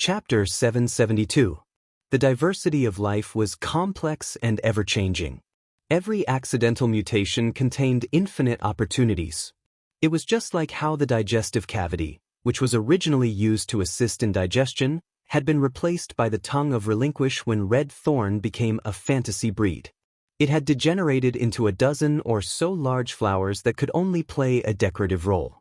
Chapter 772. The diversity of life was complex and ever-changing. Every accidental mutation contained infinite opportunities. It was just like how the digestive cavity, which was originally used to assist in digestion, had been replaced by the tongue of relinquish when red thorn became a fantasy breed. It had degenerated into a dozen or so large flowers that could only play a decorative role.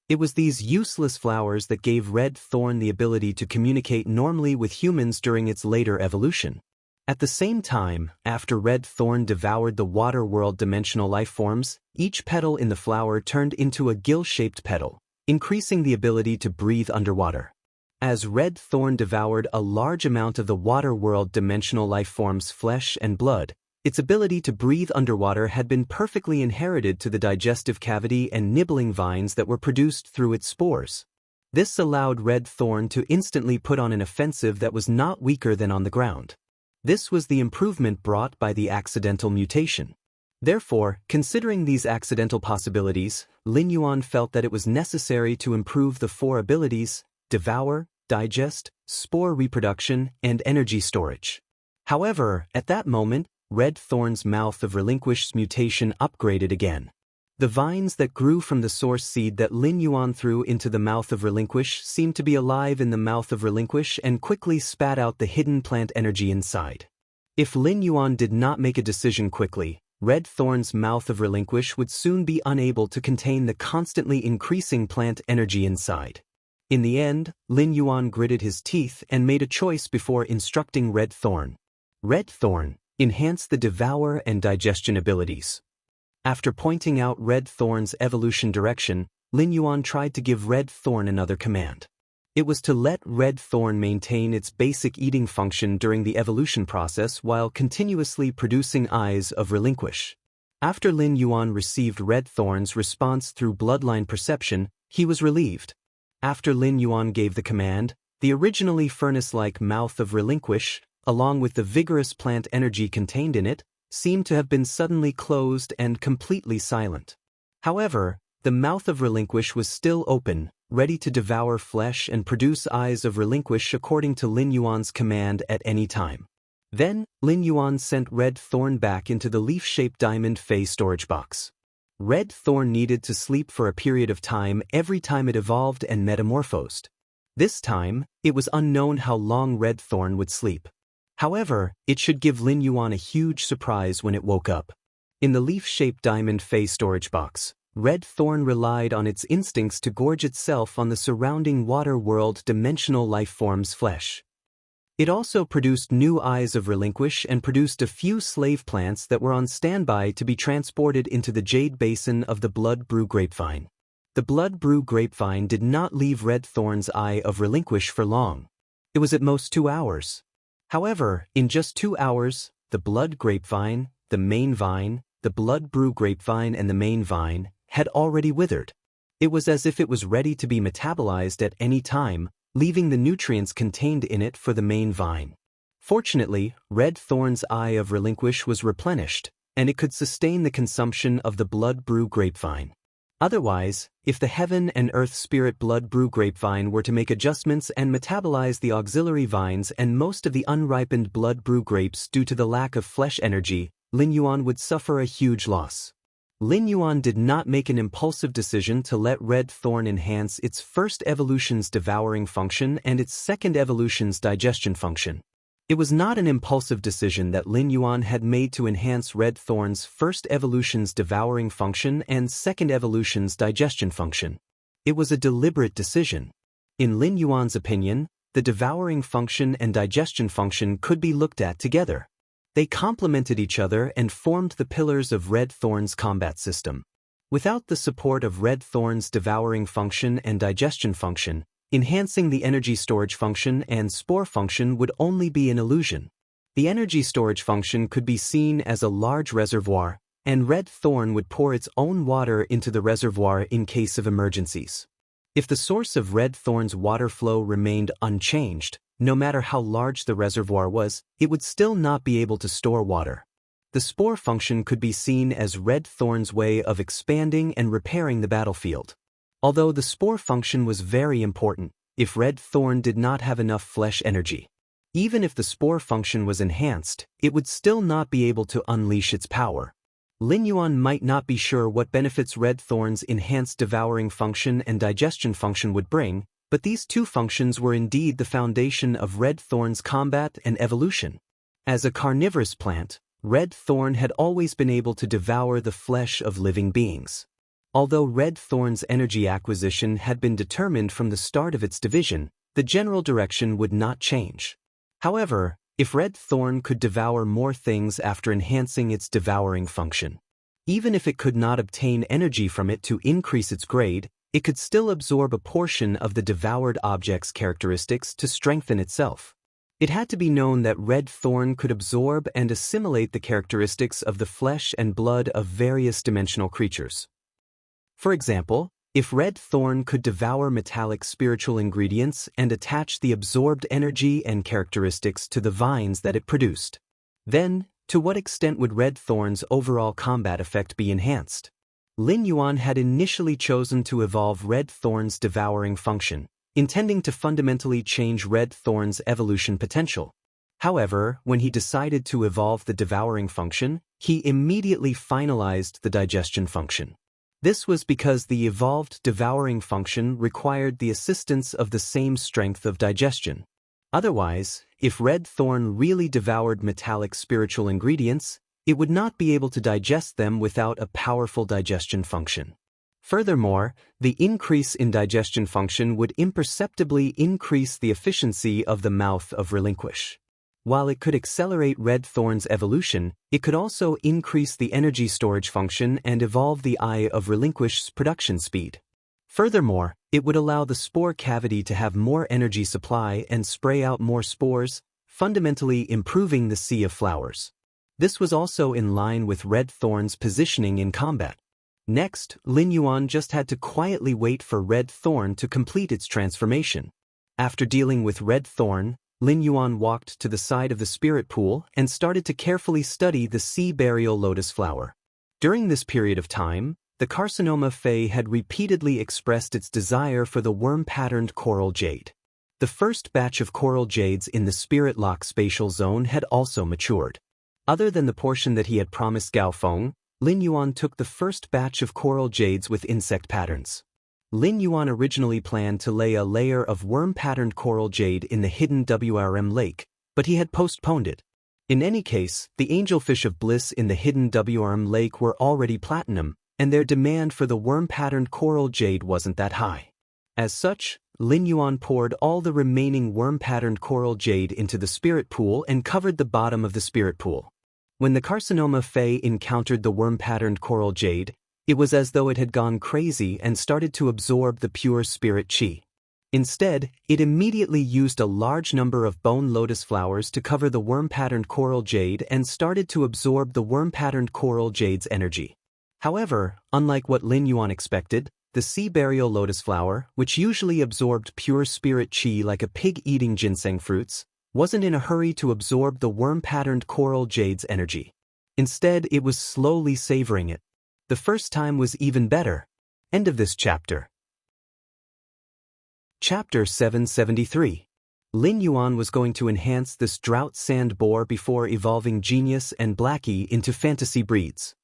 It was these useless flowers that gave red thorn the ability to communicate normally with humans during its later evolution. At the same time, after red thorn devoured the water world dimensional life forms, each petal in the flower turned into a gill-shaped petal, increasing the ability to breathe underwater. As red thorn devoured a large amount of the water world dimensional life forms' flesh and blood, its ability to breathe underwater had been perfectly inherited to the digestive cavity and nibbling vines that were produced through its spores. This allowed red thorn to instantly put on an offensive that was not weaker than on the ground. This was the improvement brought by the accidental mutation. Therefore, considering these accidental possibilities, Lin Yuan felt that it was necessary to improve the four abilities: devour, digest, spore reproduction, and energy storage. However, at that moment, red thorn's mouth of relinquish's mutation upgraded again. The vines that grew from the source seed that Lin Yuan threw into the mouth of relinquish seemed to be alive in the mouth of relinquish and quickly spat out the hidden plant energy inside. If Lin Yuan did not make a decision quickly, red thorn's mouth of relinquish would soon be unable to contain the constantly increasing plant energy inside. In the end, Lin Yuan gritted his teeth and made a choice before instructing red thorn. Red thorn, enhance the devour and digestion abilities. After pointing out red thorn's evolution direction, Lin Yuan tried to give red thorn another command. It was to let red thorn maintain its basic eating function during the evolution process while continuously producing eyes of relinquish. After Lin Yuan received red thorn's response through bloodline perception, he was relieved. After Lin Yuan gave the command, the originally furnace-like mouth of relinquish, along with the vigorous plant energy contained in it, seemed to have been suddenly closed and completely silent. However, the mouth of relinquish was still open, ready to devour flesh and produce eyes of relinquish according to Lin Yuan's command at any time. Then, Lin Yuan sent red thorn back into the leaf-shaped diamond Fey storage box. Red thorn needed to sleep for a period of time every time it evolved and metamorphosed. This time, it was unknown how long red thorn would sleep. However, it should give Lin Yuan a huge surprise when it woke up. In the leaf-shaped diamond Fey storage box, red thorn relied on its instincts to gorge itself on the surrounding water world dimensional life form's flesh. It also produced new eyes of relinquish and produced a few slave plants that were on standby to be transported into the jade basin of the blood brew grapevine. The blood brew grapevine did not leave red thorn's eye of relinquish for long. It was at most 2 hours. However, in just 2 hours, the blood grapevine, the main vine, the blood brew grapevine and the main vine had already withered. It was as if it was ready to be metabolized at any time, leaving the nutrients contained in it for the main vine. Fortunately, red thorn's eye of relinquish was replenished, and it could sustain the consumption of the blood brew grapevine. Otherwise, if the heaven and earth spirit blood brew grapevine were to make adjustments and metabolize the auxiliary vines and most of the unripened blood brew grapes due to the lack of flesh energy, Lin Yuan would suffer a huge loss. Lin Yuan did not make an impulsive decision to let red thorn enhance its first evolution's devouring function and its second evolution's digestion function. It was not an impulsive decision that Lin Yuan had made to enhance red thorn's first evolution's devouring function and second evolution's digestion function. It was a deliberate decision. In Lin Yuan's opinion, the devouring function and digestion function could be looked at together. They complemented each other and formed the pillars of red thorn's combat system. Without the support of red thorn's devouring function and digestion function, enhancing the energy storage function and spore function would only be an illusion. The energy storage function could be seen as a large reservoir, and red thorn would pour its own water into the reservoir in case of emergencies. If the source of red thorn's water flow remained unchanged, no matter how large the reservoir was, it would still not be able to store water. The spore function could be seen as red thorn's way of expanding and repairing the battlefield. Although the spore function was very important, if red thorn did not have enough flesh energy. Even if the spore function was enhanced, it would still not be able to unleash its power. Lin Yuan might not be sure what benefits red thorn's enhanced devouring function and digestion function would bring, but these two functions were indeed the foundation of red thorn's combat and evolution. As a carnivorous plant, red thorn had always been able to devour the flesh of living beings. Although red thorn's energy acquisition had been determined from the start of its division, the general direction would not change. However, if red thorn could devour more things after enhancing its devouring function, even if it could not obtain energy from it to increase its grade, it could still absorb a portion of the devoured object's characteristics to strengthen itself. It had to be known that red thorn could absorb and assimilate the characteristics of the flesh and blood of various dimensional creatures. For example, if red thorn could devour metallic spiritual ingredients and attach the absorbed energy and characteristics to the vines that it produced, then, to what extent would red thorn's overall combat effect be enhanced? Lin Yuan had initially chosen to evolve red thorn's devouring function, intending to fundamentally change red thorn's evolution potential. However, when he decided to evolve the devouring function, he immediately finalized the digestion function. This was because the evolved devouring function required the assistance of the same strength of digestion. Otherwise, if red thorn really devoured metallic spiritual ingredients, it would not be able to digest them without a powerful digestion function. Furthermore, the increase in digestion function would imperceptibly increase the efficiency of the mouth of Relinquish. While it could accelerate red thorn's evolution, it could also increase the energy storage function and evolve the eye of Relinquish's production speed. Furthermore, it would allow the spore cavity to have more energy supply and spray out more spores, fundamentally improving the sea of flowers. This was also in line with red thorn's positioning in combat. Next, Lin Yuan just had to quietly wait for red thorn to complete its transformation. After dealing with red thorn, Lin Yuan walked to the side of the spirit pool and started to carefully study the sea burial lotus flower. During this period of time, the carcinoma Fey had repeatedly expressed its desire for the worm-patterned coral jade. The first batch of coral jades in the spirit lock spatial zone had also matured. Other than the portion that he had promised Gao Feng, Lin Yuan took the first batch of coral jades with insect patterns. Lin Yuan originally planned to lay a layer of worm-patterned coral jade in the hidden WRM lake, but he had postponed it. In any case, the angelfish of bliss in the hidden WRM lake were already platinum, and their demand for the worm-patterned coral jade wasn't that high. As such, Lin Yuan poured all the remaining worm-patterned coral jade into the spirit pool and covered the bottom of the spirit pool. When the carcinoma Fey encountered the worm-patterned coral jade, it was as though it had gone crazy and started to absorb the pure spirit qi. Instead, it immediately used a large number of bone lotus flowers to cover the worm-patterned coral jade and started to absorb the worm-patterned coral jade's energy. However, unlike what Lin Yuan expected, the sea burial lotus flower, which usually absorbed pure spirit qi like a pig eating ginseng fruits, wasn't in a hurry to absorb the worm-patterned coral jade's energy. Instead, it was slowly savoring it. The first time was even better. End of this chapter. Chapter 773. Lin Yuan was going to enhance this drought sand boar before evolving Genius and Blackie into fantasy breeds.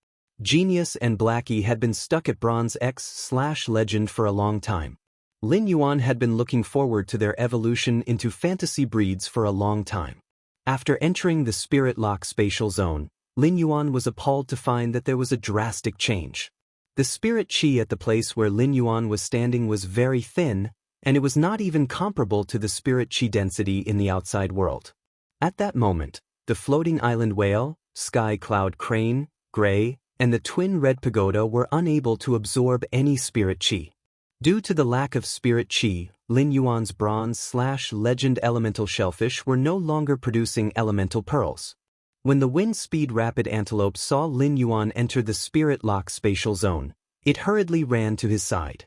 Genius and Blackie had been stuck at Bronze X/Legend for a long time. Lin Yuan had been looking forward to their evolution into fantasy breeds for a long time. After entering the Spirit Lock spatial zone, Lin Yuan was appalled to find that there was a drastic change. The spirit qi at the place where Lin Yuan was standing was very thin, and it was not even comparable to the spirit qi density in the outside world. At that moment, the floating island whale, sky cloud crane, gray, and the twin red pagoda were unable to absorb any spirit qi. Due to the lack of spirit qi, Lin Yuan's Bronze/Legend elemental shellfish were no longer producing elemental pearls. When the wind speed rapid antelope saw Lin Yuan enter the spirit lock spatial zone, it hurriedly ran to his side.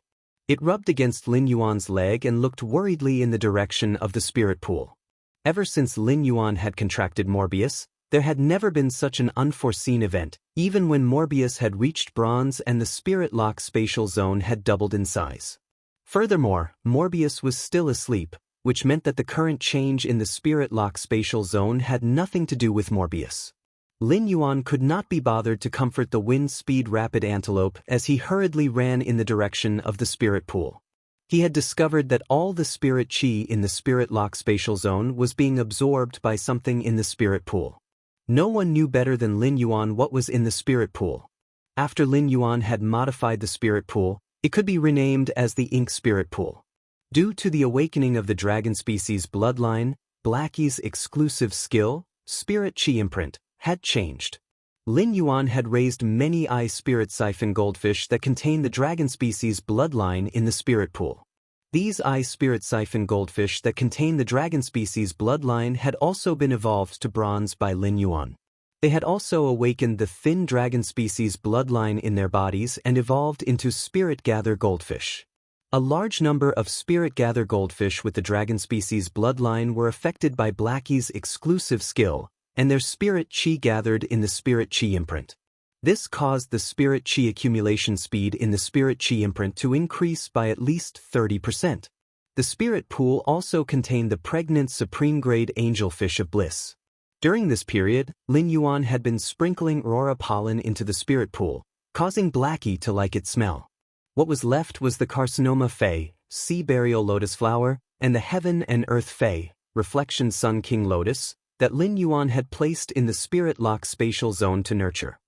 It rubbed against Lin Yuan's leg and looked worriedly in the direction of the spirit pool. Ever since Lin Yuan had contracted Morbius, there had never been such an unforeseen event, even when Morbius had reached bronze and the spirit lock spatial zone had doubled in size. Furthermore, Morbius was still asleep, which meant that the current change in the spirit lock spatial zone had nothing to do with Morbius. Lin Yuan could not be bothered to comfort the wind-speed rapid antelope as he hurriedly ran in the direction of the spirit pool. He had discovered that all the spirit chi in the spirit lock spatial zone was being absorbed by something in the spirit pool. No one knew better than Lin Yuan what was in the spirit pool. After Lin Yuan had modified the spirit pool, it could be renamed as the Ink Spirit Pool. Due to the awakening of the dragon species bloodline, Blackie's exclusive skill, Spirit Chi Imprint, had changed. Lin Yuan had raised many eye spirit siphon goldfish that contain the dragon species bloodline in the spirit pool. These eye spirit siphon goldfish that contain the dragon species bloodline had also been evolved to bronze by Lin Yuan. They had also awakened the thin dragon species bloodline in their bodies and evolved into spirit gather goldfish. A large number of spirit gather goldfish with the dragon species bloodline were affected by Blackie's exclusive skill, and their spirit chi gathered in the spirit chi imprint. This caused the spirit chi accumulation speed in the spirit chi imprint to increase by at least 30%. The spirit pool also contained the pregnant supreme-grade angelfish of bliss. During this period, Lin Yuan had been sprinkling aurora pollen into the spirit pool, causing Blackie to like its smell. What was left was the carcinoma fei, sea burial lotus flower, and the heaven and earth fei, reflection sun king lotus, that Lin Yuan had placed in the spirit lock spatial zone to nurture.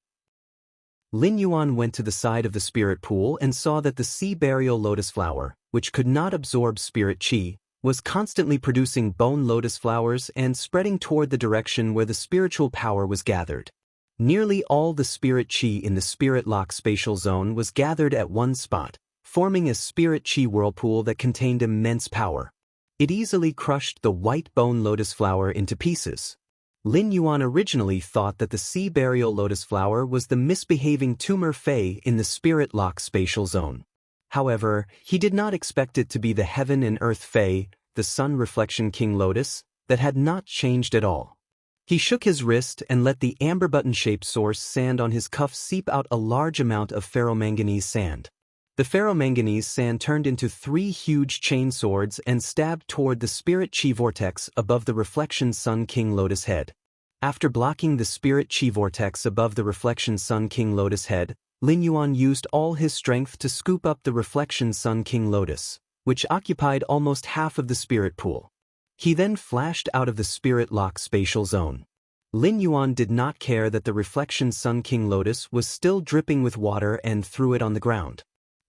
Lin Yuan went to the side of the spirit pool and saw that the sea burial lotus flower, which could not absorb spirit chi, was constantly producing bone lotus flowers and spreading toward the direction where the spiritual power was gathered. Nearly all the spirit chi in the spirit lock spatial zone was gathered at one spot, forming a spirit chi whirlpool that contained immense power. It easily crushed the white bone lotus flower into pieces. Lin Yuan originally thought that the sea burial lotus flower was the misbehaving tumor fei in the spirit lock spatial zone. However, he did not expect it to be the heaven and earth fei, the sun reflection king lotus, that had not changed at all. He shook his wrist and let the amber button-shaped source sand on his cuff seep out a large amount of ferromanganese sand. The ferromanganese sand turned into 3 huge chain swords and stabbed toward the spirit chi vortex above the reflection sun king lotus head. After blocking the spirit chi vortex above the reflection sun king lotus head, Lin Yuan used all his strength to scoop up the reflection sun king lotus, which occupied almost half of the spirit pool. He then flashed out of the spirit lock spatial zone. Lin Yuan did not care that the reflection sun king lotus was still dripping with water and threw it on the ground.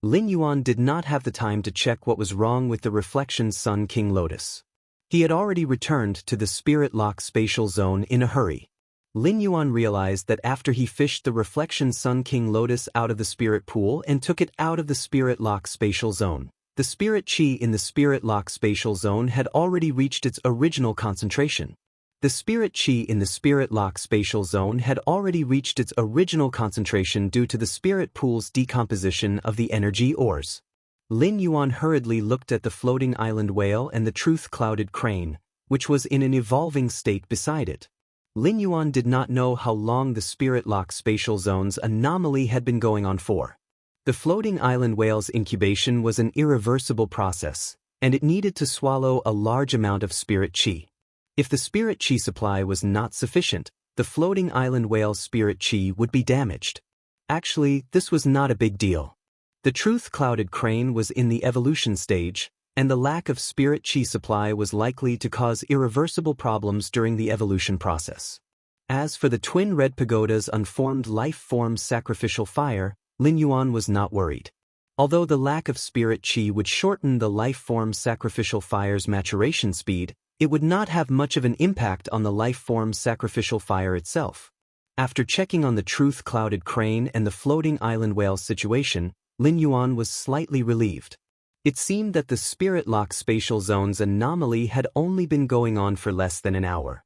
Lin Yuan did not have the time to check what was wrong with the reflection sun king lotus. He had already returned to the spirit lock spatial zone in a hurry. Lin Yuan realized that after he fished the reflection sun king lotus out of the spirit pool and took it out of the spirit lock spatial zone, the spirit chi in the spirit lock spatial zone had already reached its original concentration. The spirit chi in the spirit lock spatial zone had already reached its original concentration due to the spirit pool's decomposition of the energy ores. Lin Yuan hurriedly looked at the floating island whale and the truth-clouded crane, which was in an evolving state beside it. Lin Yuan did not know how long the spirit lock spatial zone's anomaly had been going on for. The floating island whale's incubation was an irreversible process, and it needed to swallow a large amount of spirit chi. If the spirit chi supply was not sufficient, the floating island whale's spirit chi would be damaged. Actually, this was not a big deal. The truth-clouded crane was in the evolution stage, and the lack of spirit chi supply was likely to cause irreversible problems during the evolution process. As for the twin red pagoda's unformed life form sacrificial fire, Lin Yuan was not worried. Although the lack of spirit chi would shorten the life form sacrificial fire's maturation speed, it would not have much of an impact on the life form sacrificial fire itself. After checking on the truth-clouded crane and the floating island whale's situation, Lin Yuan was slightly relieved. It seemed that the spirit lock spatial zone's anomaly had only been going on for less than an hour.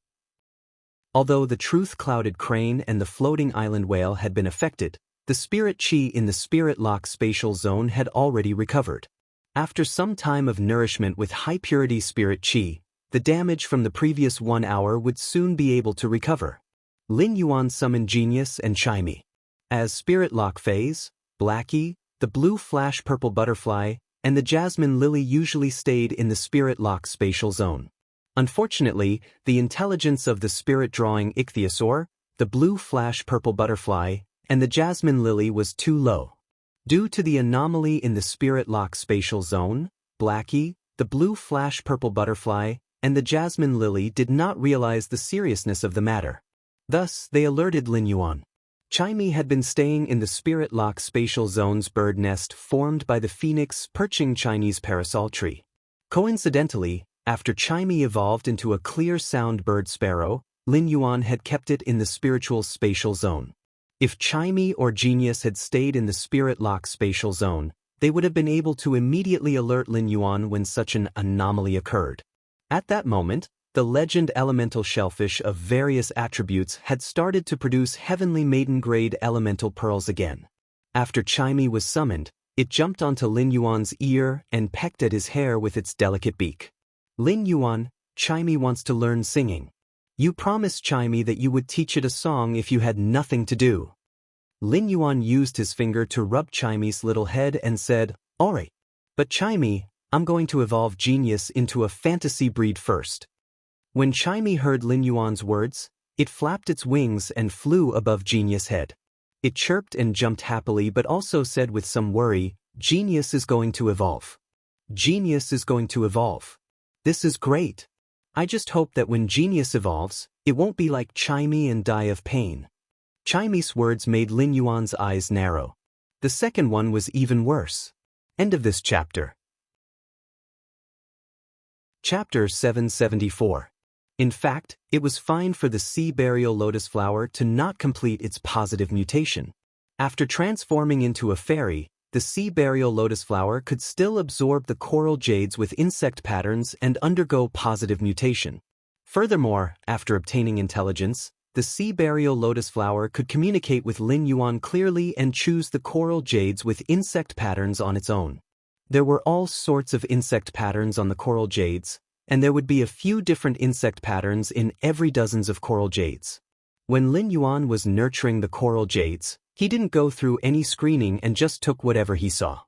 Although the truth-clouded crane and the floating island whale had been affected, the spirit chi in the spirit lock spatial zone had already recovered. After some time of nourishment with high-purity spirit chi, the damage from the previous 1 hour would soon be able to recover. Lin Yuan summoned Genius and Chimey. As Spirit Lock phase, Blackie, the blue flash purple butterfly, and the jasmine lily usually stayed in the spirit lock spatial zone. Unfortunately, the intelligence of the spirit-drawing ichthyosaur, the blue flash purple butterfly, and the jasmine lily was too low. Due to the anomaly in the spirit lock spatial zone, Blackie, the blue flash purple butterfly, and the jasmine lily did not realize the seriousness of the matter. Thus, they alerted Lin Yuan. Chimey had been staying in the spirit lock spatial zone's bird nest formed by the phoenix perching Chinese parasol tree. Coincidentally, after Chimey evolved into a clear sound bird sparrow, Lin Yuan had kept it in the spiritual spatial zone. If Chimey or Genius had stayed in the spirit lock spatial zone, they would have been able to immediately alert Lin Yuan when such an anomaly occurred. At that moment, the legend elemental shellfish of various attributes had started to produce heavenly maiden-grade elemental pearls again. After Chimey was summoned, it jumped onto Lin Yuan's ear and pecked at his hair with its delicate beak. Lin Yuan, Chimey wants to learn singing. You promised Chimey that you would teach it a song if you had nothing to do. Lin Yuan used his finger to rub Chimey's little head and said, "Alright. But Chimey, I'm going to evolve Genius into a fantasy breed first." When Chimey heard Lin Yuan's words, it flapped its wings and flew above Genius' head. It chirped and jumped happily but also said with some worry, "Genius is going to evolve. Genius is going to evolve. This is great. I just hope that when Genius evolves, it won't be like Chimey and die of pain." Chimey's words made Lin Yuan's eyes narrow. The second one was even worse. End of this chapter. Chapter 774. In fact, it was fine for the sea burial lotus flower to not complete its positive mutation. After transforming into a fairy, the sea burial lotus flower could still absorb the coral jades with insect patterns and undergo positive mutation. Furthermore, after obtaining intelligence, the sea burial lotus flower could communicate with Lin Yuan clearly and choose the coral jades with insect patterns on its own. There were all sorts of insect patterns on the coral jades, and there would be a few different insect patterns in every dozens of coral jades. When Lin Yuan was nurturing the coral jades, he didn't go through any screening and just took whatever he saw.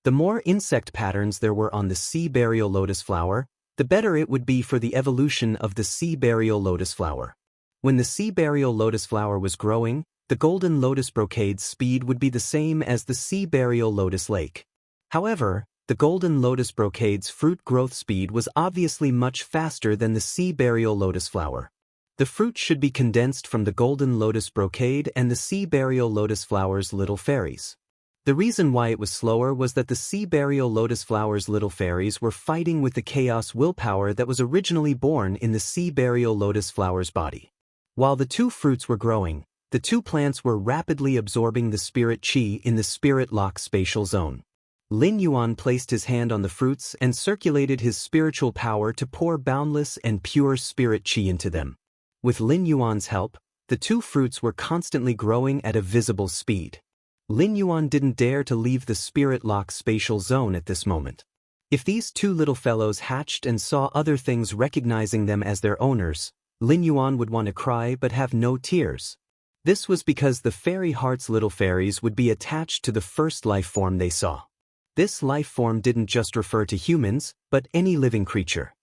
The more insect patterns there were on the sea burial lotus flower, the better it would be for the evolution of the sea burial lotus flower. When the sea burial lotus flower was growing, the golden lotus brocade's speed would be the same as the sea burial lotus lake. However, the golden lotus brocade's fruit growth speed was obviously much faster than the sea burial lotus flower. The fruit should be condensed from the golden lotus brocade and the sea burial lotus flower's little fairies. The reason why it was slower was that the sea burial lotus flower's little fairies were fighting with the chaos willpower that was originally born in the sea burial lotus flower's body. While the two fruits were growing, the two plants were rapidly absorbing the spirit chi in the spirit lock spatial zone. Lin Yuan placed his hand on the fruits and circulated his spiritual power to pour boundless and pure spirit chi into them. With Lin Yuan's help, the two fruits were constantly growing at a visible speed. Lin Yuan didn't dare to leave the spirit lock spatial zone at this moment. If these two little fellows hatched and saw other things recognizing them as their owners, Lin Yuan would want to cry but have no tears. This was because the fairy heart's little fairies would be attached to the first life form they saw. This life form didn't just refer to humans, but any living creature.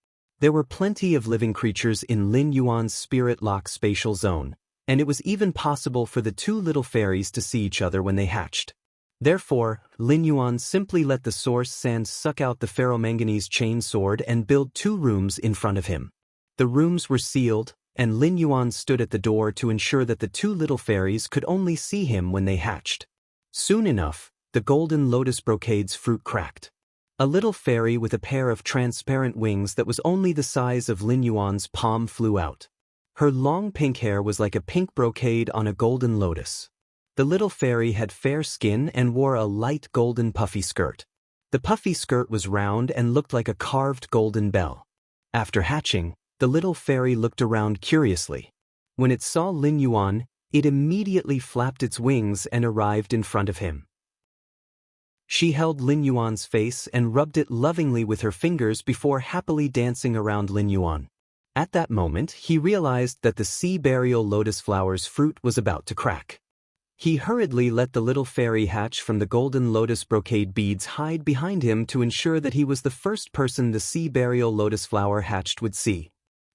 There were plenty of living creatures in Lin Yuan's spirit lock spatial zone, and it was even possible for the two little fairies to see each other when they hatched. Therefore, Lin Yuan simply let the source sand suck out the ferromanganese chain sword and build 2 rooms in front of him. The rooms were sealed, and Lin Yuan stood at the door to ensure that the 2 little fairies could only see him when they hatched. Soon enough, the golden lotus brocade's fruit cracked. A little fairy with a pair of transparent wings that was only the size of Lin Yuan's palm flew out. Her long pink hair was like a pink brocade on a golden lotus. The little fairy had fair skin and wore a light golden puffy skirt. The puffy skirt was round and looked like a carved golden bell. After hatching, the little fairy looked around curiously. When it saw Lin Yuan, it immediately flapped its wings and arrived in front of him. She held Lin Yuan's face and rubbed it lovingly with her fingers before happily dancing around Lin Yuan. At that moment, he realized that the sea burial lotus flower's fruit was about to crack. He hurriedly let the little fairy hatch from the golden lotus brocade beads hide behind him to ensure that he was the first person the sea burial lotus flower hatched would see.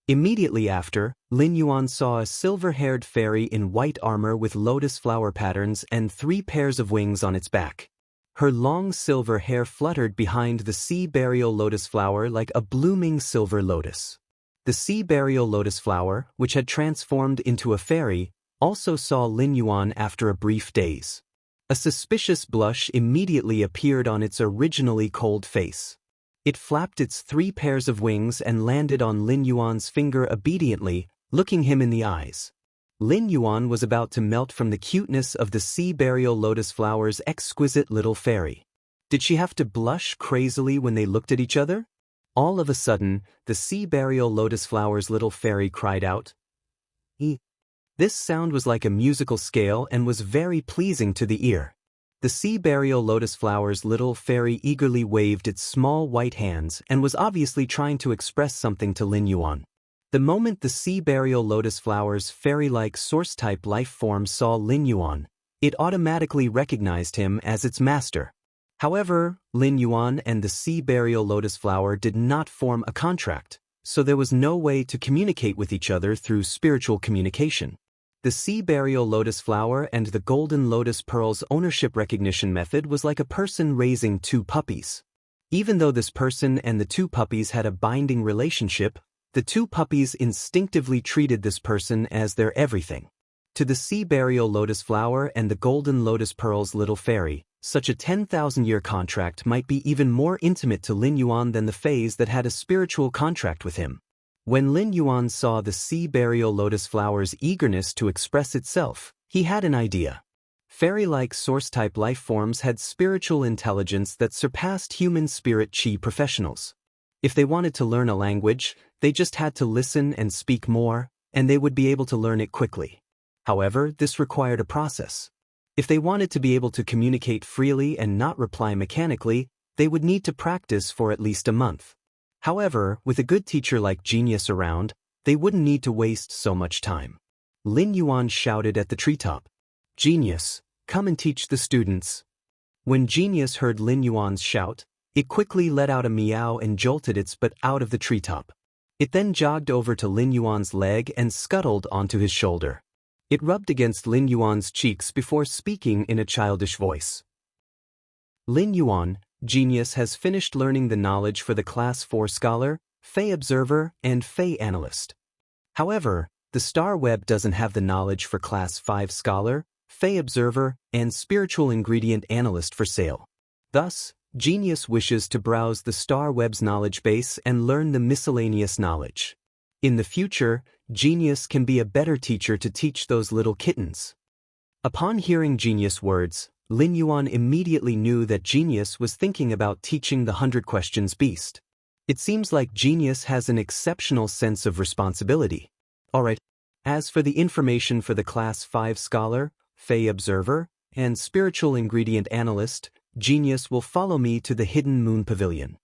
Immediately after, Lin Yuan saw a silver-haired fairy in white armor with lotus flower patterns and 3 pairs of wings on its back. Her long silver hair fluttered behind the sea burial lotus flower like a blooming silver lotus. The sea burial lotus flower, which had transformed into a fairy, also saw Lin Yuan after a brief daze. A suspicious blush immediately appeared on its originally cold face. It flapped its 3 pairs of wings and landed on Lin Yuan's finger obediently, looking him in the eyes. Lin Yuan was about to melt from the cuteness of the sea burial lotus flower's exquisite little fairy. Did she have to blush crazily when they looked at each other? All of a sudden, the sea burial lotus flower's little fairy cried out, "E." This sound was like a musical scale and was very pleasing to the ear. The sea burial lotus flower's little fairy eagerly waved its small white hands and was obviously trying to express something to Lin Yuan. The moment the sea burial lotus flower's fairy-like source-type life form saw Lin Yuan, it automatically recognized him as its master. However, Lin Yuan and the sea burial lotus flower did not form a contract, so there was no way to communicate with each other through spiritual communication. The sea burial lotus flower and the golden lotus pearl's ownership recognition method was like a person raising 2 puppies. Even though this person and the 2 puppies had a binding relationship, the 2 puppies instinctively treated this person as their everything. To the sea burial lotus flower and the golden lotus pearl's little fairy, such a 10,000-year contract might be even more intimate to Lin Yuan than the phase that had a spiritual contract with him. When Lin Yuan saw the sea burial lotus flower's eagerness to express itself, he had an idea. Fairy-like source-type life forms had spiritual intelligence that surpassed human spirit chi professionals. If they wanted to learn a language, they just had to listen and speak more, and they would be able to learn it quickly. However, this required a process. If they wanted to be able to communicate freely and not reply mechanically, they would need to practice for at least a month. However, with a good teacher like Genius around, they wouldn't need to waste so much time. Lin Yuan shouted at the treetop, "Genius, come and teach the students." When Genius heard Lin Yuan's shout, it quickly let out a meow and jolted its butt out of the treetop. It then jogged over to Lin Yuan's leg and scuttled onto his shoulder. It rubbed against Lin Yuan's cheeks before speaking in a childish voice. "Lin Yuan, Genius has finished learning the knowledge for the Class 4 Scholar, Fey Observer, and Fey Analyst. However, the Star Web doesn't have the knowledge for Class 5 Scholar, Fey Observer, and Spiritual Ingredient Analyst for sale. Thus, Genius wishes to browse the Star Web's knowledge base and learn the miscellaneous knowledge. In the future, Genius can be a better teacher to teach those little kittens." Upon hearing Genius' words, Lin Yuan immediately knew that Genius was thinking about teaching the 100 Questions Beast. It seems like Genius has an exceptional sense of responsibility. Alright, as for the information for the Class 5 Scholar, Fey Observer, and Spiritual Ingredient Analyst, Genius will follow me to the Hidden Moon Pavilion.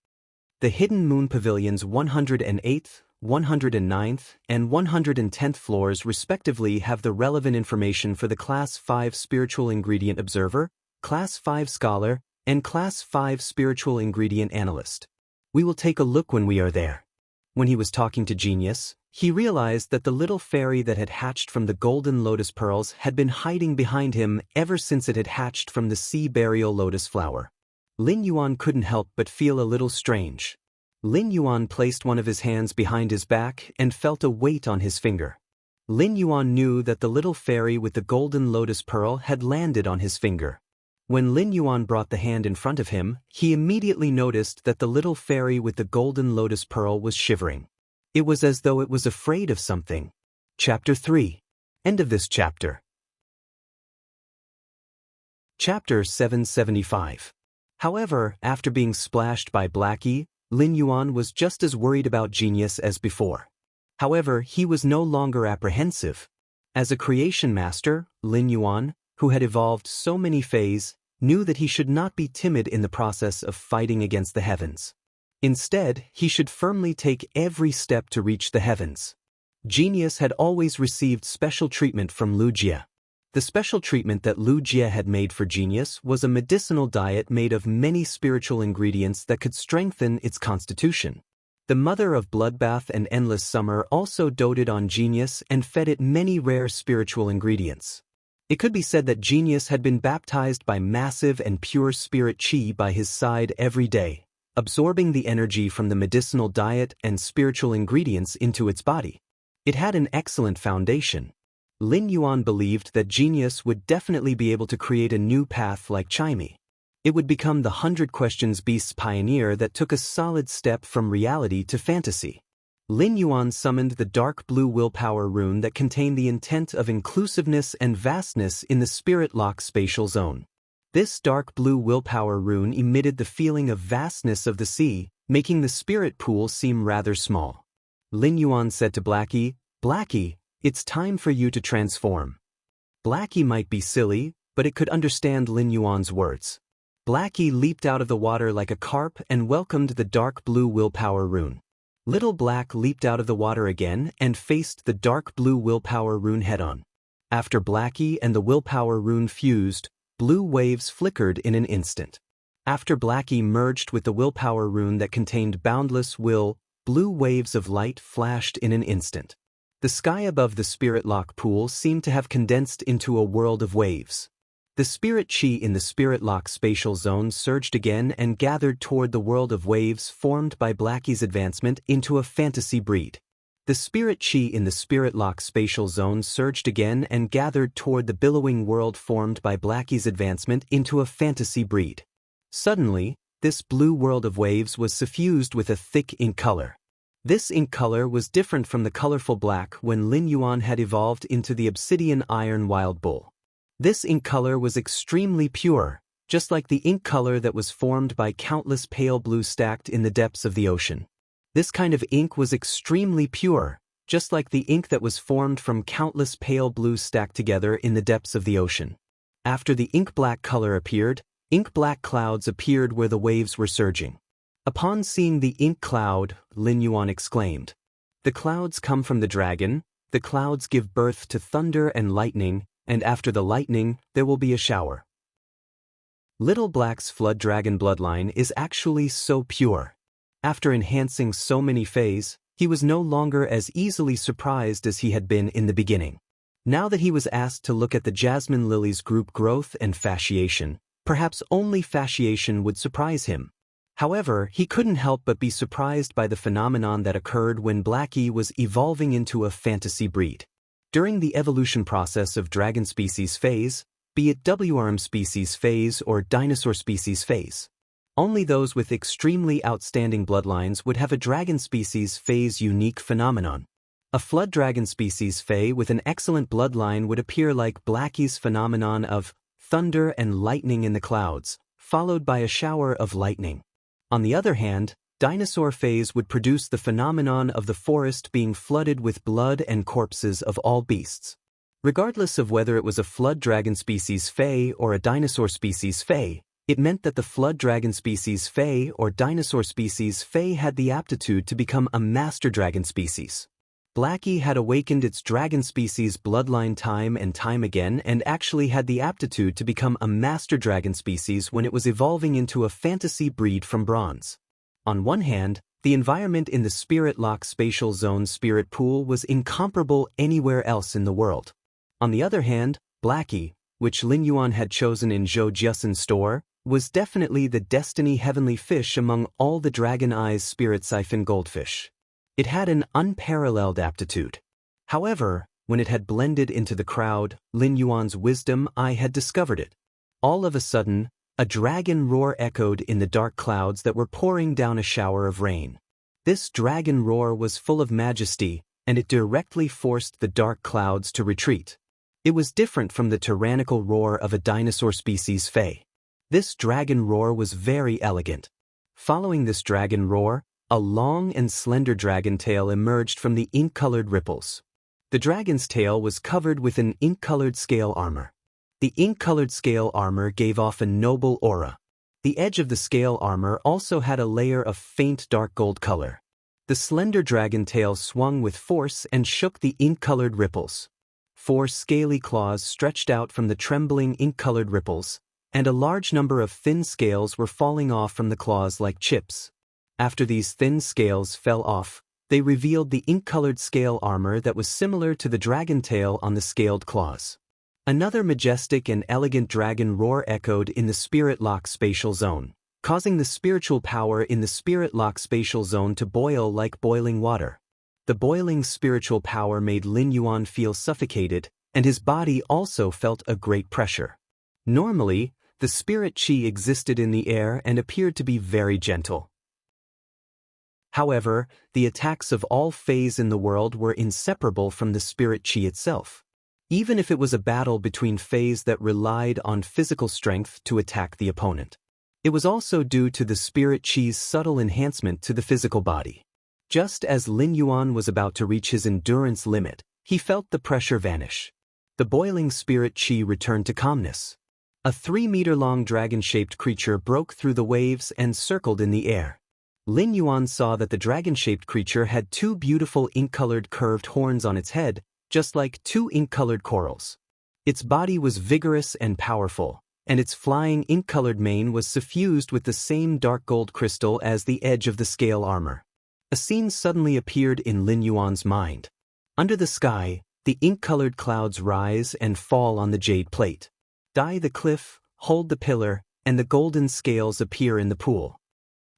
The Hidden Moon Pavilion's 108th, 109th, and 110th floors respectively have the relevant information for the Class 5 Spiritual Ingredient Observer, Class 5 Scholar, and Class 5 Spiritual Ingredient Analyst. We will take a look when we are there. When he was talking to Genius, he realized that the little fairy that had hatched from the golden lotus pearls had been hiding behind him ever since it had hatched from the sea burial lotus flower. Lin Yuan couldn't help but feel a little strange. Lin Yuan placed one of his hands behind his back and felt a weight on his finger. Lin Yuan knew that the little fairy with the golden lotus pearl had landed on his finger. When Lin Yuan brought the hand in front of him, he immediately noticed that the little fairy with the golden lotus pearl was shivering. It was as though it was afraid of something. Chapter 3. End of this chapter. Chapter 775. However, after being splashed by Blackie, Lin Yuan was just as worried about Genius as before. However, he was no longer apprehensive. As a creation master, Lin Yuan, who had evolved so many Feys, knew that he should not be timid in the process of fighting against the heavens. Instead, he should firmly take every step to reach the heavens. Genius had always received special treatment from Lu Jie. The special treatment that Lu Jie had made for Genius was a medicinal diet made of many spiritual ingredients that could strengthen its constitution. The mother of Bloodbath and Endless Summer also doted on Genius and fed it many rare spiritual ingredients. It could be said that Genius had been baptized by massive and pure spirit chi by his side every day, absorbing the energy from the medicinal diet and spiritual ingredients into its body. It had an excellent foundation. Lin Yuan believed that Genius would definitely be able to create a new path like Chimey. It would become the 100 Questions Beasts pioneer that took a solid step from reality to fantasy. Lin Yuan summoned the dark blue willpower rune that contained the intent of inclusiveness and vastness in the spirit lock spatial zone. This dark blue willpower rune emitted the feeling of vastness of the sea, making the spirit pool seem rather small. Lin Yuan said to Blackie, "Blackie, it's time for you to transform." Blackie might be silly, but it could understand Lin Yuan's words. Blackie leaped out of the water like a carp and welcomed the dark blue willpower rune. Little Black leaped out of the water again and faced the dark blue willpower rune head-on. After Blackie and the willpower rune fused, blue waves flickered in an instant. After Blackie merged with the willpower rune that contained boundless will, blue waves of light flashed in an instant. The sky above the spirit lock pool seemed to have condensed into a world of waves. The spirit chi in the spirit lock spatial zone surged again and gathered toward the world of waves formed by Blackie's advancement into a fantasy breed. The spirit chi in the spirit lock spatial zone surged again and gathered toward the billowing world formed by Blackie's advancement into a fantasy breed. Suddenly, this blue world of waves was suffused with a thick ink color. This ink color was different from the colorful black when Lin Yuan had evolved into the obsidian iron wild bull. This ink color was extremely pure, just like the ink color that was formed by countless pale blue stacked in the depths of the ocean. This kind of ink was extremely pure, just like the ink that was formed from countless pale blues stacked together in the depths of the ocean. After the ink black color appeared, ink black clouds appeared where the waves were surging. Upon seeing the ink cloud, Lin Yuan exclaimed, "The clouds come from the dragon, the clouds give birth to thunder and lightning, and after the lightning, there will be a shower." Little Black's flood dragon bloodline is actually so pure. After enhancing so many phases, he was no longer as easily surprised as he had been in the beginning. Now that he was asked to look at the jasmine lily's group growth and fasciation, perhaps only fasciation would surprise him. However, he couldn't help but be surprised by the phenomenon that occurred when Blackie was evolving into a fantasy breed. During the evolution process of dragon species phase, be it WRM species phase or dinosaur species phase, only those with extremely outstanding bloodlines would have a dragon species phase unique phenomenon. A flood dragon species phase with an excellent bloodline would appear like Blackie's phenomenon of thunder and lightning in the clouds, followed by a shower of lightning. On the other hand, dinosaur phase would produce the phenomenon of the forest being flooded with blood and corpses of all beasts. Regardless of whether it was a flood dragon species phase or a dinosaur species phase, it meant that the flood dragon species phase or dinosaur species phase had the aptitude to become a master dragon species. Blackie had awakened its dragon species bloodline time and time again and actually had the aptitude to become a master dragon species when it was evolving into a fantasy breed from bronze. On one hand, the environment in the Spirit Lock Spatial Zone Spirit Pool was incomparable anywhere else in the world. On the other hand, Blackie, which Lin Yuan had chosen in Zhou Jiasen's store, was definitely the destiny heavenly fish among all the Dragon Eyes Spirit Siphon goldfish. It had an unparalleled aptitude. However, when it had blended into the crowd, Lin Yuan's wisdom eye had discovered it. All of a sudden, a dragon roar echoed in the dark clouds that were pouring down a shower of rain. This dragon roar was full of majesty, and it directly forced the dark clouds to retreat. It was different from the tyrannical roar of a dinosaur species phase. This dragon roar was very elegant. Following this dragon roar, a long and slender dragon tail emerged from the ink-colored ripples. The dragon's tail was covered with an ink-colored scale armor. The ink-colored scale armor gave off a noble aura. The edge of the scale armor also had a layer of faint dark gold color. The slender dragon tail swung with force and shook the ink-colored ripples. 4 scaly claws stretched out from the trembling ink-colored ripples, and a large number of thin scales were falling off from the claws like chips. After these thin scales fell off, they revealed the ink-colored scale armor that was similar to the dragon tail on the scaled claws. Another majestic and elegant dragon roar echoed in the Spirit Lock spatial zone, causing the spiritual power in the Spirit Lock spatial zone to boil like boiling water. The boiling spiritual power made Lin Yuan feel suffocated, and his body also felt a great pressure. Normally, the spirit qi existed in the air and appeared to be very gentle. However, the attacks of all fays in the world were inseparable from the spirit qi itself. Even if it was a battle between fays that relied on physical strength to attack the opponent. It was also due to the spirit qi's subtle enhancement to the physical body. Just as Lin Yuan was about to reach his endurance limit, he felt the pressure vanish. The boiling spirit qi returned to calmness. A 3-meter-long dragon-shaped creature broke through the waves and circled in the air. Lin Yuan saw that the dragon-shaped creature had 2 beautiful ink-colored curved horns on its head, just like 2 ink-colored corals. Its body was vigorous and powerful, and its flying ink-colored mane was suffused with the same dark gold crystal as the edge of the scale armor. A scene suddenly appeared in Lin Yuan's mind. Under the sky, the ink-colored clouds rise and fall on the jade plate. Die the cliff, hold the pillar, and the golden scales appear in the pool.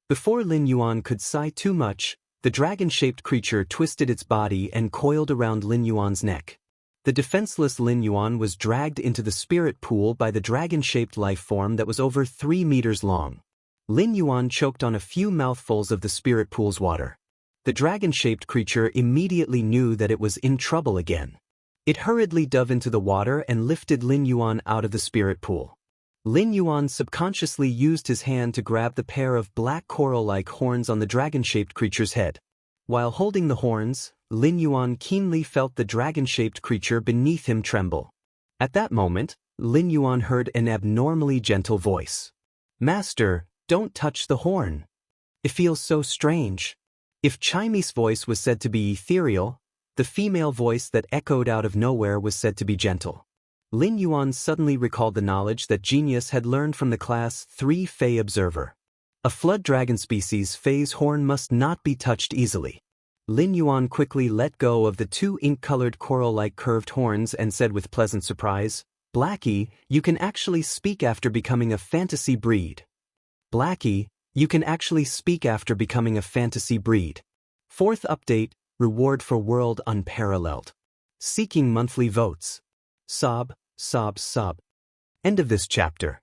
Before Lin Yuan could sigh too much, the dragon-shaped creature twisted its body and coiled around Lin Yuan's neck. The defenseless Lin Yuan was dragged into the spirit pool by the dragon-shaped life form that was over 3 meters long. Lin Yuan choked on a few mouthfuls of the spirit pool's water. The dragon-shaped creature immediately knew that it was in trouble again. It hurriedly dove into the water and lifted Lin Yuan out of the spirit pool. Lin Yuan subconsciously used his hand to grab the pair of black coral-like horns on the dragon-shaped creature's head. While holding the horns, Lin Yuan keenly felt the dragon-shaped creature beneath him tremble. At that moment, Lin Yuan heard an abnormally gentle voice. "Master, don't touch the horn. It feels so strange." If Chimy's voice was said to be ethereal, the female voice that echoed out of nowhere was said to be gentle. Lin Yuan suddenly recalled the knowledge that Genius had learned from the Class 3 Fey Observer. A flood dragon species Fey's horn must not be touched easily. Lin Yuan quickly let go of the 2 ink-colored coral-like curved horns and said with pleasant surprise, "Blackie, you can actually speak after becoming a fantasy breed." Blackie, you can actually speak after becoming a fantasy breed. 4th update, reward for world unparalleled. Seeking monthly votes. Sob, sob, sob. End of this chapter.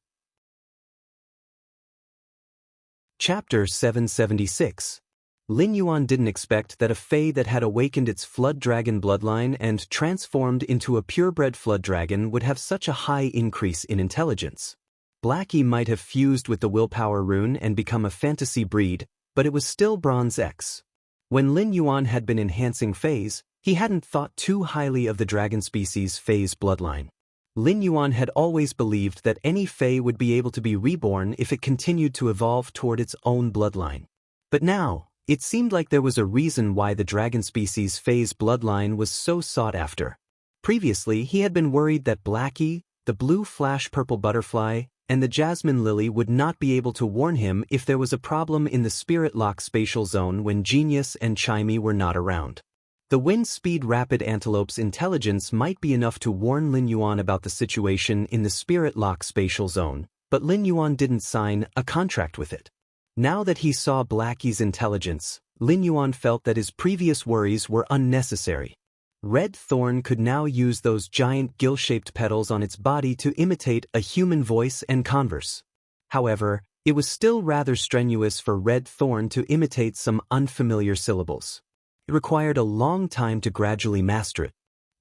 Chapter 776. Lin Yuan didn't expect that a Fey that had awakened its flood dragon bloodline and transformed into a purebred flood dragon would have such a high increase in intelligence. Blackie might have fused with the willpower rune and become a fantasy breed, but it was still Bronze X. When Lin Yuan had been enhancing Feys, he hadn't thought too highly of the dragon species Fey's bloodline. Lin Yuan had always believed that any Fey would be able to be reborn if it continued to evolve toward its own bloodline. But now, it seemed like there was a reason why the dragon species Fey's bloodline was so sought after. Previously, he had been worried that Blackie, the blue flash purple butterfly, and the jasmine lily would not be able to warn him if there was a problem in the Spirit Lock spatial zone when Genius and Chimy were not around. The wind speed rapid antelope's intelligence might be enough to warn Lin Yuan about the situation in the Spirit Lock spatial zone, but Lin Yuan didn't sign a contract with it. Now that he saw Blackie's intelligence, Lin Yuan felt that his previous worries were unnecessary. Red Thorn could now use those giant gill-shaped petals on its body to imitate a human voice and converse. However, it was still rather strenuous for Red Thorn to imitate some unfamiliar syllables. It required a long time to gradually master it.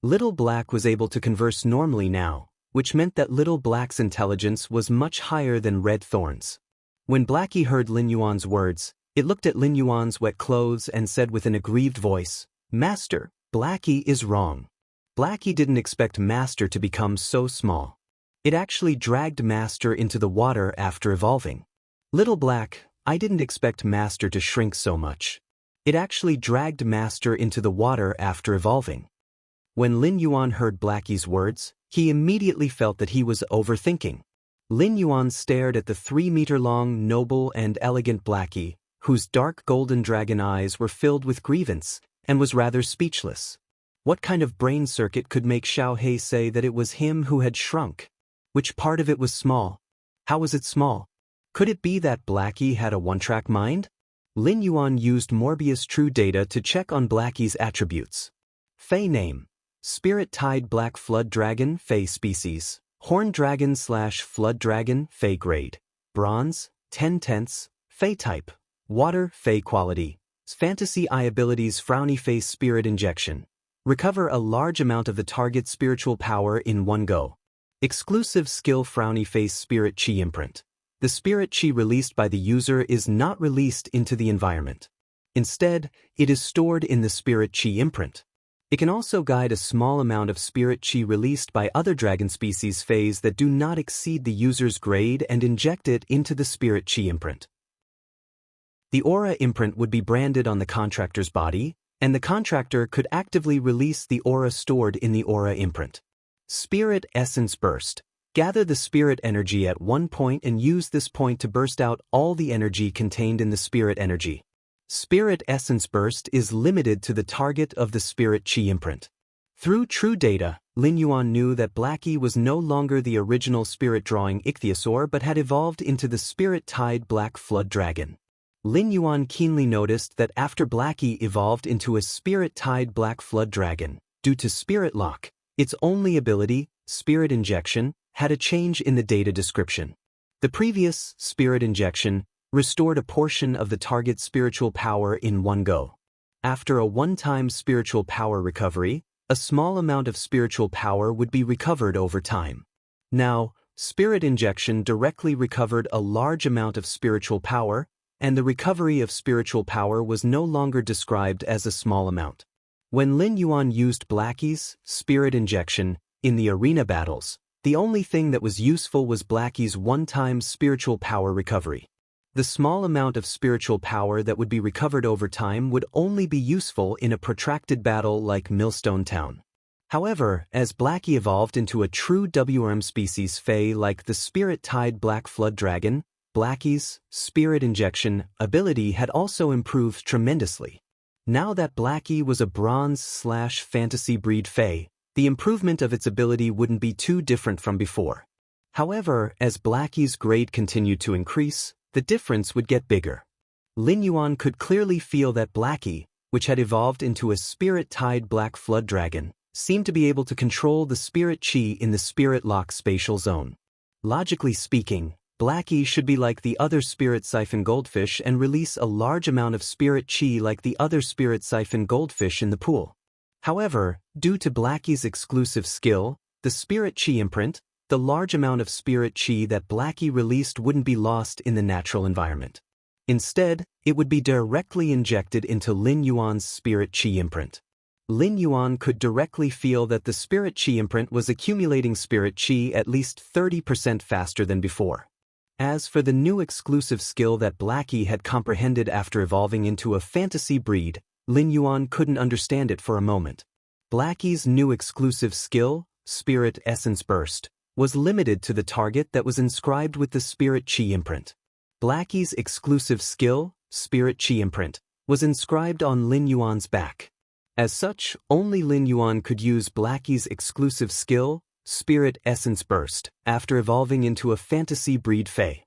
Little Black was able to converse normally now, which meant that Little Black's intelligence was much higher than Red Thorn's. When Blackie heard Lin Yuan's words, it looked at Lin Yuan's wet clothes and said with an aggrieved voice, "Master, Blackie is wrong." Blackie didn't expect Master to become so small. It actually dragged Master into the water after evolving. Little Black, I didn't expect Master to shrink so much. It actually dragged Master into the water after evolving. When Lin Yuan heard Blackie's words, he immediately felt that he was overthinking. Lin Yuan stared at the 3-meter-long, noble and elegant Blackie, whose dark golden dragon eyes were filled with grievance, and was rather speechless. What kind of brain circuit could make Xiao He say that it was him who had shrunk? Which part of it was small? How was it small? Could it be that Blackie had a one-track mind? Lin Yuan used Morbius True Data to check on Blackie's attributes. Fey name: Spirit-Tide Black Flood Dragon, Fey species. Horn Dragon / Flood Dragon, Fey grade. Bronze, 10/10. Fey type: Water, Fey quality. Fantasy Eye abilities: Frowny Face Spirit Injection. Recover a large amount of the target's spiritual power in one go. Exclusive skill: Frowny Face Spirit Chi Imprint. The spirit chi released by the user is not released into the environment. Instead, it is stored in the spirit chi imprint. It can also guide a small amount of spirit chi released by other dragon species Feys that do not exceed the user's grade and inject it into the spirit chi imprint. The aura imprint would be branded on the contractor's body, and the contractor could actively release the aura stored in the aura imprint. Spirit Essence Burst. Gather the spirit energy at one point and use this point to burst out all the energy contained in the spirit energy. Spirit Essence Burst is limited to the target of the spirit chi imprint. Through True Data, Lin Yuan knew that Blackie was no longer the original spirit drawing ichthyosaur but had evolved into the Spirit-Tide Black Flood Dragon. Lin Yuan keenly noticed that after Blackie evolved into a Spirit-Tide Black Flood Dragon, due to Spirit Lock, its only ability, Spirit Injection, had a change in the data description. The previous Spirit Injection restored a portion of the target's spiritual power in one go. After a one-time spiritual power recovery, a small amount of spiritual power would be recovered over time. Now, Spirit Injection directly recovered a large amount of spiritual power, and the recovery of spiritual power was no longer described as a small amount. When Lin Yuan used Blackie's Spirit Injection in the arena battles, the only thing that was useful was Blackie's one-time spiritual power recovery. The small amount of spiritual power that would be recovered over time would only be useful in a protracted battle like Millstone Town. However, as Blackie evolved into a true WRM species Fey like the Spirit-Tide Black Flood Dragon, Blackie's Spirit Injection ability had also improved tremendously. Now that Blackie was a bronze/fantasy breed Fey, the improvement of its ability wouldn't be too different from before. However, as Blackie's grade continued to increase, the difference would get bigger. Lin Yuan could clearly feel that Blackie, which had evolved into a Spirit-Tide Black Flood Dragon, seemed to be able to control the spirit chi in the Spirit Lock spatial zone. Logically speaking, Blackie should be like the other Spirit Siphon Goldfish and release a large amount of spirit chi like the other Spirit Siphon Goldfish in the pool. However, due to Blackie's exclusive skill, the Spirit Chi Imprint, the large amount of spirit chi that Blackie released wouldn't be lost in the natural environment. Instead, it would be directly injected into Lin Yuan's Spirit Chi Imprint. Lin Yuan could directly feel that the Spirit Chi Imprint was accumulating spirit chi at least 30% faster than before. As for the new exclusive skill that Blackie had comprehended after evolving into a fantasy breed, Lin Yuan couldn't understand it for a moment. Blackie's new exclusive skill, Spirit Essence Burst, was limited to the target that was inscribed with the Spirit Chi Imprint. Blackie's exclusive skill, Spirit Chi Imprint, was inscribed on Lin Yuan's back. As such, only Lin Yuan could use Blackie's exclusive skill, Spirit Essence Burst, after evolving into a fantasy breed Fey.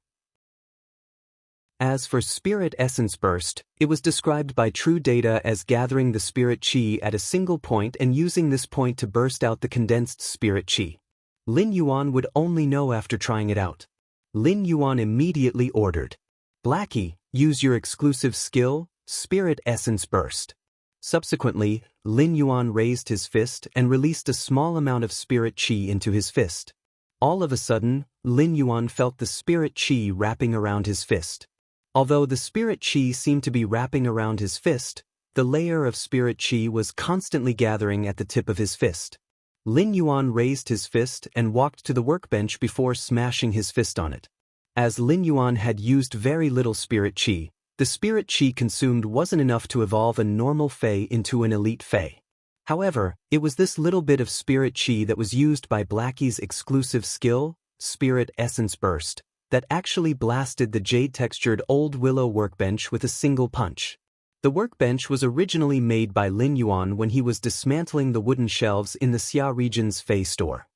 As for Spirit Essence Burst, it was described by True Data as gathering the spirit chi at a single point and using this point to burst out the condensed spirit chi. Lin Yuan would only know after trying it out. Lin Yuan immediately ordered, "Blackie, use your exclusive skill, Spirit Essence Burst." Subsequently, Lin Yuan raised his fist and released a small amount of spirit chi into his fist. All of a sudden, Lin Yuan felt the spirit chi wrapping around his fist. Although the spirit chi seemed to be wrapping around his fist, the layer of spirit chi was constantly gathering at the tip of his fist. Lin Yuan raised his fist and walked to the workbench before smashing his fist on it. As Lin Yuan had used very little spirit chi, the spirit chi consumed wasn't enough to evolve a normal Fey into an elite Fey. However, it was this little bit of spirit chi that was used by Blackie's exclusive skill, Spirit Essence Burst, that actually blasted the jade-textured Old Willow workbench with a single punch. The workbench was originally made by Lin Yuan when he was dismantling the wooden shelves in the Xia region's Fei store.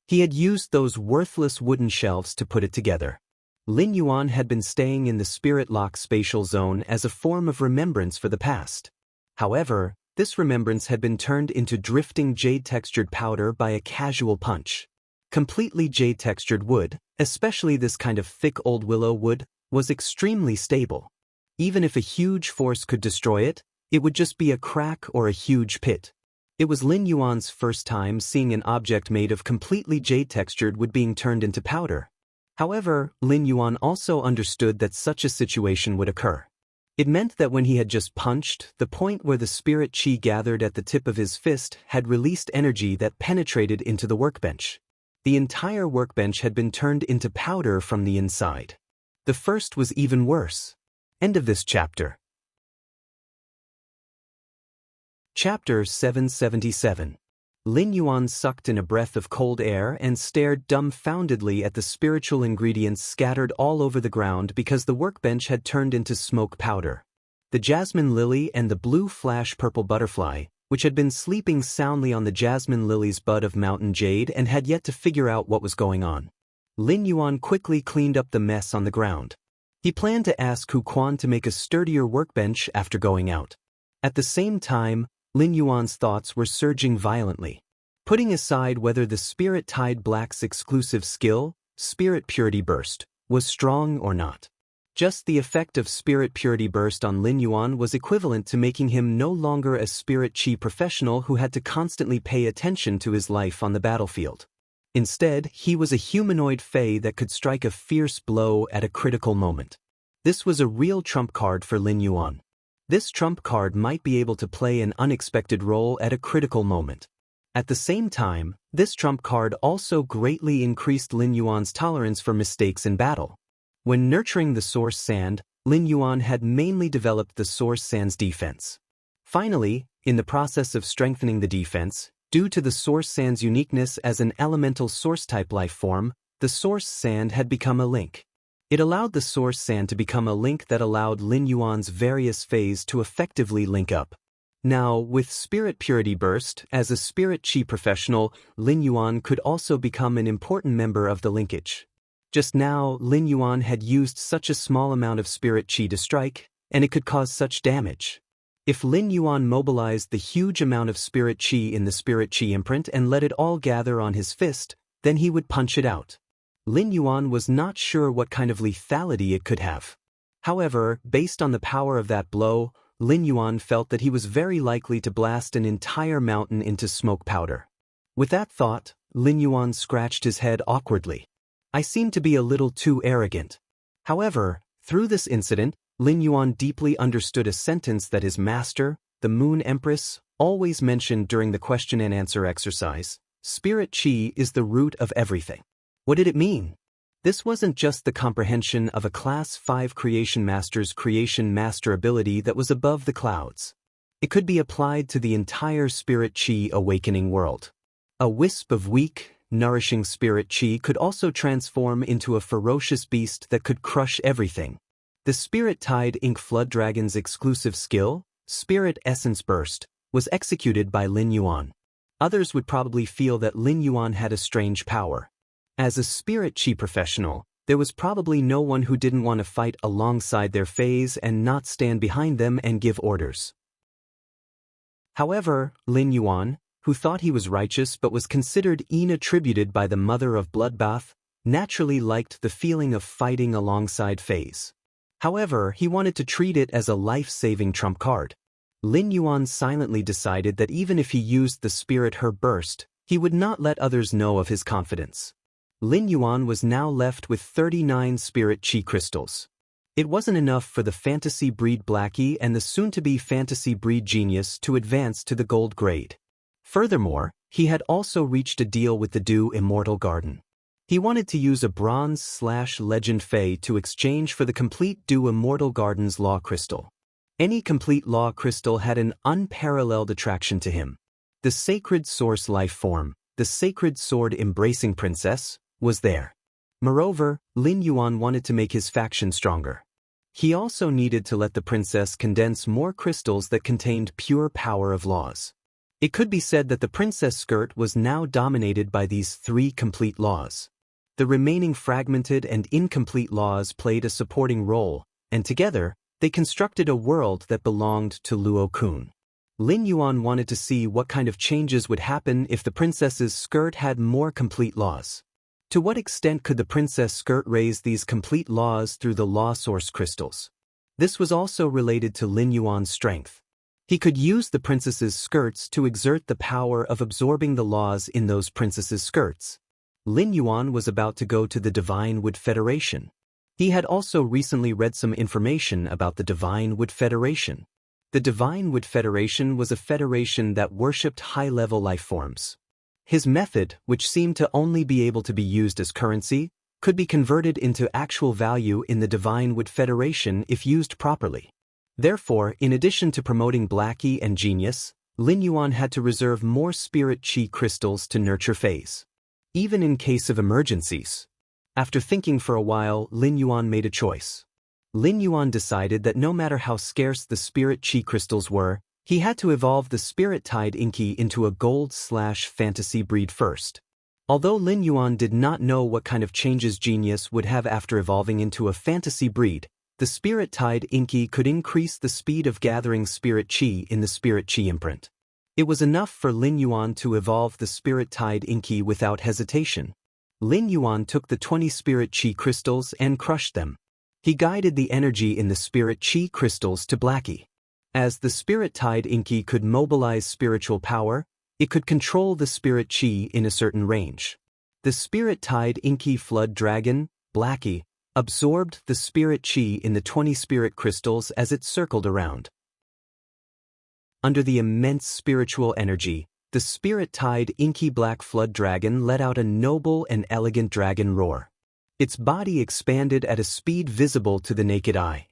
He had used those worthless wooden shelves to put it together. Lin Yuan had been staying in the Spirit Lock spatial zone as a form of remembrance for the past. However, this remembrance had been turned into drifting jade-textured powder by a casual punch. Completely jade-textured wood, especially this kind of thick Old Willow wood, was extremely stable. Even if a huge force could destroy it, it would just be a crack or a huge pit. It was Lin Yuan's first time seeing an object made of completely jade-textured wood being turned into powder. However, Lin Yuan also understood that such a situation would occur. It meant that when he had just punched, the point where the spirit chi gathered at the tip of his fist had released energy that penetrated into the workbench. The entire workbench had been turned into powder from the inside. The first was even worse. End of this chapter. Chapter 777. Lin Yuan sucked in a breath of cold air and stared dumbfoundedly at the spiritual ingredients scattered all over the ground because the workbench had turned into smoke powder. The jasmine lily and the blue flash purple butterfly, which had been sleeping soundly on the jasmine lily's bud of mountain jade and had yet to figure out what was going on. Lin Yuan quickly cleaned up the mess on the ground. He planned to ask Hu Quan to make a sturdier workbench after going out. At the same time, Lin Yuan's thoughts were surging violently. Putting aside whether the Spirit-Tide Black's exclusive skill, Spirit Purity Burst, was strong or not. Just the effect of Spirit Purity Burst on Lin Yuan was equivalent to making him no longer a Spirit Chi professional who had to constantly pay attention to his life on the battlefield. Instead, he was a humanoid fae that could strike a fierce blow at a critical moment. This was a real trump card for Lin Yuan. This trump card might be able to play an unexpected role at a critical moment. At the same time, this trump card also greatly increased Lin Yuan's tolerance for mistakes in battle. When nurturing the Source Sand, Lin Yuan had mainly developed the Source Sand's defense. Finally, in the process of strengthening the defense, due to the Source Sand's uniqueness as an elemental source-type life form, the Source Sand had become a link. It allowed the Source Sand to become a link that allowed Lin Yuan's various phases to effectively link up. Now, with Spirit Purity Burst, as a Spirit Chi professional, Lin Yuan could also become an important member of the linkage. Just now, Lin Yuan had used such a small amount of Spirit Chi to strike, and it could cause such damage. If Lin Yuan mobilized the huge amount of Spirit Chi in the Spirit Chi imprint and let it all gather on his fist, then he would punch it out. Lin Yuan was not sure what kind of lethality it could have. However, based on the power of that blow, Lin Yuan felt that he was very likely to blast an entire mountain into smoke powder. With that thought, Lin Yuan scratched his head awkwardly. I seem to be a little too arrogant. However, through this incident, Lin Yuan deeply understood a sentence that his master, the Moon Empress, always mentioned during the question and answer exercise: Spirit Chi is the root of everything. What did it mean? This wasn't just the comprehension of a Class 5 Creation Master's Creation Master ability that was above the clouds. It could be applied to the entire Spirit Chi awakening world. A wisp of weak, nourishing Spirit Chi could also transform into a ferocious beast that could crush everything. The Spirit-Tide Ink Flood Dragon's exclusive skill, Spirit Essence Burst, was executed by Lin Yuan. Others would probably feel that Lin Yuan had a strange power. As a Spirit Chi professional, there was probably no one who didn't want to fight alongside their phase and not stand behind them and give orders. However, Lin Yuan, who thought he was righteous but was considered inattributed by the mother of bloodbath, naturally liked the feeling of fighting alongside phase. However, he wanted to treat it as a life-saving trump card. Lin Yuan silently decided that even if he used the Spirit Her Burst, he would not let others know of his confidence. Lin Yuan was now left with 39 Spirit Chi crystals. It wasn't enough for the Fantasy Breed Blackie and the soon-to-be Fantasy Breed Genius to advance to the gold grade. Furthermore, he had also reached a deal with the Dew Immortal Garden. He wanted to use a Bronze/Legend Fae to exchange for the complete Dew Immortal Garden's Law Crystal. Any complete Law Crystal had an unparalleled attraction to him. The sacred source life form, the sacred sword-embracing princess, was there. Moreover, Lin Yuan wanted to make his faction stronger. He also needed to let the princess condense more crystals that contained pure power of laws. It could be said that the princess skirt was now dominated by these 3 complete laws. The remaining fragmented and incomplete laws played a supporting role, and together, they constructed a world that belonged to Luo Kun. Lin Yuan wanted to see what kind of changes would happen if the princess's skirt had more complete laws. To what extent could the princess skirt raise these complete laws through the law source crystals? This was also related to Lin Yuan's strength. He could use the princess's skirts to exert the power of absorbing the laws in those princess's skirts. Lin Yuan was about to go to the Divine Wood Federation. He had also recently read some information about the Divine Wood Federation. The Divine Wood Federation was a federation that worshipped high-level life forms. His method, which seemed to only be able to be used as currency, could be converted into actual value in the Divine Wood Federation if used properly. Therefore, in addition to promoting Blackie and Genius, Lin Yuan had to reserve more spirit chi crystals to nurture phase. Even in case of emergencies. After thinking for a while, Lin Yuan made a choice. Lin Yuan decided that no matter how scarce the spirit chi crystals were, he had to evolve the spirit-tide Inky into a gold/fantasy breed first. Although Lin Yuan did not know what kind of changes Genius would have after evolving into a fantasy breed, the spirit-tide Inky could increase the speed of gathering spirit chi in the spirit chi imprint. It was enough for Lin Yuan to evolve the spirit-tide Inky without hesitation. Lin Yuan took the 20 spirit chi crystals and crushed them. He guided the energy in the spirit chi crystals to Blackie. As the spirit-tide Inky could mobilize spiritual power, it could control the spirit chi in a certain range. The spirit-tide Inky flood dragon, Blackie, absorbed the spirit chi in the 20 spirit crystals as it circled around. Under the immense spiritual energy, the spirit-tide Inky black flood dragon let out a noble and elegant dragon roar. Its body expanded at a speed visible to the naked eye.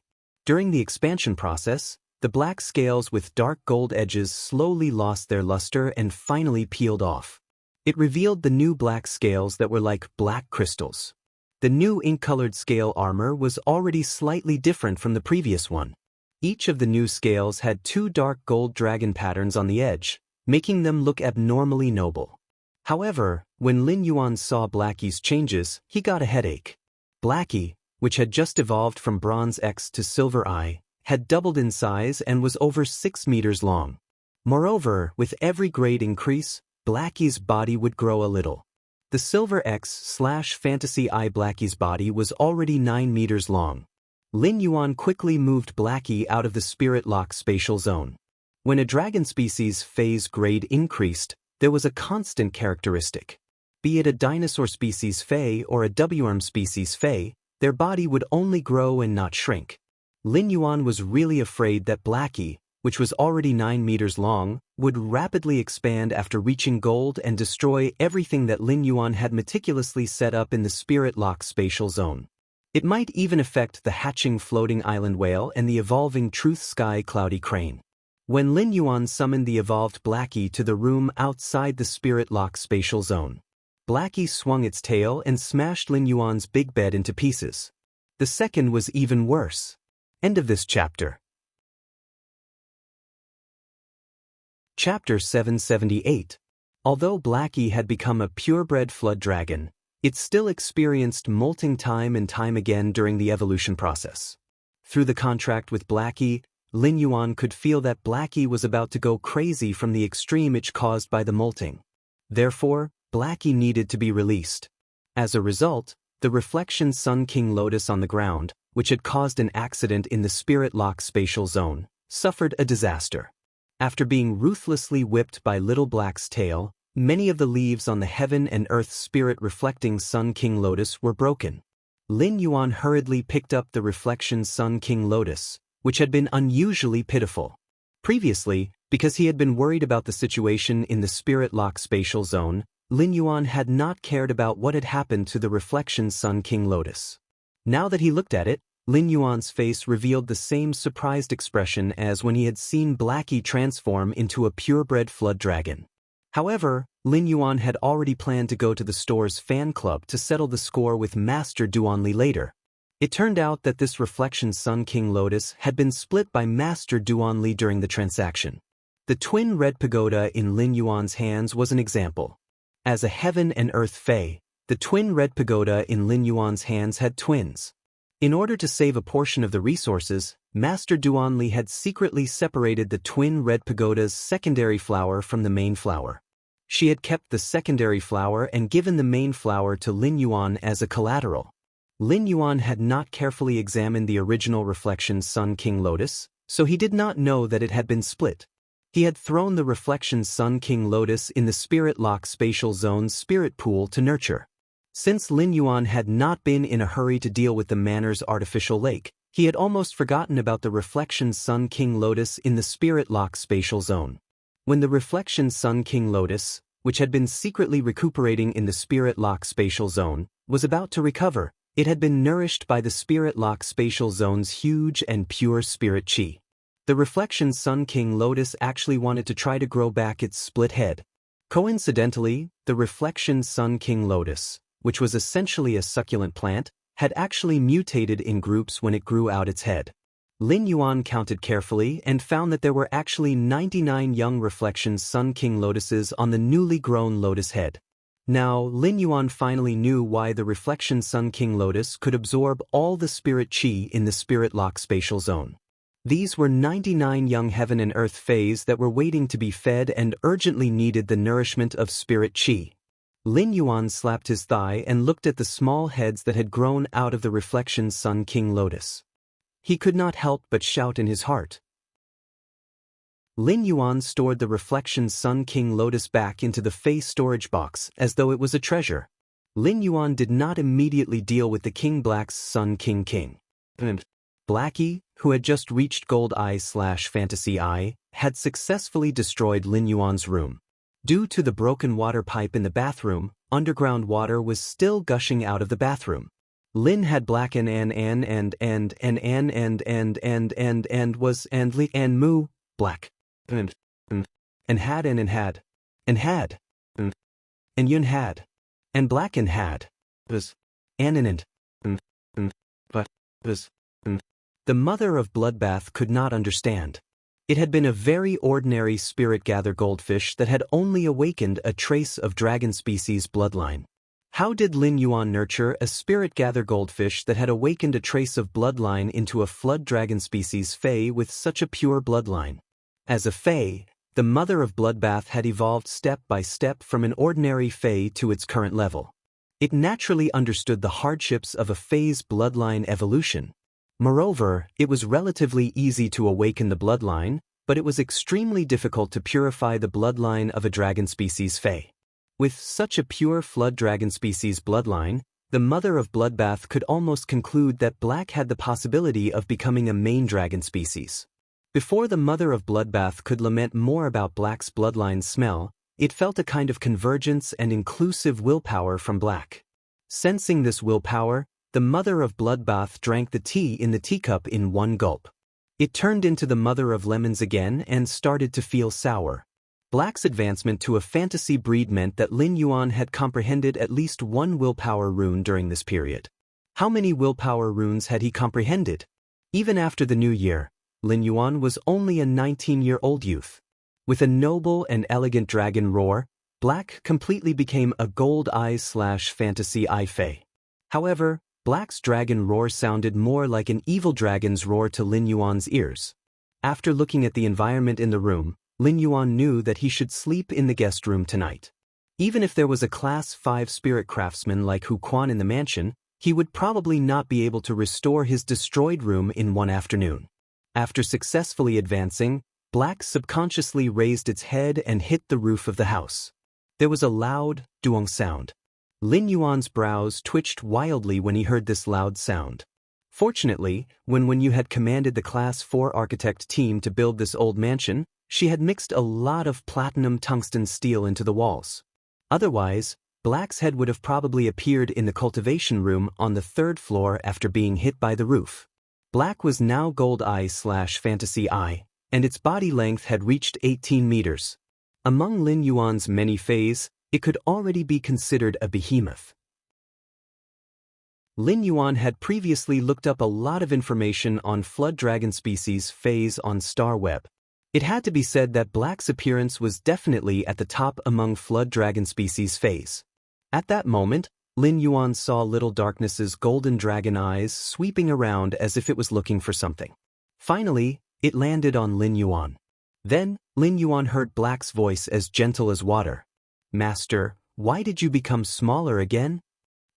During the expansion process, the black scales with dark gold edges slowly lost their luster and finally peeled off. It revealed the new black scales that were like black crystals. The new ink-colored scale armor was already slightly different from the previous one. Each of the new scales had 2 dark gold dragon patterns on the edge, making them look abnormally noble. However, when Lin Yuan saw Blackie's changes, he got a headache. Blackie, which had just evolved from Bronze X to Silver Eye, had doubled in size and was over 6 meters long. Moreover, with every grade increase, Blackie's body would grow a little. The Silver X/Fantasy Eye Blackie's body was already 9 meters long. Lin Yuan quickly moved Blackie out of the Spirit Lock spatial zone. When a dragon species phase grade increased, there was a constant characteristic. Be it a dinosaur species Fey or a W-arm species Fey, their body would only grow and not shrink. Lin Yuan was really afraid that Blackie, which was already 9 meters long, would rapidly expand after reaching gold and destroy everything that Lin Yuan had meticulously set up in the Spirit Lock spatial zone. It might even affect the hatching floating island whale and the evolving Truth Sky cloudy crane. When Lin Yuan summoned the evolved Blackie to the room outside the Spirit Lock spatial zone, Blackie swung its tail and smashed Lin Yuan's big bed into pieces. The second was even worse. End of this chapter. Chapter 778. Although Blackie had become a purebred flood dragon, it still experienced molting time and time again during the evolution process. Through the contract with Blackie, Lin Yuan could feel that Blackie was about to go crazy from the extreme itch caused by the molting. Therefore, Blackie needed to be released. As a result, the Reflection Sun King Lotus on the ground, which had caused an accident in the Spirit Lock spatial zone, suffered a disaster. After being ruthlessly whipped by Little Black's tail, many of the leaves on the Heaven and Earth Spirit Reflecting Sun King Lotus were broken. Lin Yuan hurriedly picked up the Reflection Sun King Lotus, which had been unusually pitiful. Previously, because he had been worried about the situation in the Spirit Lock spatial zone, Lin Yuan had not cared about what had happened to the Reflection Sun King Lotus. Now that he looked at it, Lin Yuan's face revealed the same surprised expression as when he had seen Blackie transform into a purebred flood dragon. However, Lin Yuan had already planned to go to the store's fan club to settle the score with Master Duanli later. It turned out that this Reflection Sun King Lotus had been split by Master Duanli during the transaction. The twin red pagoda in Lin Yuan's hands was an example. As a heaven and earth fae, the twin red pagoda in Lin Yuan's hands had twins. In order to save a portion of the resources, Master Duanli had secretly separated the twin red pagoda's secondary flower from the main flower. She had kept the secondary flower and given the main flower to Lin Yuan as a collateral. Lin Yuan had not carefully examined the original Reflection Sun King Lotus, so he did not know that it had been split. He had thrown the Reflection Sun King Lotus in the Spirit Lock Spatial Zone's spirit pool to nurture. Since Lin Yuan had not been in a hurry to deal with the Manor's artificial lake, he had almost forgotten about the Reflection Sun King Lotus in the Spirit Lock Spatial Zone. When the Reflection Sun King Lotus, which had been secretly recuperating in the Spirit Lock Spatial Zone, was about to recover, it had been nourished by the Spirit Lock Spatial Zone's huge and pure spirit chi. The Reflection Sun King Lotus actually wanted to try to grow back its split head. Coincidentally, the Reflection Sun King Lotus, which was essentially a succulent plant, had actually mutated in groups when it grew out its head. Lin Yuan counted carefully and found that there were actually 99 young Reflection Sun King Lotuses on the newly grown lotus head. Now, Lin Yuan finally knew why the Reflection Sun King Lotus could absorb all the spirit chi in the Spirit Lock Spatial Zone. These were 99 young heaven and earth fays that were waiting to be fed and urgently needed the nourishment of spirit chi. Lin Yuan slapped his thigh and looked at the small heads that had grown out of the Reflection Sun King Lotus. He could not help but shout in his heart. Lin Yuan stored the Reflection Sun King Lotus back into the Fey storage box as though it was a treasure. Lin Yuan did not immediately deal with the King Black's Sun King. Blackie, who had just reached Gold Eye/Fantasy Eye, had successfully destroyed Lin Yuan's room. Due to the broken water pipe in the bathroom, underground water was still gushing out of the bathroom. Lin had black and was and moo black and had and yun had and black and had was and but was. The mother of Bloodbath could not understand. It had been a very ordinary spirit-gather goldfish that had only awakened a trace of dragon species bloodline. How did Lin Yuan nurture a spirit-gather goldfish that had awakened a trace of bloodline into a flood dragon species fae with such a pure bloodline? As a fae, the mother of Bloodbath had evolved step by step from an ordinary fae to its current level. It naturally understood the hardships of a fae's bloodline evolution. Moreover, it was relatively easy to awaken the bloodline, but it was extremely difficult to purify the bloodline of a dragon species fae. With such a pure flood dragon species bloodline, the mother of Bloodbath could almost conclude that Black had the possibility of becoming a main dragon species. Before the mother of Bloodbath could lament more about Black's bloodline smell, it felt a kind of convergence and inclusive willpower from Black. Sensing this willpower, the mother of Bloodbath drank the tea in the teacup in one gulp. It turned into the mother of lemons again and started to feel sour. Black's advancement to a fantasy breed meant that Lin Yuan had comprehended at least one willpower rune during this period. How many willpower runes had he comprehended? Even after the new year, Lin Yuan was only a 19-year-old youth. With a noble and elegant dragon roar, Black completely became a Gold Eye/Fantasy Eye fae. However, Black's dragon roar sounded more like an evil dragon's roar to Lin Yuan's ears. After looking at the environment in the room, Lin Yuan knew that he should sleep in the guest room tonight. Even if there was a Class 5 spirit craftsman like Hu Quan in the mansion, he would probably not be able to restore his destroyed room in one afternoon. After successfully advancing, Black subconsciously raised its head and hit the roof of the house. There was a loud, duong sound. Lin Yuan's brows twitched wildly when he heard this loud sound. Fortunately, when you had commanded the Class 4 architect team to build this old mansion, she had mixed a lot of platinum tungsten steel into the walls. Otherwise, Black's head would have probably appeared in the cultivation room on the 3rd floor after being hit by the roof. Black was now Gold Eye/Fantasy Eye, and its body length had reached 18 meters. Among Lin Yuan's many fays, it could already be considered a behemoth. Lin Yuan had previously looked up a lot of information on flood dragon species fays on StarWeb. It had to be said that Black's appearance was definitely at the top among flood dragon species fays. At that moment, Lin Yuan saw Little Darkness's golden dragon eyes sweeping around as if it was looking for something. Finally, it landed on Lin Yuan. Then, Lin Yuan heard Black's voice as gentle as water. "Master, why did you become smaller again?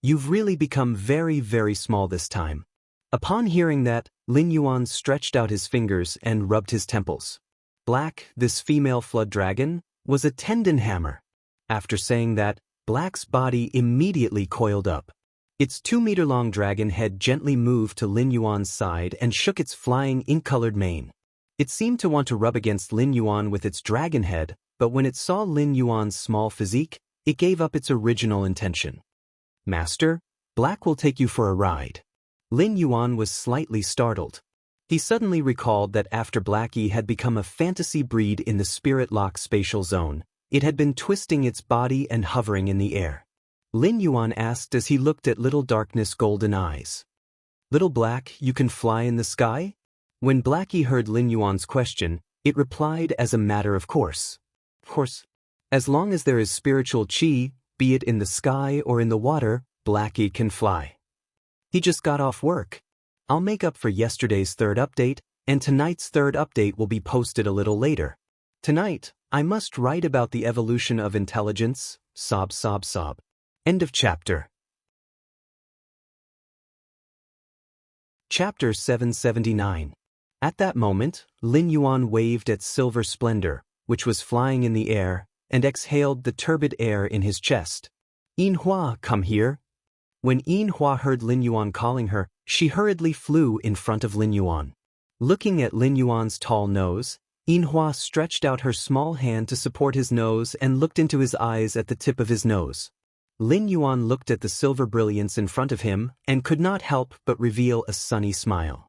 You've really become very, very small this time." Upon hearing that, Lin Yuan stretched out his fingers and rubbed his temples. Black, this female flood dragon, was a tendon hammer. After saying that, Black's body immediately coiled up. Its 2-meter-long dragon head gently moved to Lin Yuan's side and shook its flying ink-colored mane. It seemed to want to rub against Lin Yuan with its dragon head, but when it saw Lin Yuan's small physique, it gave up its original intention. "Master, Black will take you for a ride." Lin Yuan was slightly startled. He suddenly recalled that after Blackie had become a fantasy breed in the Spirit Lock spatial zone, it had been twisting its body and hovering in the air. Lin Yuan asked as he looked at Little Darkness' golden eyes. "Little Black, you can fly in the sky?" When Blackie heard Lin Yuan's question, it replied as a matter of course. "Of course. As long as there is spiritual chi, be it in the sky or in the water, Blackie can fly." He just got off work. "I'll make up for yesterday's third update, and tonight's third update will be posted a little later. Tonight, I must write about the evolution of intelligence, sob sob sob." End of chapter. Chapter 779. At that moment, Lin Yuan waved at Silver Splendor, which was flying in the air, and exhaled the turbid air in his chest. "Yin Hua, come here." When Yin Hua heard Lin Yuan calling her, she hurriedly flew in front of Lin Yuan. Looking at Lin Yuan's tall nose, Yin Hua stretched out her small hand to support his nose and looked into his eyes at the tip of his nose. Lin Yuan looked at the silver brilliance in front of him and could not help but reveal a sunny smile.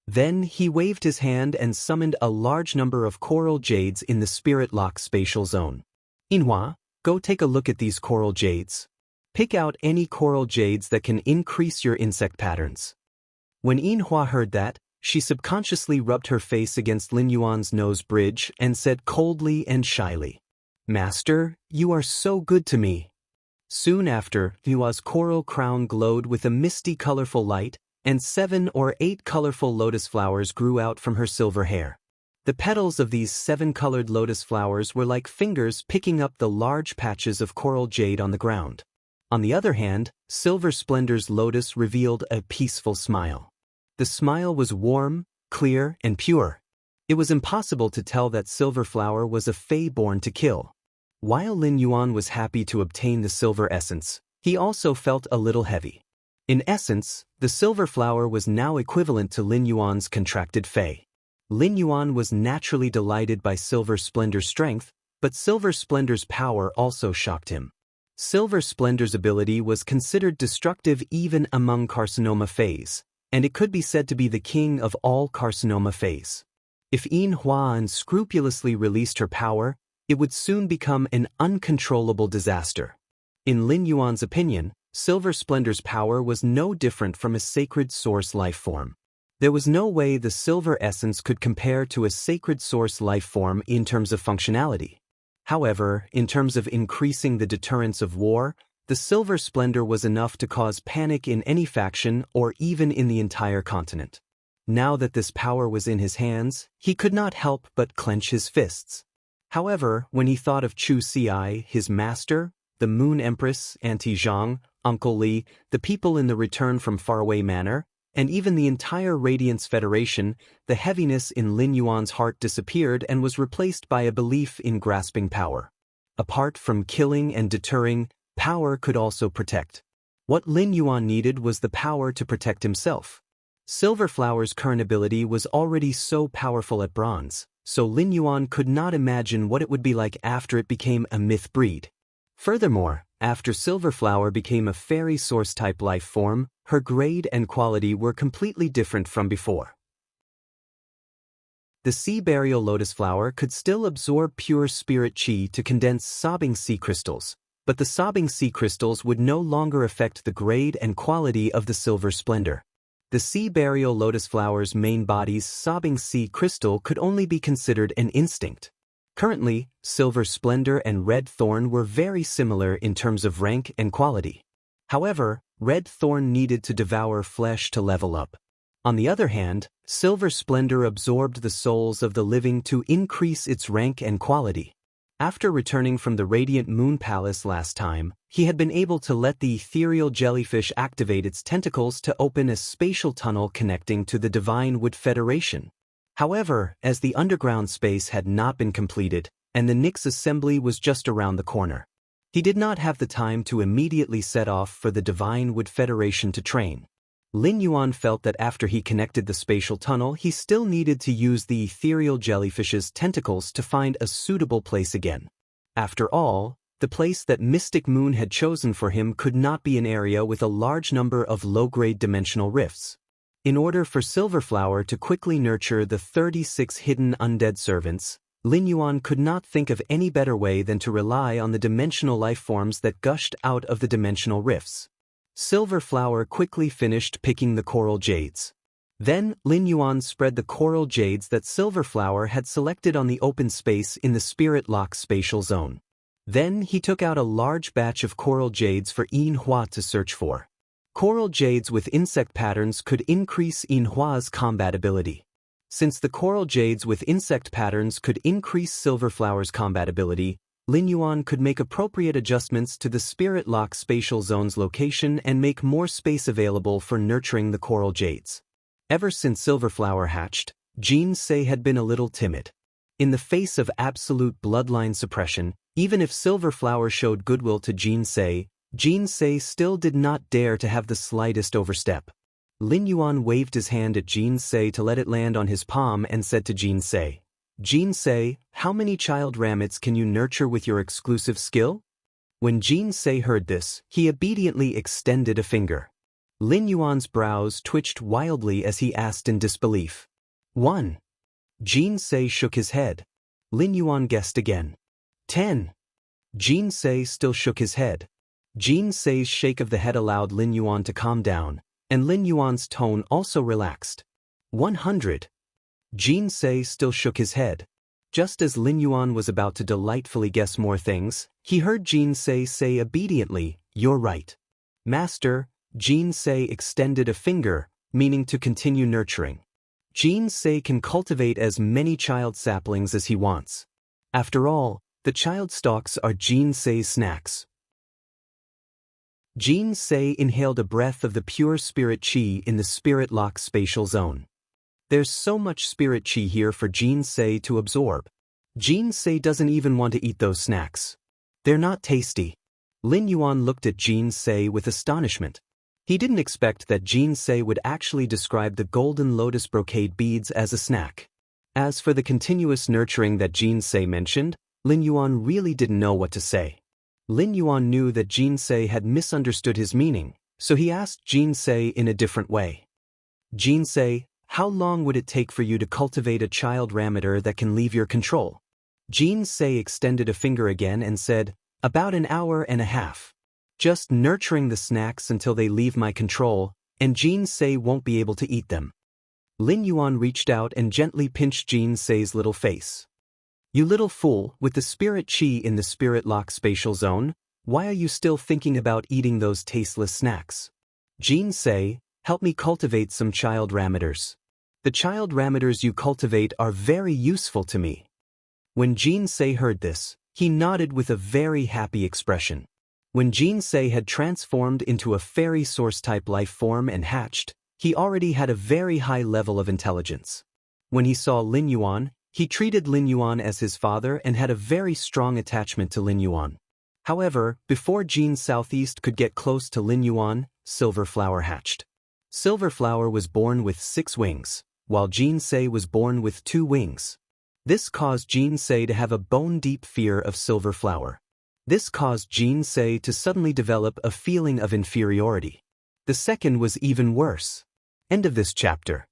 Then he waved his hand and summoned a large number of coral jades in the Spirit Lock spatial zone. "Yin Hua, go take a look at these coral jades. Pick out any coral jades that can increase your insect patterns." When Yin Hua heard that, she subconsciously rubbed her face against Lin Yuan's nose bridge and said coldly and shyly, "Master, you are so good to me." Soon after, Yua's coral crown glowed with a misty colorful light, and 7 or 8 colorful lotus flowers grew out from her silver hair. The petals of these 7-colored lotus flowers were like fingers picking up the large patches of coral jade on the ground. On the other hand, Silver Splendor's lotus revealed a peaceful smile. The smile was warm, clear, and pure. It was impossible to tell that Silver Flower was a fae born to kill. While Lin Yuan was happy to obtain the silver essence, he also felt a little heavy. In essence, the Silver Flower was now equivalent to Lin Yuan's contracted fae. Lin Yuan was naturally delighted by Silver Splendor's strength, but Silver Splendor's power also shocked him. Silver Splendor's ability was considered destructive even among carcinoma fays, and it could be said to be the king of all carcinoma fays. If Yin Hua unscrupulously released her power, it would soon become an uncontrollable disaster. In Lin Yuan's opinion, Silver Splendor's power was no different from a sacred source life form. There was no way the silver essence could compare to a sacred source life form in terms of functionality. However, in terms of increasing the deterrence of war, the Silver Splendor was enough to cause panic in any faction or even in the entire continent. Now that this power was in his hands, he could not help but clench his fists. However, when he thought of Chu Ci, his master, the Moon Empress, Auntie Zhang, Uncle Li, the people in the Return from Faraway Manor, and even the entire Radiance Federation, the heaviness in Lin Yuan's heart disappeared and was replaced by a belief in grasping power. Apart from killing and deterring, power could also protect. What Lin Yuan needed was the power to protect himself. Silver Flower's current ability was already so powerful at bronze, so Lin Yuan could not imagine what it would be like after it became a myth breed. Furthermore, after Silver Flower became a fairy source-type life form, her grade and quality were completely different from before. The sea burial lotus flower could still absorb pure spirit chi to condense sobbing sea crystals, but the sobbing sea crystals would no longer affect the grade and quality of the silver splendor. The sea burial lotus flower's main body's sobbing sea crystal could only be considered an instinct. Currently, silver splendor and red thorn were very similar in terms of rank and quality. However, red thorn needed to devour flesh to level up. On the other hand, silver splendor absorbed the souls of the living to increase its rank and quality. After returning from the Radiant Moon Palace last time, he had been able to let the ethereal jellyfish activate its tentacles to open a spatial tunnel connecting to the Divine Wood Federation. However, as the underground space had not been completed, and the Nyx assembly was just around the corner, he did not have the time to immediately set off for the Divine Wood Federation to train. Lin Yuan felt that after he connected the spatial tunnel, he still needed to use the ethereal jellyfish's tentacles to find a suitable place again. After all, the place that Mystic Moon had chosen for him could not be an area with a large number of low-grade dimensional rifts. In order for Silverflower to quickly nurture the 36 hidden undead servants, Lin Yuan could not think of any better way than to rely on the dimensional life forms that gushed out of the dimensional rifts. Silverflower quickly finished picking the coral jades. Then, Lin Yuan spread the coral jades that Silverflower had selected on the open space in the Spirit Lock spatial zone. Then he took out a large batch of coral jades for Yin Hua to search for. Coral jades with insect patterns could increase Yin Hua's combat ability. Since the coral jades with insect patterns could increase Silverflower's combat ability, Lin Yuan could make appropriate adjustments to the Spirit Lock spatial zone's location and make more space available for nurturing the coral jades. Ever since Silverflower hatched, Jean Sei had been a little timid. In the face of absolute bloodline suppression, even if Silverflower showed goodwill to Jean Sei still did not dare to have the slightest overstep. Lin Yuan waved his hand at Jean Sei to let it land on his palm and said to Jean Sei, how many child rabbits can you nurture with your exclusive skill? When Jean Sei heard this, he obediently extended a finger. Lin Yuan's brows twitched wildly as he asked in disbelief. 1. Jean Sei shook his head. Lin Yuan guessed again. 10. Jean Sei still shook his head. Jean Sei's shake of the head allowed Lin Yuan to calm down, and Lin Yuan's tone also relaxed. 100. Jean Sei still shook his head. Just as Lin Yuan was about to delightfully guess more things, he heard Jean Sei say obediently, "You're right. Master." Jean Sei extended a finger, meaning to continue nurturing. Jean Sei can cultivate as many child saplings as he wants. After all, the child stalks are Jean Sei's snacks. Jean Sei inhaled a breath of the pure spirit chi in the Spirit Lock spatial zone. There's so much spirit chi here for Jean Sei to absorb. Jean Sei doesn't even want to eat those snacks. They're not tasty. Lin Yuan looked at Jean Sei with astonishment. He didn't expect that Jean Sei would actually describe the golden lotus brocade beads as a snack. As for the continuous nurturing that Jean Sei mentioned, Lin Yuan really didn't know what to say. Lin Yuan knew that Jean Sei had misunderstood his meaning, so he asked Jean Sei in a different way. Jean Sei, how long would it take for you to cultivate a child rammeter that can leave your control? Jean Sei extended a finger again and said, about an hour and a half. Just nurturing the snacks until they leave my control, and Jean Sei won't be able to eat them. Lin Yuan reached out and gently pinched Jean Sei's little face. You little fool, with the spirit chi in the Spirit Lock spatial zone, why are you still thinking about eating those tasteless snacks? Jean Sei, help me cultivate some child rammeters. The child rammeters you cultivate are very useful to me. When Jean Sei heard this, he nodded with a very happy expression. When Jean Sei had transformed into a fairy source-type life form and hatched, he already had a very high level of intelligence. When he saw Lin Yuan, he treated Lin Yuan as his father and had a very strong attachment to Lin Yuan. However, before Jean Southeast could get close to Lin Yuan, Silverflower hatched. Silverflower was born with 6 wings, while Jean Sei was born with 2 wings. This caused Jean Sei to have a bone-deep fear of Silverflower. This caused Jean Sei to suddenly develop a feeling of inferiority. The second was even worse. End of this chapter.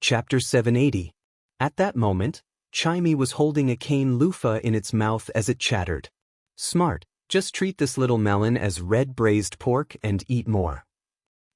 Chapter 780. At that moment, Chimey was holding a cane loofah in its mouth as it chattered. Smart, just treat this little melon as red braised pork and eat more.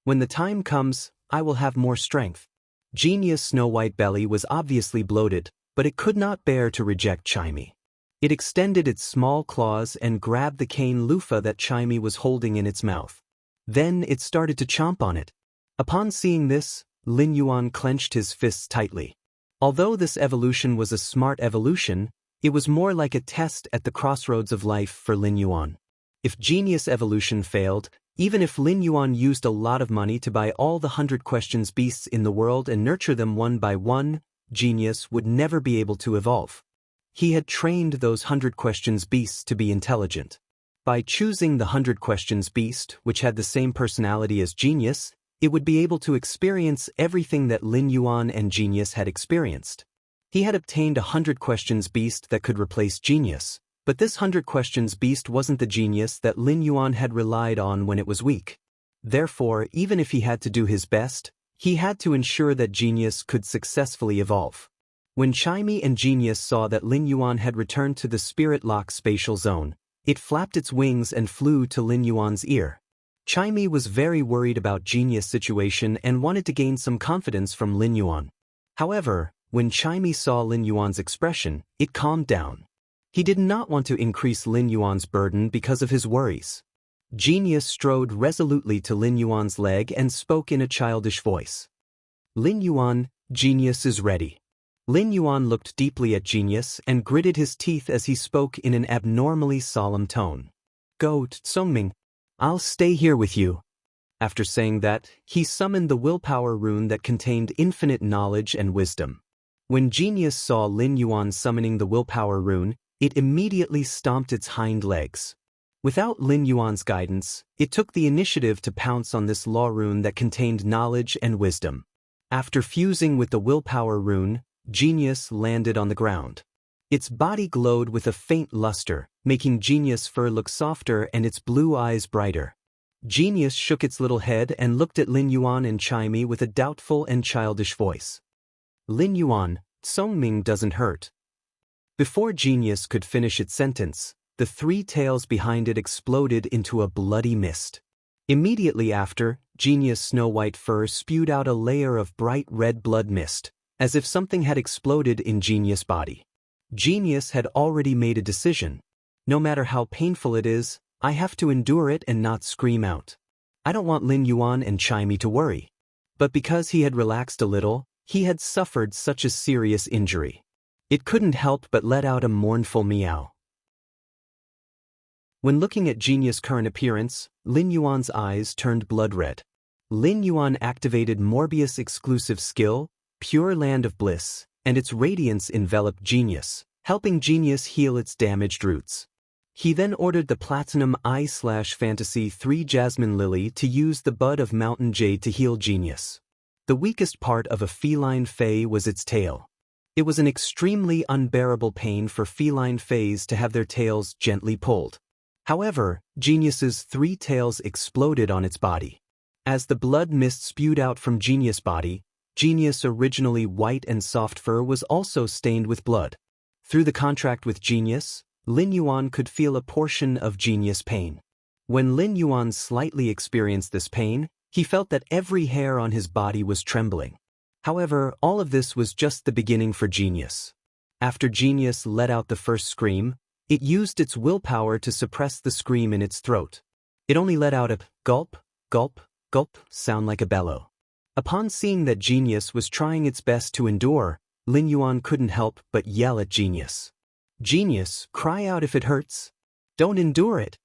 When the time comes, I will have more strength. Genius Snow White belly was obviously bloated, but it could not bear to reject Chimey. It extended its small claws and grabbed the cane loofah that Chimey was holding in its mouth. Then it started to chomp on it. Upon seeing this, Lin Yuan clenched his fists tightly. Although this evolution was a smart evolution, it was more like a test at the crossroads of life for Lin Yuan. If genius evolution failed, even if Lin Yuan used a lot of money to buy all the 100 questions beasts in the world and nurture them one by one, genius would never be able to evolve. He had trained those 100 questions beasts to be intelligent. By choosing the 100 questions beast, which had the same personality as genius, it would be able to experience everything that Lin Yuan and genius had experienced. He had obtained a 100 questions beast that could replace genius, but this 100 questions beast wasn't the genius that Lin Yuan had relied on when it was weak. Therefore, even if he had to do his best, he had to ensure that genius could successfully evolve. When Chimey and genius saw that Lin Yuan had returned to the spirit lock spatial zone, it flapped its wings and flew to Lin Yuan's ear. Chimey was very worried about genius' situation and wanted to gain some confidence from Lin Yuan. However, when Chimey saw Lin Yuan's expression, it calmed down. He did not want to increase Lin Yuan's burden because of his worries. Genius strode resolutely to Lin Yuan's leg and spoke in a childish voice. Lin Yuan, genius is ready. Lin Yuan looked deeply at genius and gritted his teeth as he spoke in an abnormally solemn tone. Go, Tsongming. I'll stay here with you. After saying that, he summoned the willpower rune that contained infinite knowledge and wisdom. When genius saw Lin Yuan summoning the willpower rune, it immediately stomped its hind legs. Without Lin Yuan's guidance, it took the initiative to pounce on this law rune that contained knowledge and wisdom. After fusing with the willpower rune, genius landed on the ground. Its body glowed with a faint luster, making genius' fur look softer and its blue eyes brighter. Genius shook its little head and looked at Lin Yuan and Chimey with a doubtful and childish voice. Lin Yuan, Tsongming doesn't hurt. Before genius could finish its sentence, the three tails behind it exploded into a bloody mist. Immediately after, genius' snow white fur spewed out a layer of bright red blood mist, as if something had exploded in genius' body. Genius had already made a decision. No matter how painful it is, I have to endure it and not scream out. I don't want Lin Yuan and Chimey to worry. But because he had relaxed a little, he had suffered such a serious injury. It couldn't help but let out a mournful meow. When looking at genius' current appearance, Lin Yuan's eyes turned blood red. Lin Yuan activated Morbius' exclusive skill, Pure Land of Bliss, and its radiance enveloped genius, helping genius heal its damaged roots. He then ordered the Platinum Eye/Fantasy 3 Jasmine Lily to use the Bud of Mountain Jade to heal genius. The weakest part of a feline fae was its tail. It was an extremely unbearable pain for feline fays to have their tails gently pulled. However, genius's 3 tails exploded on its body. As the blood mist spewed out from genius' body, genius' originally white and soft fur was also stained with blood. Through the contract with genius, Lin Yuan could feel a portion of genius pain. When Lin Yuan slightly experienced this pain, he felt that every hair on his body was trembling. However, all of this was just the beginning for genius. After genius let out the first scream, it used its willpower to suppress the scream in its throat. It only let out a gulp, gulp, gulp sound like a bellow. Upon seeing that genius was trying its best to endure, Lin Yuan couldn't help but yell at genius. Genius, cry out if it hurts. Don't endure it.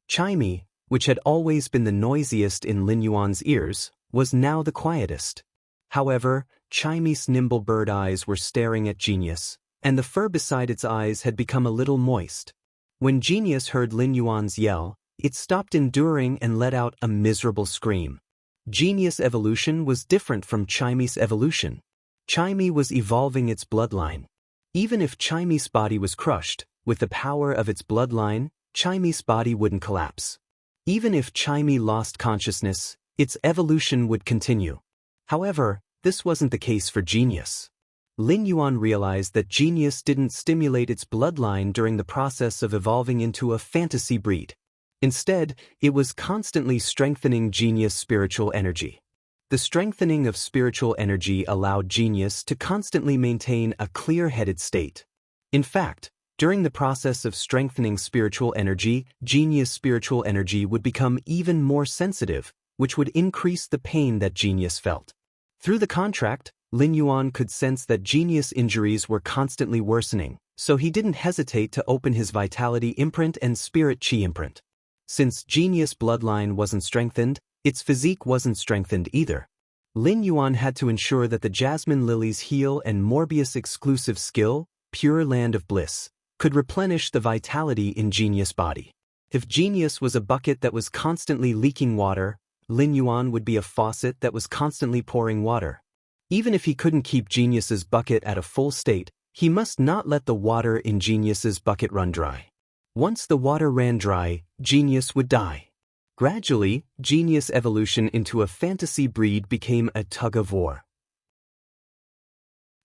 Chimey, which had always been the noisiest in Lin Yuan's ears, was now the quietest. However, Chimey's nimble bird eyes were staring at genius, and the fur beside its eyes had become a little moist. When genius heard Lin Yuan's yell, it stopped enduring and let out a miserable scream. Genius evolution was different from Chimey's evolution. Chimey was evolving its bloodline. Even if Chimey's body was crushed, with the power of its bloodline, Chimey's body wouldn't collapse. Even if Chimey lost consciousness, its evolution would continue. However, This wasn't the case for Genius. Lin Yuan realized that Genius didn't stimulate its bloodline during the process of evolving into a fantasy breed. Instead, it was constantly strengthening Genius' spiritual energy. The strengthening of spiritual energy allowed Genius to constantly maintain a clear-headed state. In fact, during the process of strengthening spiritual energy, Genius' spiritual energy would become even more sensitive, which would increase the pain that Genius felt. Through the contract, Lin Yuan could sense that Genius' injuries were constantly worsening, so he didn't hesitate to open his vitality imprint and spirit chi imprint. Since Genius' bloodline wasn't strengthened, its physique wasn't strengthened either. Lin Yuan had to ensure that the Jasmine Lily's heal and Morbius exclusive skill, Pure Land of Bliss, could replenish the vitality in Genius' body. If Genius was a bucket that was constantly leaking water, Lin Yuan would be a faucet that was constantly pouring water. Even if he couldn't keep Genius's bucket at a full state, he must not let the water in Genius's bucket run dry. Once the water ran dry, Genius would die. Gradually, Genius' evolution into a fantasy breed became a tug-of-war.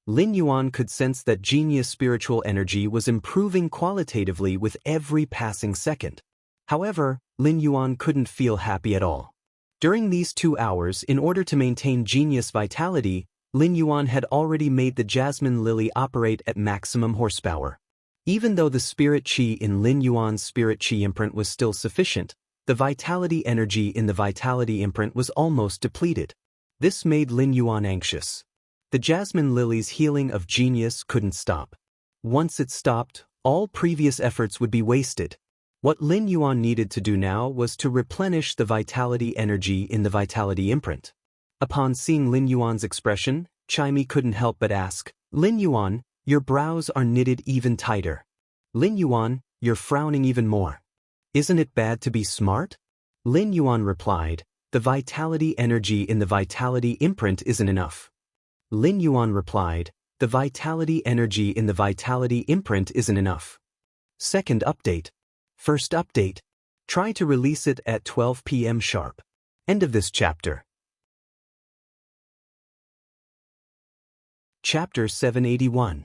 Lin Yuan could sense that Genius' spiritual energy was improving qualitatively with every passing second. However, Lin Yuan couldn't feel happy at all. During these 2 hours, in order to maintain Genius vitality, Lin Yuan had already made the Jasmine Lily operate at maximum horsepower. Even though the spirit chi in Lin Yuan's spirit chi imprint was still sufficient, the vitality energy in the vitality imprint was almost depleted. This made Lin Yuan anxious. The Jasmine Lily's healing of Genius couldn't stop. Once it stopped, all previous efforts would be wasted. What Lin Yuan needed to do now was to replenish the vitality energy in the vitality imprint. Upon seeing Lin Yuan's expression, Chimey couldn't help but ask, "Lin Yuan, your brows are knitted even tighter. Lin Yuan, you're frowning even more. Isn't it bad to be smart?" Lin Yuan replied, "The vitality energy in the vitality imprint isn't enough." Lin Yuan replied, "The vitality energy in the vitality imprint isn't enough." Second update. First update. Try to release it at 12 p.m. sharp. End of this chapter. Chapter 781.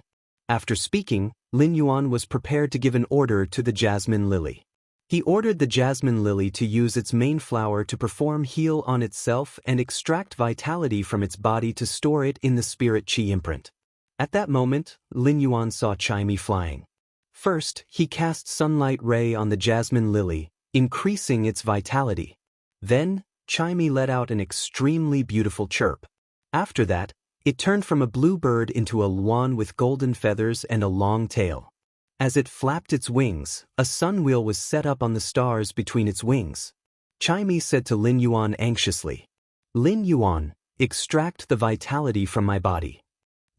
After speaking, Lin Yuan was prepared to give an order to the Jasmine Lily. He ordered the Jasmine Lily to use its main flower to perform heal on itself and extract vitality from its body to store it in the spirit chi imprint. At that moment, Lin Yuan saw Chimey flying. First, he cast Sunlight Ray on the Jasmine Lily, increasing its vitality. Then, Chimey let out an extremely beautiful chirp. After that, it turned from a blue bird into a luan with golden feathers and a long tail. As it flapped its wings, a sun wheel was set up on the stars between its wings. Chimey said to Lin Yuan anxiously, "Lin Yuan, extract the vitality from my body."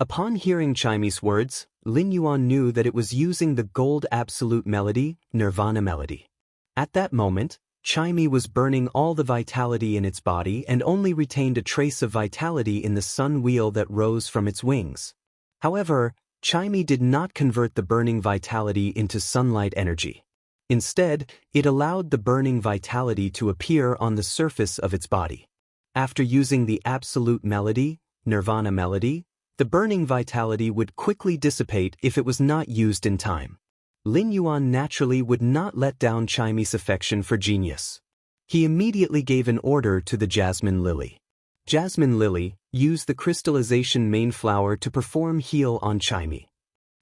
Upon hearing Chimey's words, Lin Yuan knew that it was using the gold absolute melody, Nirvana melody. At that moment, Chimey was burning all the vitality in its body and only retained a trace of vitality in the sun wheel that rose from its wings. However, Chimey did not convert the burning vitality into sunlight energy. Instead, it allowed the burning vitality to appear on the surface of its body. After using the absolute melody, Nirvana melody, the burning vitality would quickly dissipate if it was not used in time. Lin Yuan naturally would not let down Chimey's affection for Genius. He immediately gave an order to the Jasmine Lily. Jasmine Lily, use the crystallization main flower to perform heal on Chimey.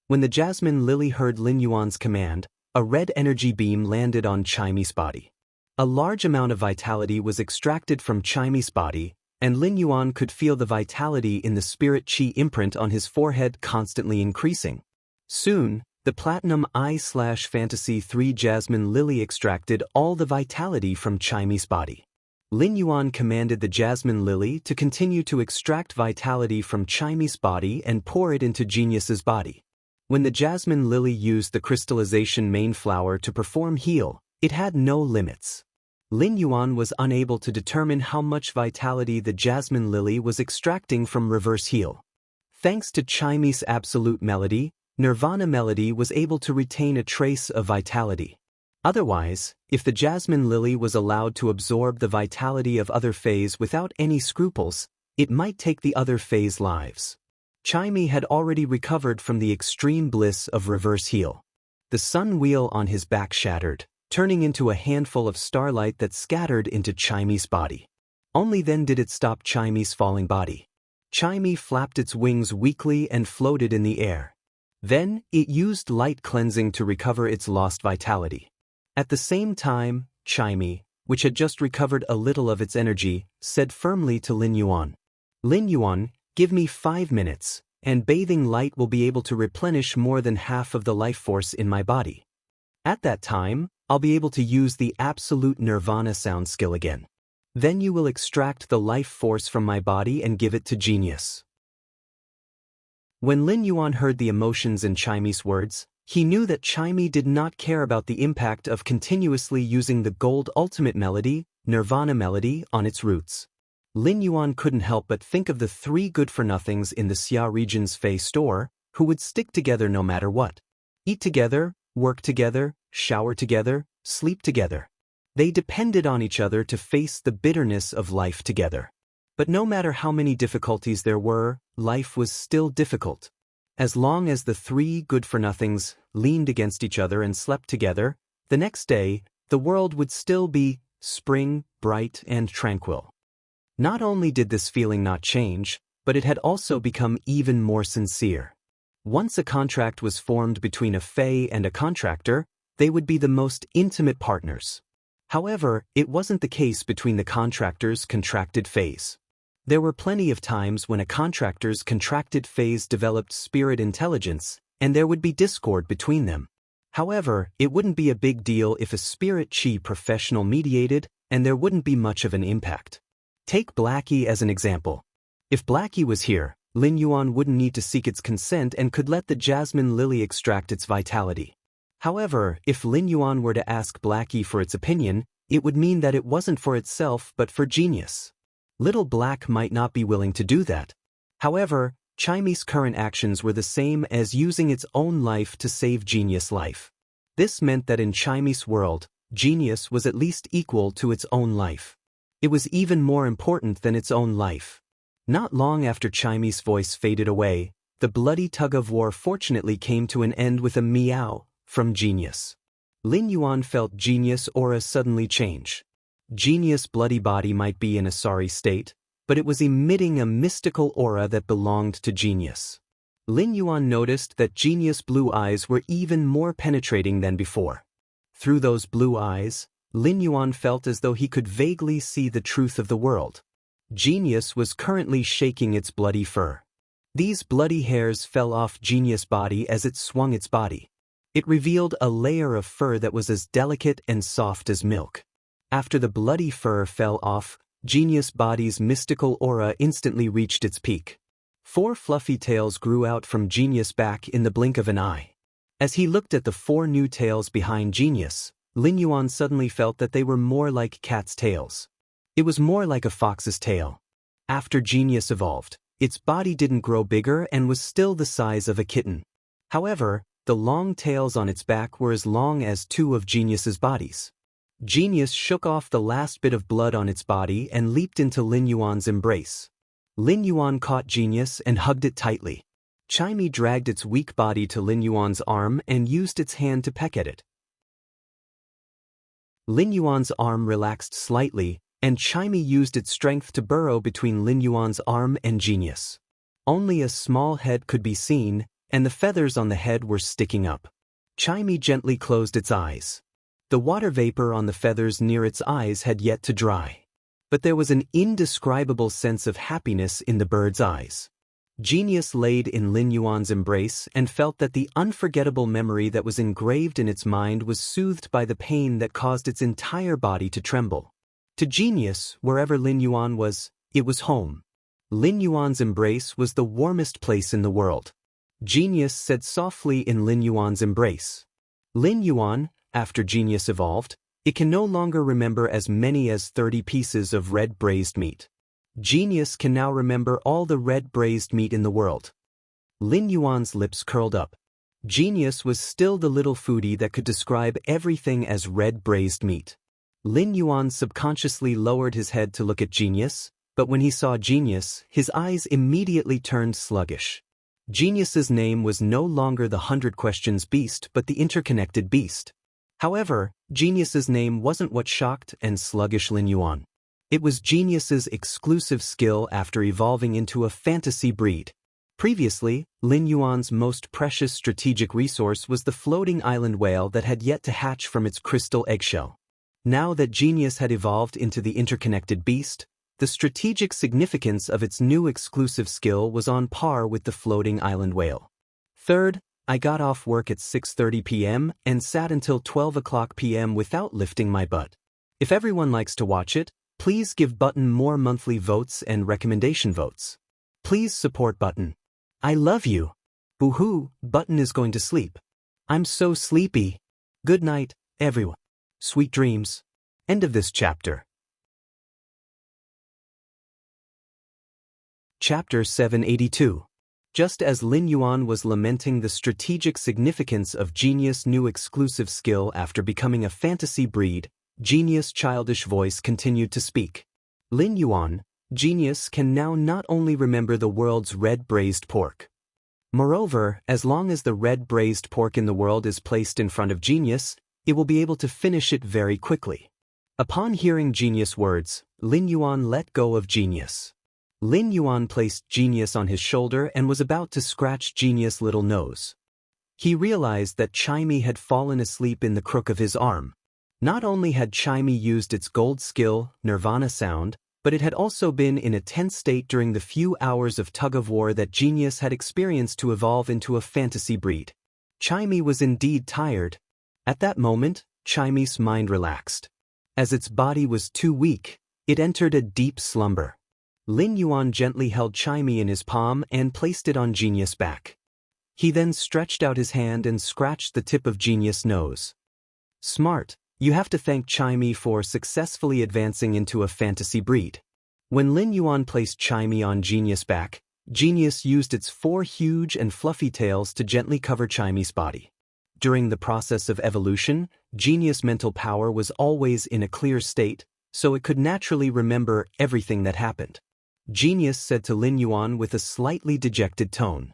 When the Jasmine Lily heard Lin Yuan's command, a red energy beam landed on Chimey's body. A large amount of vitality was extracted from Chimey's body, and Lin Yuan could feel the vitality in the spirit chi imprint on his forehead constantly increasing. Soon, the Platinum I/Fantasy 3 Jasmine Lily extracted all the vitality from Chimey's body. Lin Yuan commanded the Jasmine Lily to continue to extract vitality from Chimey's body and pour it into Genius's body. When the Jasmine Lily used the crystallization main flower to perform heal, it had no limits. Lin Yuan was unable to determine how much vitality the Jasmine Lily was extracting from reverse heal. Thanks to Chimey's absolute melody, Nirvana melody was able to retain a trace of vitality. Otherwise, if the Jasmine Lily was allowed to absorb the vitality of other phase without any scruples, It might take the other Fae's lives. Chimey had already recovered from the extreme bliss of reverse heel. The sun wheel on his back shattered, turning into a handful of starlight that scattered into Chimey's body. Only then did it stop Chimey's falling body. Chimey flapped its wings weakly and floated in the air. Then, it used light cleansing to recover its lost vitality. At the same time, Chimey, which had just recovered a little of its energy, said firmly to Lin Yuan, "Lin Yuan, give me 5 minutes, and bathing light will be able to replenish more than half of the life force in my body. At that time, I'll be able to use the absolute nirvana sound skill again. Then you will extract the life force from my body and give it to Genius." When Lin Yuan heard the emotions in Chimey's words, he knew that Chimey did not care about the impact of continuously using the gold ultimate melody, Nirvana melody, on its roots. Lin Yuan couldn't help but think of the 3 good-for-nothings in the Xia region's Fei store, who would stick together no matter what. Eat together, work together, shower together, sleep together. They depended on each other to face the bitterness of life together. But no matter how many difficulties there were, life was still difficult. As long as the 3 good-for-nothings leaned against each other and slept together, the next day, the world would still be spring, bright, and tranquil. Not only did this feeling not change, but it had also become even more sincere. Once a contract was formed between a Fae and a contractor, they would be the most intimate partners. However, it wasn't the case between the contractor's contracted Faes. There were plenty of times when a contractor's contracted Faes developed spirit intelligence, and there would be discord between them. However, it wouldn't be a big deal if a spirit chi professional mediated, and there wouldn't be much of an impact. Take Blackie as an example. If Blackie was here, Lin Yuan wouldn't need to seek its consent and could let the jasmine lily extract its vitality. However, if Lin Yuan were to ask Blackie for its opinion, it would mean that it wasn't for itself but for Genius. Little Black might not be willing to do that. However, Chimey's current actions were the same as using its own life to save Genius' life. This meant that in Chimey's world, Genius was at least equal to its own life. It was even more important than its own life. Not long after Chimey's voice faded away, the bloody tug-of-war fortunately came to an end with a meow from Genius. Lin Yuan felt Genius' aura suddenly change. Genius' bloody body might be in a sorry state, but it was emitting a mystical aura that belonged to Genius. Lin Yuan noticed that Genius' blue eyes were even more penetrating than before. Through those blue eyes, Lin Yuan felt as though he could vaguely see the truth of the world. Genius was currently shaking its bloody fur. These bloody hairs fell off Genius' body as it swung its body. It revealed a layer of fur that was as delicate and soft as milk. After the bloody fur fell off, Genius' body's mystical aura instantly reached its peak. 4 fluffy tails grew out from Genius' back in the blink of an eye. As he looked at the 4 new tails behind Genius, Lin Yuan suddenly felt that they were more like cat's tails. It was more like a fox's tail. After Genius evolved, its body didn't grow bigger and was still the size of a kitten. However, the long tails on its back were as long as 2 of Genius's bodies. Genius shook off the last bit of blood on its body and leaped into Lin Yuan's embrace. Lin Yuan caught Genius and hugged it tightly. Chimey dragged its weak body to Lin Yuan's arm and used its hand to peck at it. Lin Yuan's arm relaxed slightly, and Chimey used its strength to burrow between Lin Yuan's arm and Genius. Only a small head could be seen, and the feathers on the head were sticking up. Chimey gently closed its eyes. The water vapor on the feathers near its eyes had yet to dry. But there was an indescribable sense of happiness in the bird's eyes. Genius laid in Lin Yuan's embrace and felt that the unforgettable memory that was engraved in its mind was soothed by the pain that caused its entire body to tremble. To Genius, wherever Lin Yuan was, it was home. Lin Yuan's embrace was the warmest place in the world. Genius said softly in Lin Yuan's embrace, "Lin Yuan, after Genius evolved, it can no longer remember as many as 30 pieces of red braised meat. Genius can now remember all the red braised meat in the world." Lin Yuan's lips curled up. Genius was still the little foodie that could describe everything as red braised meat. Lin Yuan subconsciously lowered his head to look at Genius, But when he saw Genius, his eyes immediately turned sluggish. Genius's name was no longer the 100 Questions Beast but the Interconnected Beast. However, Genius's name wasn't what shocked and sluggish Lin Yuan. It was Genius's exclusive skill after evolving into a fantasy breed. Previously, Lin Yuan's most precious strategic resource was the floating island whale that had yet to hatch from its crystal eggshell. Now that Genius had evolved into the Interconnected Beast, the strategic significance of its new exclusive skill was on par with the floating island whale. Third, I got off work at 6:30 p.m. and sat until 12 o'clock p.m. without lifting my butt. If everyone likes to watch it, please give Button more monthly votes and recommendation votes. Please support Button. I love you. Boo-hoo, Button is going to sleep. I'm so sleepy. Good night, everyone. Sweet dreams. End of this chapter. Chapter 782. Just as Lin Yuan was lamenting the strategic significance of Genius' new exclusive skill after becoming a fantasy breed, Genius' childish voice continued to speak. Lin Yuan, Genius can now not only remember the world's red braised pork. Moreover, as long as the red braised pork in the world is placed in front of Genius, it will be able to finish it very quickly. Upon hearing Genius' words, Lin Yuan let go of Genius. Lin Yuan placed Genius on his shoulder and was about to scratch Genius' little nose. He realized that Chimey had fallen asleep in the crook of his arm. Not only had Chimey used its gold skill, Nirvana Sound, but it had also been in a tense state during the few hours of tug-of-war that Genius had experienced to evolve into a fantasy breed. Chimey was indeed tired. At that moment, Chimey's mind relaxed. As its body was too weak, it entered a deep slumber. Lin Yuan gently held Chimey in his palm and placed it on Genius' back. He then stretched out his hand and scratched the tip of Genius' nose. Smart, you have to thank Chimey for successfully advancing into a fantasy breed. When Lin Yuan placed Chimey on Genius' back, Genius used its 4 huge and fluffy tails to gently cover Chimey's body. During the process of evolution, Genius' mental power was always in a clear state, so it could naturally remember everything that happened. Genius said to Lin Yuan with a slightly dejected tone.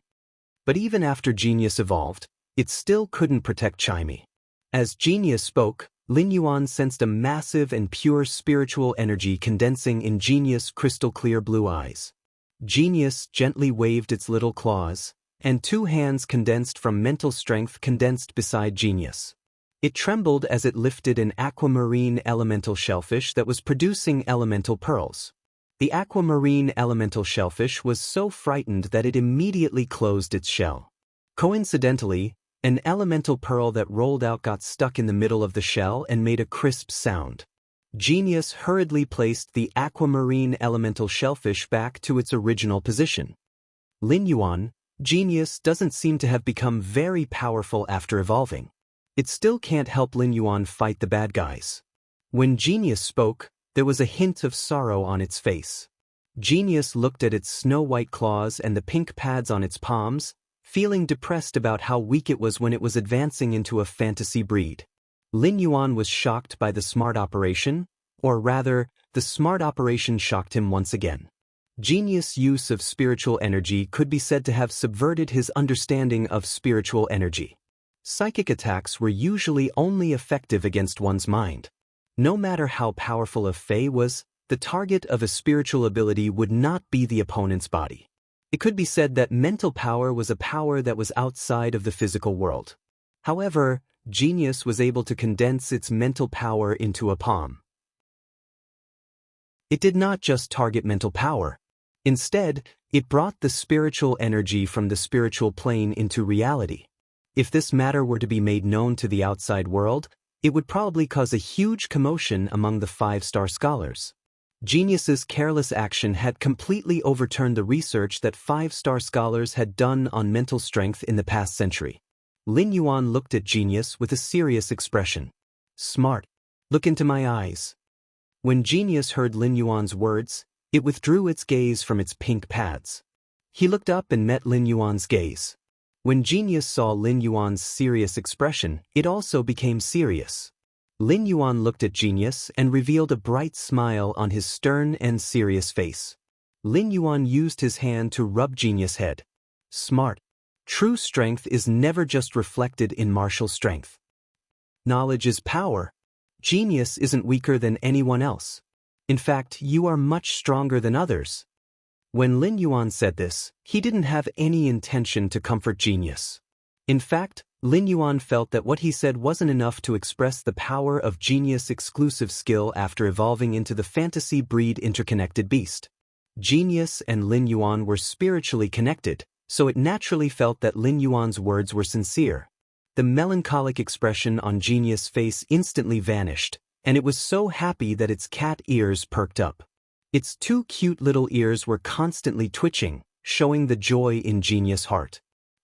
But even after Genius evolved, it still couldn't protect Chimey. As Genius spoke, Lin Yuan sensed a massive and pure spiritual energy condensing in Genius' crystal-clear blue eyes. Genius gently waved its little claws, and 2 hands condensed from mental strength condensed beside Genius. It trembled as it lifted an aquamarine elemental shellfish that was producing elemental pearls. The aquamarine elemental shellfish was so frightened that it immediately closed its shell. Coincidentally, an elemental pearl that rolled out got stuck in the middle of the shell and made a crisp sound. Genius hurriedly placed the aquamarine elemental shellfish back to its original position. Lin Yuan, Genius doesn't seem to have become very powerful after evolving. It still can't help Lin Yuan fight the bad guys. When Genius spoke, there was a hint of sorrow on its face. Genius looked at its snow-white claws and the pink pads on its palms, feeling depressed about how weak it was when it was advancing into a fantasy breed. Lin Yuan was shocked by the smart operation, or rather, the smart operation shocked him once again. Genius' use of spiritual energy could be said to have subverted his understanding of spiritual energy. Psychic attacks were usually only effective against one's mind. No matter how powerful a Fae was, the target of a spiritual ability would not be the opponent's body. It could be said that mental power was a power that was outside of the physical world. However, Genius was able to condense its mental power into a palm. It did not just target mental power. Instead, it brought the spiritual energy from the spiritual plane into reality. If this matter were to be made known to the outside world, it would probably cause a huge commotion among the 5-star scholars. Genius's careless action had completely overturned the research that 5-star scholars had done on mental strength in the past century. Lin Yuan looked at Genius with a serious expression. Smart. Look into my eyes. When Genius heard Lin Yuan's words, it withdrew its gaze from its pink pads. He looked up and met Lin Yuan's gaze. When Genius saw Lin Yuan's serious expression, it also became serious. Lin Yuan looked at Genius and revealed a bright smile on his stern and serious face. Lin Yuan used his hand to rub Genius' head. Smart. True strength is never just reflected in martial strength. Knowledge is power. Genius isn't weaker than anyone else. In fact, you are much stronger than others. When Lin Yuan said this, he didn't have any intention to comfort Genius. In fact, Lin Yuan felt that what he said wasn't enough to express the power of Genius' exclusive skill after evolving into the fantasy breed interconnected beast. Genius and Lin Yuan were spiritually connected, so it naturally felt that Lin Yuan's words were sincere. The melancholic expression on Genius' face instantly vanished, and it was so happy that its cat ears perked up. Its two cute little ears were constantly twitching, showing the joy in Genius' heart.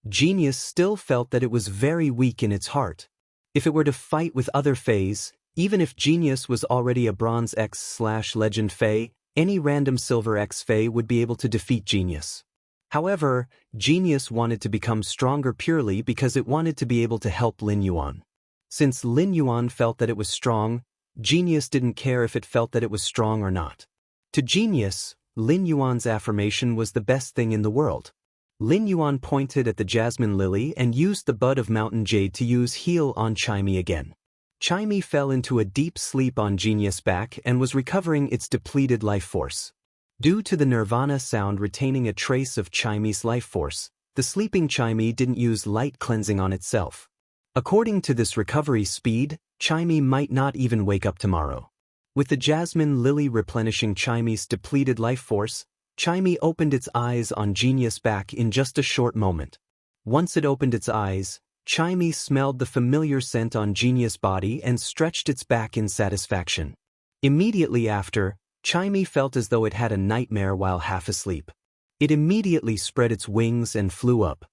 Genius still felt that it was very weak in its heart. If it were to fight with other Fays, even if Genius was already a Bronze X/Legend Fay, any random Silver X Fay would be able to defeat Genius. However, Genius wanted to become stronger purely because it wanted to be able to help Lin Yuan. Since Lin Yuan felt that it was strong, Genius didn't care if it felt that it was strong or not. To Genius, Lin Yuan's affirmation was the best thing in the world. Lin Yuan pointed at the jasmine lily and used the bud of mountain jade to use heal on Chimey again. Chimey fell into a deep sleep on Genius' back and was recovering its depleted life force. Due to the Nirvana sound retaining a trace of Chimey's life force, the sleeping Chimey didn't use light cleansing on itself. According to this recovery speed, Chimey might not even wake up tomorrow. With the jasmine lily replenishing Chimey's depleted life force, Chimey opened its eyes on Genius' back in just a short moment. Once it opened its eyes, Chimey smelled the familiar scent on Genius' body and stretched its back in satisfaction. Immediately after, Chimey felt as though it had a nightmare while half asleep. It immediately spread its wings and flew up.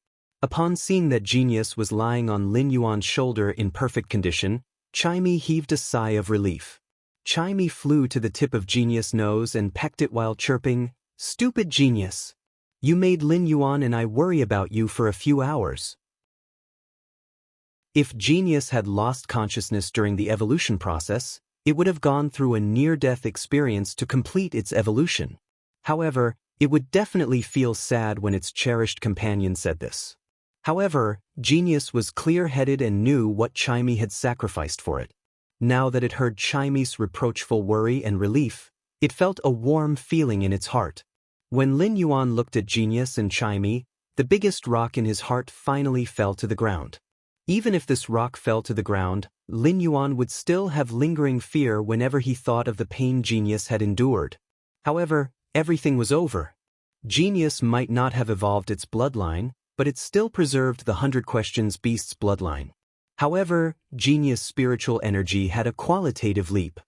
Upon seeing that Genius was lying on Lin Yuan's shoulder in perfect condition, Chimey heaved a sigh of relief. Chimey flew to the tip of Genius' nose and pecked it while chirping, "Stupid Genius! You made Lin Yuan and I worry about you for a few hours." If Genius had lost consciousness during the evolution process, it would have gone through a near-death experience to complete its evolution. However, it would definitely feel sad when its cherished companion said this. However, Genius was clear-headed and knew what Chimey had sacrificed for it. Now that it heard Chimey's reproachful worry and relief, it felt a warm feeling in its heart. When Lin Yuan looked at Genius and Chimey, the biggest rock in his heart finally fell to the ground. Even if this rock fell to the ground, Lin Yuan would still have lingering fear whenever he thought of the pain Genius had endured. However, everything was over. Genius might not have evolved its bloodline, but it still preserved the 100 Questions Beast's bloodline. However, Genius' spiritual energy had a qualitative leap.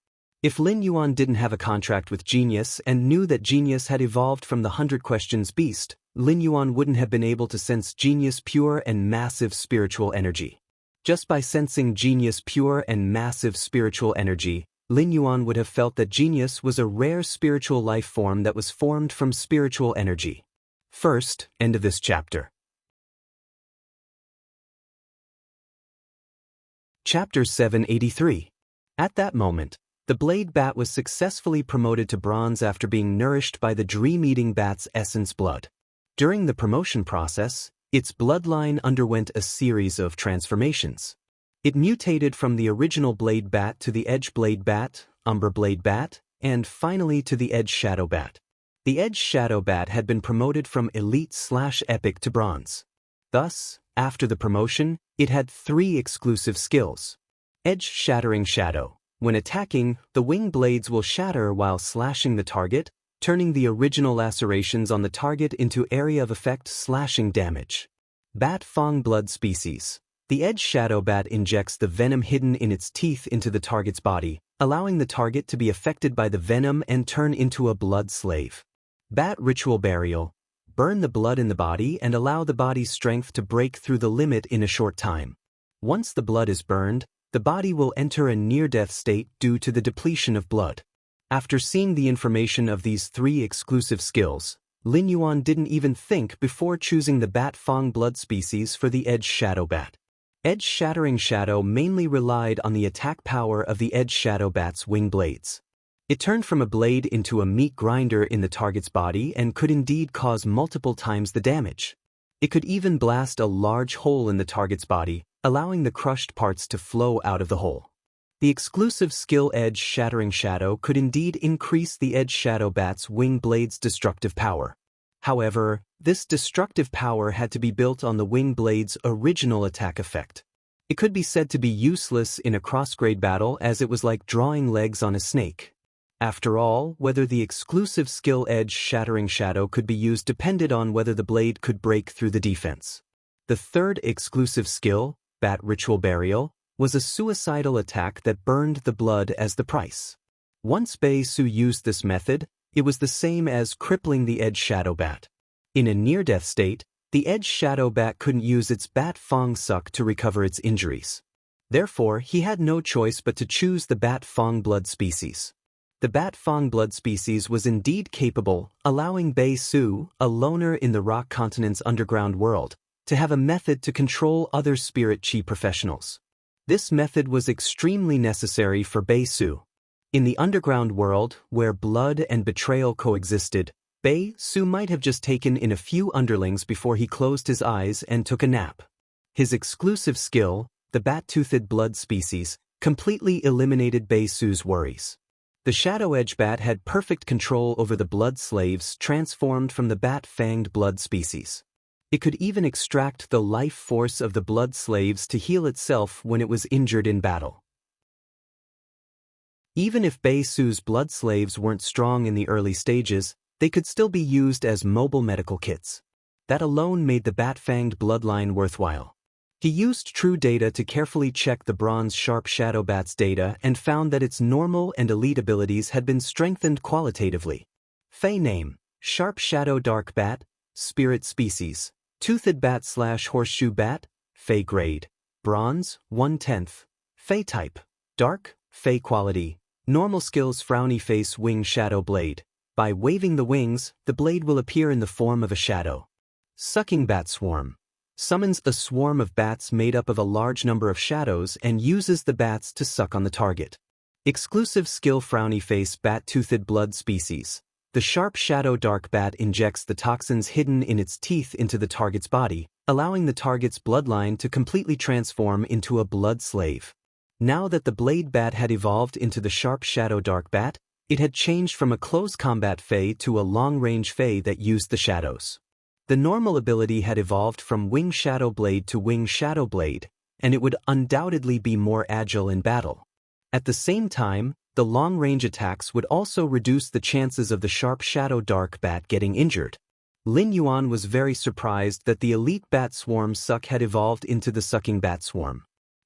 If Lin Yuan didn't have a contract with Genius and knew that Genius had evolved from the 100 Questions Beast, Lin Yuan wouldn't have been able to sense Genius' pure and massive spiritual energy. Just by sensing Genius' pure and massive spiritual energy, Lin Yuan would have felt that Genius was a rare spiritual life form that was formed from spiritual energy. First, end of this chapter. Chapter 783. At that moment, the Blade Bat was successfully promoted to bronze after being nourished by the Dream-Eating Bat's essence blood. During the promotion process, its bloodline underwent a series of transformations. It mutated from the original Blade Bat to the Edge Blade Bat, Umber Blade Bat, and finally to the Edge Shadow Bat. The Edge Shadow Bat had been promoted from Elite/Epic to Bronze. Thus, after the promotion, it had 3 exclusive skills. Edge Shattering Shadow. When attacking, the wing blades will shatter while slashing the target, turning the original lacerations on the target into area of effect slashing damage. Bat Fang Blood Species. The Edge Shadow Bat injects the venom hidden in its teeth into the target's body, allowing the target to be affected by the venom and turn into a blood slave. Bat Ritual Burial. Burn the blood in the body and allow the body's strength to break through the limit in a short time. Once the blood is burned, the body will enter a near-death state due to the depletion of blood. After seeing the information of these 3 exclusive skills, Lin Yuan didn't even think before choosing the Bat Fang Blood Species for the Edge Shadow Bat. Edge-shattering shadow mainly relied on the attack power of the edge shadow bat's wing blades. It turned from a blade into a meat grinder in the target's body and could indeed cause multiple times the damage. It could even blast a large hole in the target's body, allowing the crushed parts to flow out of the hole. The exclusive skill edge-shattering shadow could indeed increase the edge shadow bat's wing blade's destructive power. However, this destructive power had to be built on the wing blade's original attack effect. It could be said to be useless in a cross-grade battle as it was like drawing legs on a snake. After all, whether the exclusive skill edge-shattering shadow could be used depended on whether the blade could break through the defense. The third exclusive skill, Bat Ritual Burial, was a suicidal attack that burned the blood as the price. Once Bei Su used this method, it was the same as crippling the edge shadow bat. In a near-death state, the edge shadow bat couldn't use its bat fang suck to recover its injuries. Therefore, he had no choice but to choose the bat fang blood species. The bat fang blood species was indeed capable, allowing Bei Su, a loner in the rock continent's underground world, to have a method to control other spirit chi professionals. This method was extremely necessary for Bei Su. In the underground world, where blood and betrayal coexisted, Bei Su might have just taken in a few underlings before he closed his eyes and took a nap. His exclusive skill, the bat-toothed blood species, completely eliminated Bei Su's worries. The Shadow Edge Bat had perfect control over the blood slaves transformed from the bat-fanged blood species. It could even extract the life force of the blood slaves to heal itself when it was injured in battle. Even if Bei Su's blood slaves weren't strong in the early stages, they could still be used as mobile medical kits. That alone made the bat-fanged bloodline worthwhile. He used true data to carefully check the bronze sharp shadow bat's data and found that its normal and elite abilities had been strengthened qualitatively. Fey name, Sharp Shadow Dark Bat, Spirit Species, Toothed Bat / Horseshoe Bat, Fey Grade, Bronze, 1/10, Fey Type, Dark, Fey Quality, Normal Skills Frowny Face Wing Shadow Blade. By waving the wings, the blade will appear in the form of a shadow. Sucking Bat Swarm. Summons a swarm of bats made up of a large number of shadows and uses the bats to suck on the target. Exclusive skill Frowny Face Bat-Toothed Blood Species. The Sharp Shadow Dark Bat injects the toxins hidden in its teeth into the target's body, allowing the target's bloodline to completely transform into a blood slave. Now that the Blade Bat had evolved into the Sharp Shadow Dark Bat, it had changed from a close combat Fey to a long-range Fey that used the shadows. The normal ability had evolved from Wing Shadow Blade to Wing Shadow Blade, and it would undoubtedly be more agile in battle. At the same time, the long-range attacks would also reduce the chances of the Sharp Shadow Dark Bat getting injured. Lin Yuan was very surprised that the Elite Bat Swarm Suck had evolved into the Sucking Bat Swarm.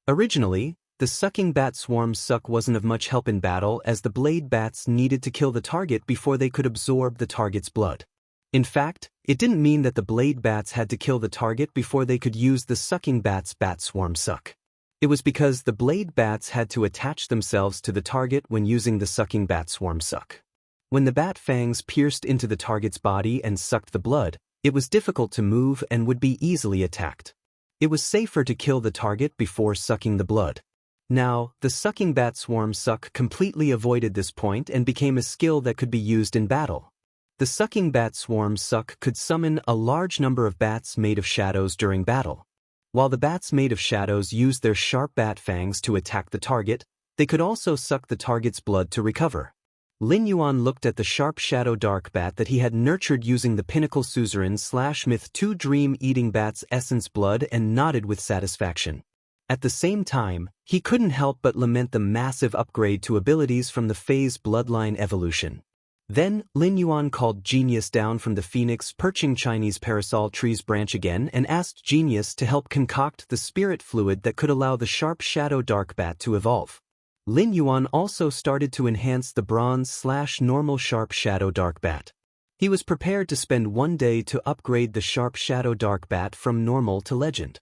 Originally, the Sucking Bat Swarm Suck wasn't of much help in battle as the Blade Bats needed to kill the target before they could absorb the target's blood. In fact, it didn't mean that the Blade Bats had to kill the target before they could use the Sucking Bat's Bat Swarm Suck. It was because the Blade Bats had to attach themselves to the target when using the Sucking Bat Swarm Suck. When the bat fangs pierced into the target's body and sucked the blood, it was difficult to move and would be easily attacked. It was safer to kill the target before sucking the blood. Now, the Sucking Bat Swarm Suck completely avoided this point and became a skill that could be used in battle. The Sucking Bat Swarm Suck could summon a large number of bats made of shadows during battle. While the bats made of shadows used their sharp bat fangs to attack the target, they could also suck the target's blood to recover. Lin Yuan looked at the Sharp Shadow Dark Bat that he had nurtured using the Pinnacle Suzerain / Myth 2 Dream Eating Bat's essence blood and nodded with satisfaction. At the same time, he couldn't help but lament the massive upgrade to abilities from the Phase Bloodline evolution. Then, Lin Yuan called Genius down from the phoenix perching Chinese parasol tree's branch again and asked Genius to help concoct the spirit fluid that could allow the Sharp Shadow Dark Bat to evolve. Lin Yuan also started to enhance the bronze / normal Sharp Shadow Dark Bat. He was prepared to spend one day to upgrade the Sharp Shadow Dark Bat from normal to legend.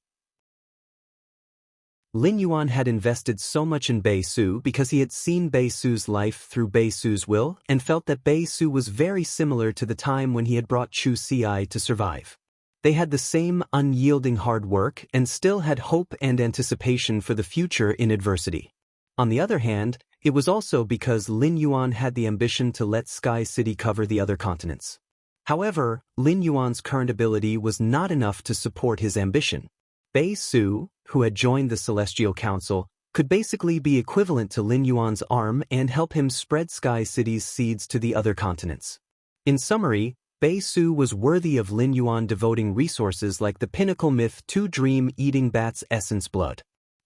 Lin Yuan had invested so much in Bei Su because he had seen Bei Su's life through Bei Su's will and felt that Bei Su was very similar to the time when he had brought Chu Ci to survive. They had the same unyielding hard work and still had hope and anticipation for the future in adversity. On the other hand, it was also because Lin Yuan had the ambition to let Sky City cover the other continents. However, Lin Yuan's current ability was not enough to support his ambition. Bei Su, who had joined the Celestial Council, could basically be equivalent to Lin Yuan's arm and help him spread Sky City's seeds to the other continents. In summary, Bei Su was worthy of Lin Yuan devoting resources like the pinnacle myth to dream-eating bat's essence blood.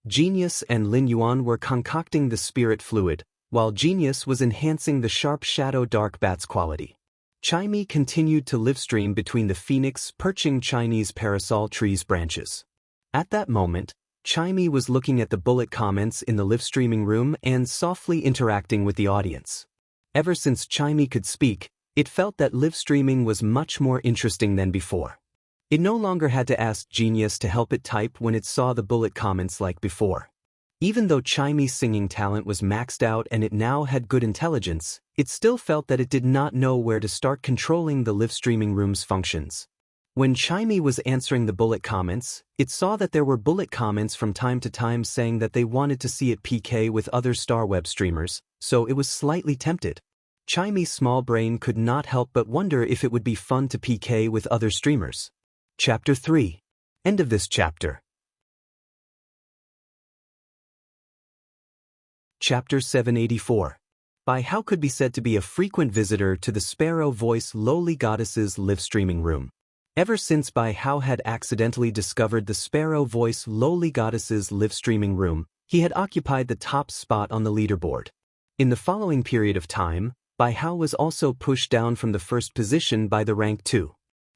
Genius and Lin Yuan were concocting the spirit fluid, while Genius was enhancing the sharp shadow dark bat's quality. Chimey continued to livestream between the phoenix perching Chinese parasol tree's branches. At that moment, Chimey was looking at the bullet comments in the livestreaming room and softly interacting with the audience. Ever since Chimey could speak, it felt that livestreaming was much more interesting than before. It no longer had to ask Genius to help it type when it saw the bullet comments like before. Even though Chimey's singing talent was maxed out and it now had good intelligence, it still felt that it did not know where to start controlling the livestreaming room's functions. When Chimey was answering the bullet comments, it saw that there were bullet comments from time to time saying that they wanted to see it PK with other StarWeb streamers, so it was slightly tempted. Chimey's small brain could not help but wonder if it would be fun to PK with other streamers. Chapter 3. End of this chapter. Chapter 784. Bai Hao could be said to be a frequent visitor to the Sparrow Voice Lowly Goddess's live-streaming room. Ever since Bai Hao had accidentally discovered the Sparrow Voice Lowly Goddess's live-streaming room, he had occupied the top spot on the leaderboard. In the following period of time, Bai Hao was also pushed down from the first position by the rank 2.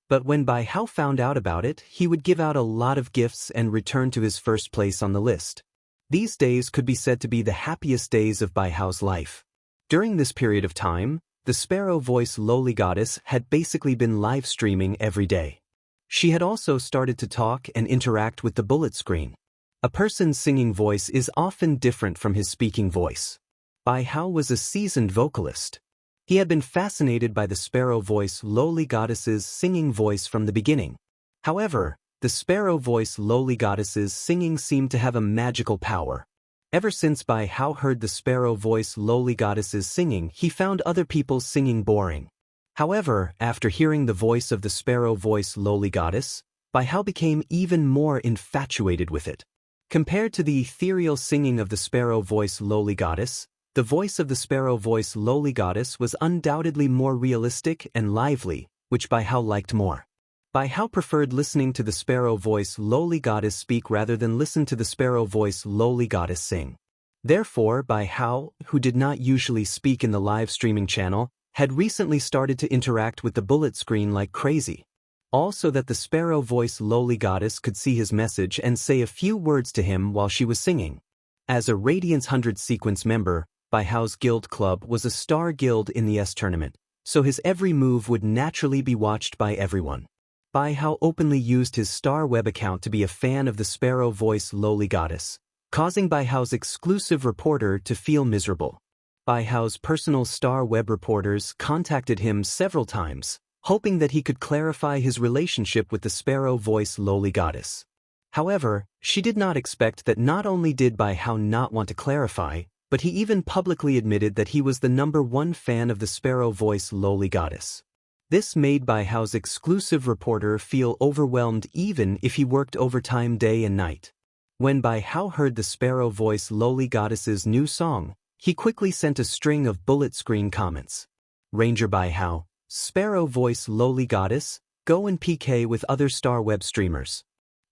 But when Bai Hao found out about it, he would give out a lot of gifts and return to his first place on the list. These days could be said to be the happiest days of Bai Hao's life. During this period of time, the Sparrow Voice Lowly Goddess had basically been live streaming every day. She had also started to talk and interact with the bullet screen. A person's singing voice is often different from his speaking voice. Bai Hao was a seasoned vocalist. He had been fascinated by the Sparrow Voice Lowly Goddess's singing voice from the beginning. However, the Sparrow Voice Lowly Goddess's singing seemed to have a magical power. Ever since Bai Hao heard the Sparrow Voice Lowly Goddess's singing, he found other people's singing boring. However, after hearing the voice of the Sparrow Voice Lowly Goddess, Bai Hao became even more infatuated with it. Compared to the ethereal singing of the Sparrow Voice Lowly Goddess, the voice of the Sparrow Voice Lowly Goddess was undoubtedly more realistic and lively, which Bai Hao liked more. Bai Hao preferred listening to the Sparrow Voice Lowly Goddess speak rather than listen to the Sparrow Voice Lowly Goddess sing. Therefore, Bai Hao, who did not usually speak in the live streaming channel, had recently started to interact with the bullet screen like crazy. Also that the Sparrow Voice Lowly Goddess could see his message and say a few words to him while she was singing. As a Radiance 100 sequence member, Bai Hao's guild club was a star guild in the S tournament, so his every move would naturally be watched by everyone. Bai Hao openly used his Star Web account to be a fan of the Sparrow Voice Lowly Goddess, causing Bai Hao's exclusive reporter to feel miserable. Bai Hao's personal Star Web reporters contacted him several times, hoping that he could clarify his relationship with the Sparrow Voice Lowly Goddess. However, she did not expect that not only did Bai Hao not want to clarify, but he even publicly admitted that he was the #1 fan of the Sparrow Voice Lowly Goddess. This made Bai Hao's exclusive reporter feel overwhelmed even if he worked overtime day and night. When Bai Hao heard the Sparrow Voice Lowly Goddess's new song, he quickly sent a string of bullet screen comments. Ranger Bai Hao, Sparrow Voice Lowly Goddess, go and PK with other Star Web streamers.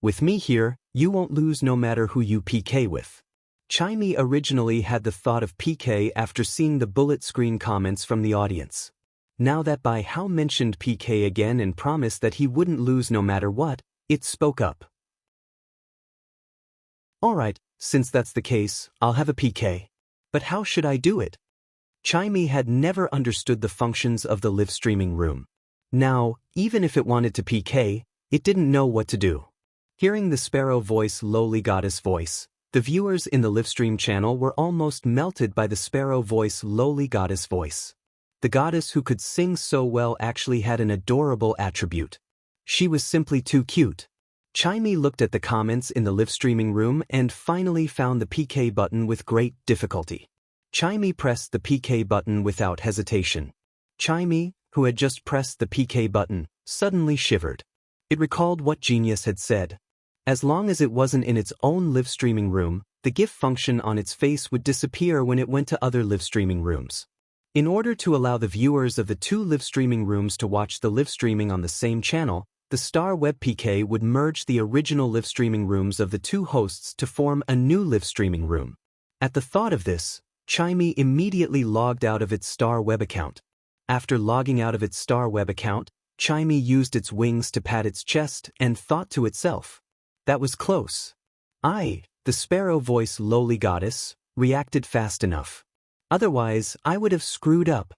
With me here, you won't lose no matter who you PK with. Chimey originally had the thought of PK after seeing the bullet screen comments from the audience. Now that Bai Hao mentioned PK again and promised that he wouldn't lose no matter what, it spoke up. Alright, since that's the case, I'll have a PK. But how should I do it? Chimey had never understood the functions of the live streaming room. Now, even if it wanted to PK, it didn't know what to do. Hearing the Sparrow Voice Lowly Goddess voice, the viewers in the livestream channel were almost melted by the Sparrow Voice Lowly Goddess voice. The goddess who could sing so well actually had an adorable attribute. She was simply too cute. Chimey looked at the comments in the live streaming room and finally found the PK button with great difficulty. Chimey pressed the PK button without hesitation. Chimey, who had just pressed the PK button, suddenly shivered. It recalled what Genius had said. As long as it wasn't in its own live streaming room, the GIF function on its face would disappear when it went to other live streaming rooms. In order to allow the viewers of the two live streaming rooms to watch the live streaming on the same channel, the Star Web PK would merge the original live streaming rooms of the two hosts to form a new live streaming room. At the thought of this, Chimey immediately logged out of its Star Web account. After logging out of its Star Web account, Chimey used its wings to pat its chest and thought to itself, "That was close. The sparrow voice lowly goddess, reacted fast enough. Otherwise, I would have screwed up."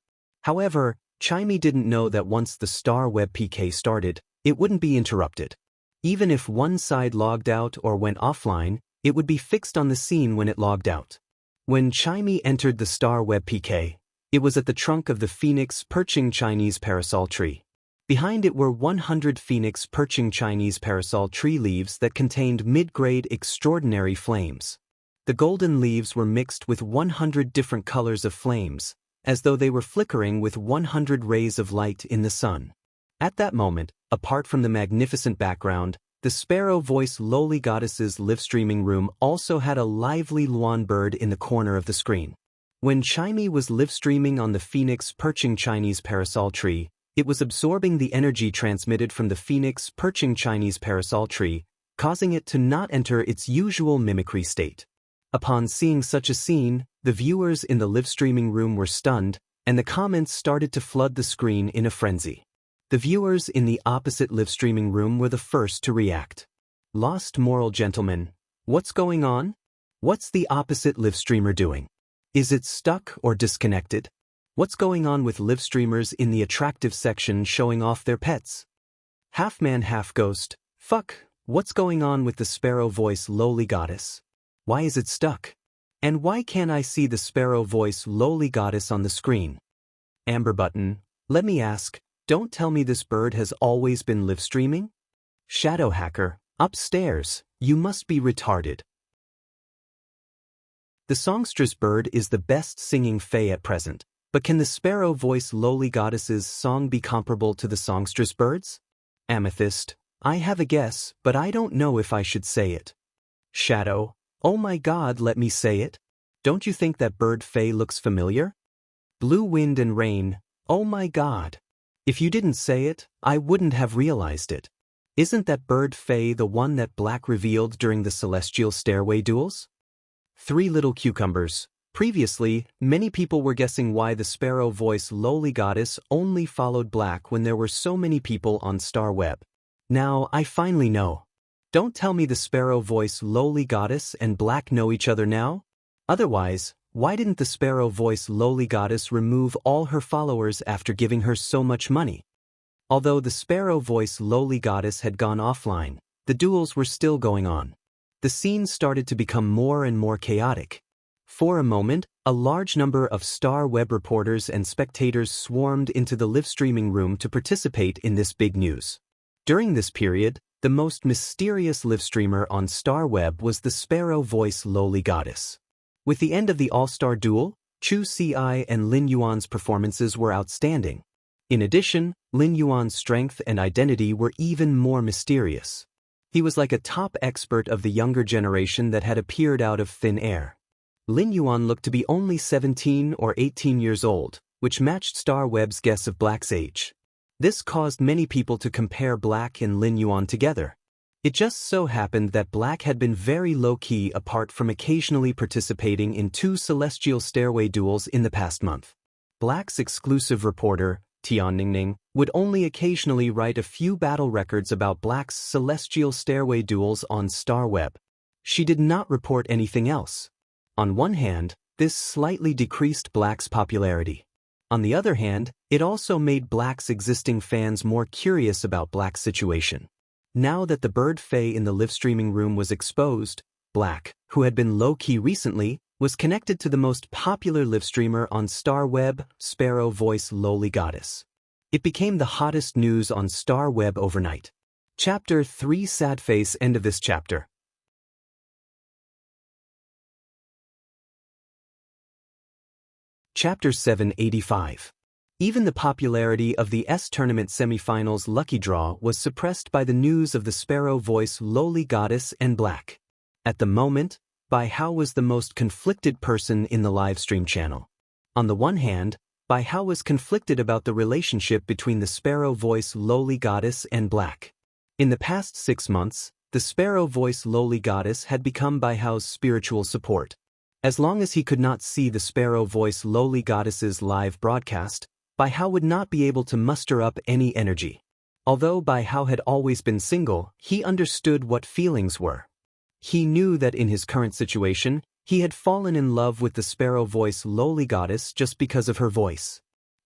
However, Chimey didn't know that once the Star Web PK started, it wouldn't be interrupted. Even if one side logged out or went offline, it would be fixed on the scene when it logged out. When Chimey entered the Star Web PK, it was at the trunk of the phoenix perching Chinese parasol tree. Behind it were 100 phoenix perching Chinese parasol tree leaves that contained mid-grade extraordinary flames. The golden leaves were mixed with 100 different colors of flames, as though they were flickering with 100 rays of light in the sun. At that moment, apart from the magnificent background, the sparrow voice lowly goddess's live streaming room also had a lively Luan bird in the corner of the screen. When Chimey was live streaming on the phoenix perching Chinese parasol tree, it was absorbing the energy transmitted from the phoenix perching Chinese parasol tree, causing it to not enter its usual mimicry state. Upon seeing such a scene, the viewers in the live streaming room were stunned, and the comments started to flood the screen in a frenzy. The viewers in the opposite live streaming room were the first to react. "Lost moral gentleman, what's going on? What's the opposite live streamer doing? Is it stuck or disconnected? What's going on with live streamers in the attractive section showing off their pets? Half man half ghost, fuck, what's going on with the sparrow voice lowly goddess? Why is it stuck? And why can't I see the sparrow voice lowly goddess on the screen? Amber button, let me ask, don't tell me this bird has always been live streaming? Shadow hacker, upstairs, you must be retarded." The songstress bird is the best singing fae at present, but can the sparrow voice lowly goddess's song be comparable to the songstress bird's? Amethyst, I have a guess, but I don't know if I should say it. Shadow, oh my god, let me say it. Don't you think that bird fae looks familiar? Blue wind and rain, oh my god. If you didn't say it, I wouldn't have realized it. Isn't that bird fae the one that Black revealed during the celestial stairway duels? Three little cucumbers. Previously, many people were guessing why the sparrow voice lowly goddess only followed Black when there were so many people on Star Web. Now, I finally know. Don't tell me the sparrow voice lowly goddess and Black know each other now? Otherwise, why didn't the sparrow voice lowly goddess remove all her followers after giving her so much money? Although the sparrow voice lowly goddess had gone offline, the duels were still going on. The scene started to become more and more chaotic. For a moment, a large number of Star Web reporters and spectators swarmed into the live streaming room to participate in this big news. During this period, the most mysterious live streamer on Star Web was the sparrow voice lowly goddess. With the end of the all-star duel, Chu Ci and Lin Yuan's performances were outstanding. In addition, Lin Yuan's strength and identity were even more mysterious. He was like a top expert of the younger generation that had appeared out of thin air. Lin Yuan looked to be only 17 or 18 years old, which matched Star Web's guess of Black's age. This caused many people to compare Black and Lin Yuan together. It just so happened that Black had been very low-key apart from occasionally participating in 2 celestial stairway duels in the past month. Black's exclusive reporter, Tian Ningning, would only occasionally write a few battle records about Black's celestial stairway duels on Star Web. She did not report anything else. On one hand, this slightly decreased Black's popularity. On the other hand, it also made Black's existing fans more curious about Black's situation. Now that the bird fae in the live streaming room was exposed, Black, who had been low-key recently, was connected to the most popular live streamer on Star Web, Sparrow Voice Lowly Goddess. It became the hottest news on Star Web overnight. Chapter 3 Sad Face. End of this chapter. Chapter 785. Even the popularity of the tournament semifinals lucky draw was suppressed by the news of the Sparrow Voice Lowly Goddess and Black. At the moment, Bai Hao was the most conflicted person in the livestream channel. On the one hand, Bai Hao was conflicted about the relationship between the Sparrow Voice Lowly Goddess and Black. In the past 6 months, the Sparrow Voice Lowly Goddess had become Bai Hao's spiritual support. As long as he could not see the Sparrow Voice Lowly Goddess's live broadcast, Bai Hao would not be able to muster up any energy. Although Bai Hao had always been single, he understood what feelings were. He knew that in his current situation, he had fallen in love with the Sparrow Voice Lowly Goddess just because of her voice.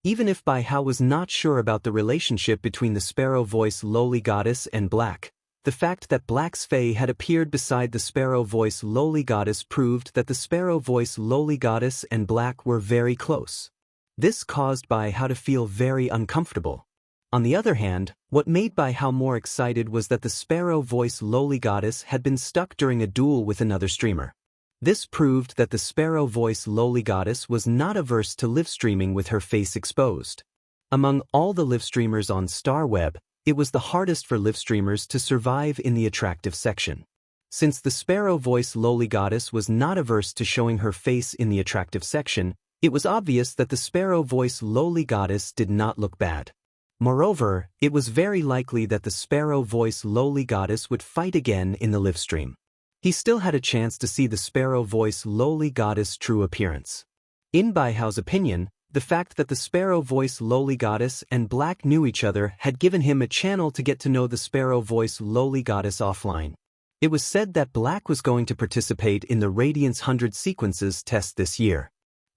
Even if Bai Hao was not sure about the relationship between the Sparrow Voice Lowly Goddess and Black, the fact that Black's Fae had appeared beside the Sparrow Voice Lowly Goddess proved that the Sparrow Voice Lowly Goddess and Black were very close. This caused Bai Hao to feel very uncomfortable. On the other hand, what made Bai Hao more excited was that the Sparrow Voice Lowly Goddess had been stuck during a duel with another streamer. This proved that the Sparrow Voice Lowly Goddess was not averse to live streaming with her face exposed. Among all the live streamers on StarWeb, it was the hardest for live streamers to survive in the attractive section. Since the Sparrow Voice Lowly Goddess was not averse to showing her face in the attractive section, it was obvious that the Sparrow Voice Lowly Goddess did not look bad. Moreover, it was very likely that the Sparrow Voice Lowly Goddess would fight again in the live stream. He still had a chance to see the Sparrow Voice Lowly Goddess' true appearance. In Bai Hao's opinion, the fact that the Sparrow Voice Lowly Goddess and Black knew each other had given him a channel to get to know the Sparrow Voice Lowly Goddess offline. It was said that Black was going to participate in the Radiance 100 Sequences test this year.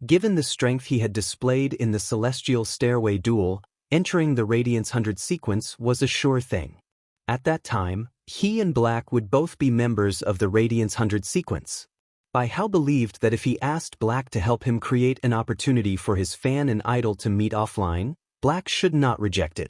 Given the strength he had displayed in the Celestial Stairway duel, entering the Radiance 100 sequence was a sure thing. At that time, he and Black would both be members of the Radiance 100 sequence. Bai Hao believed that if he asked Black to help him create an opportunity for his fan and idol to meet offline, Black should not reject it.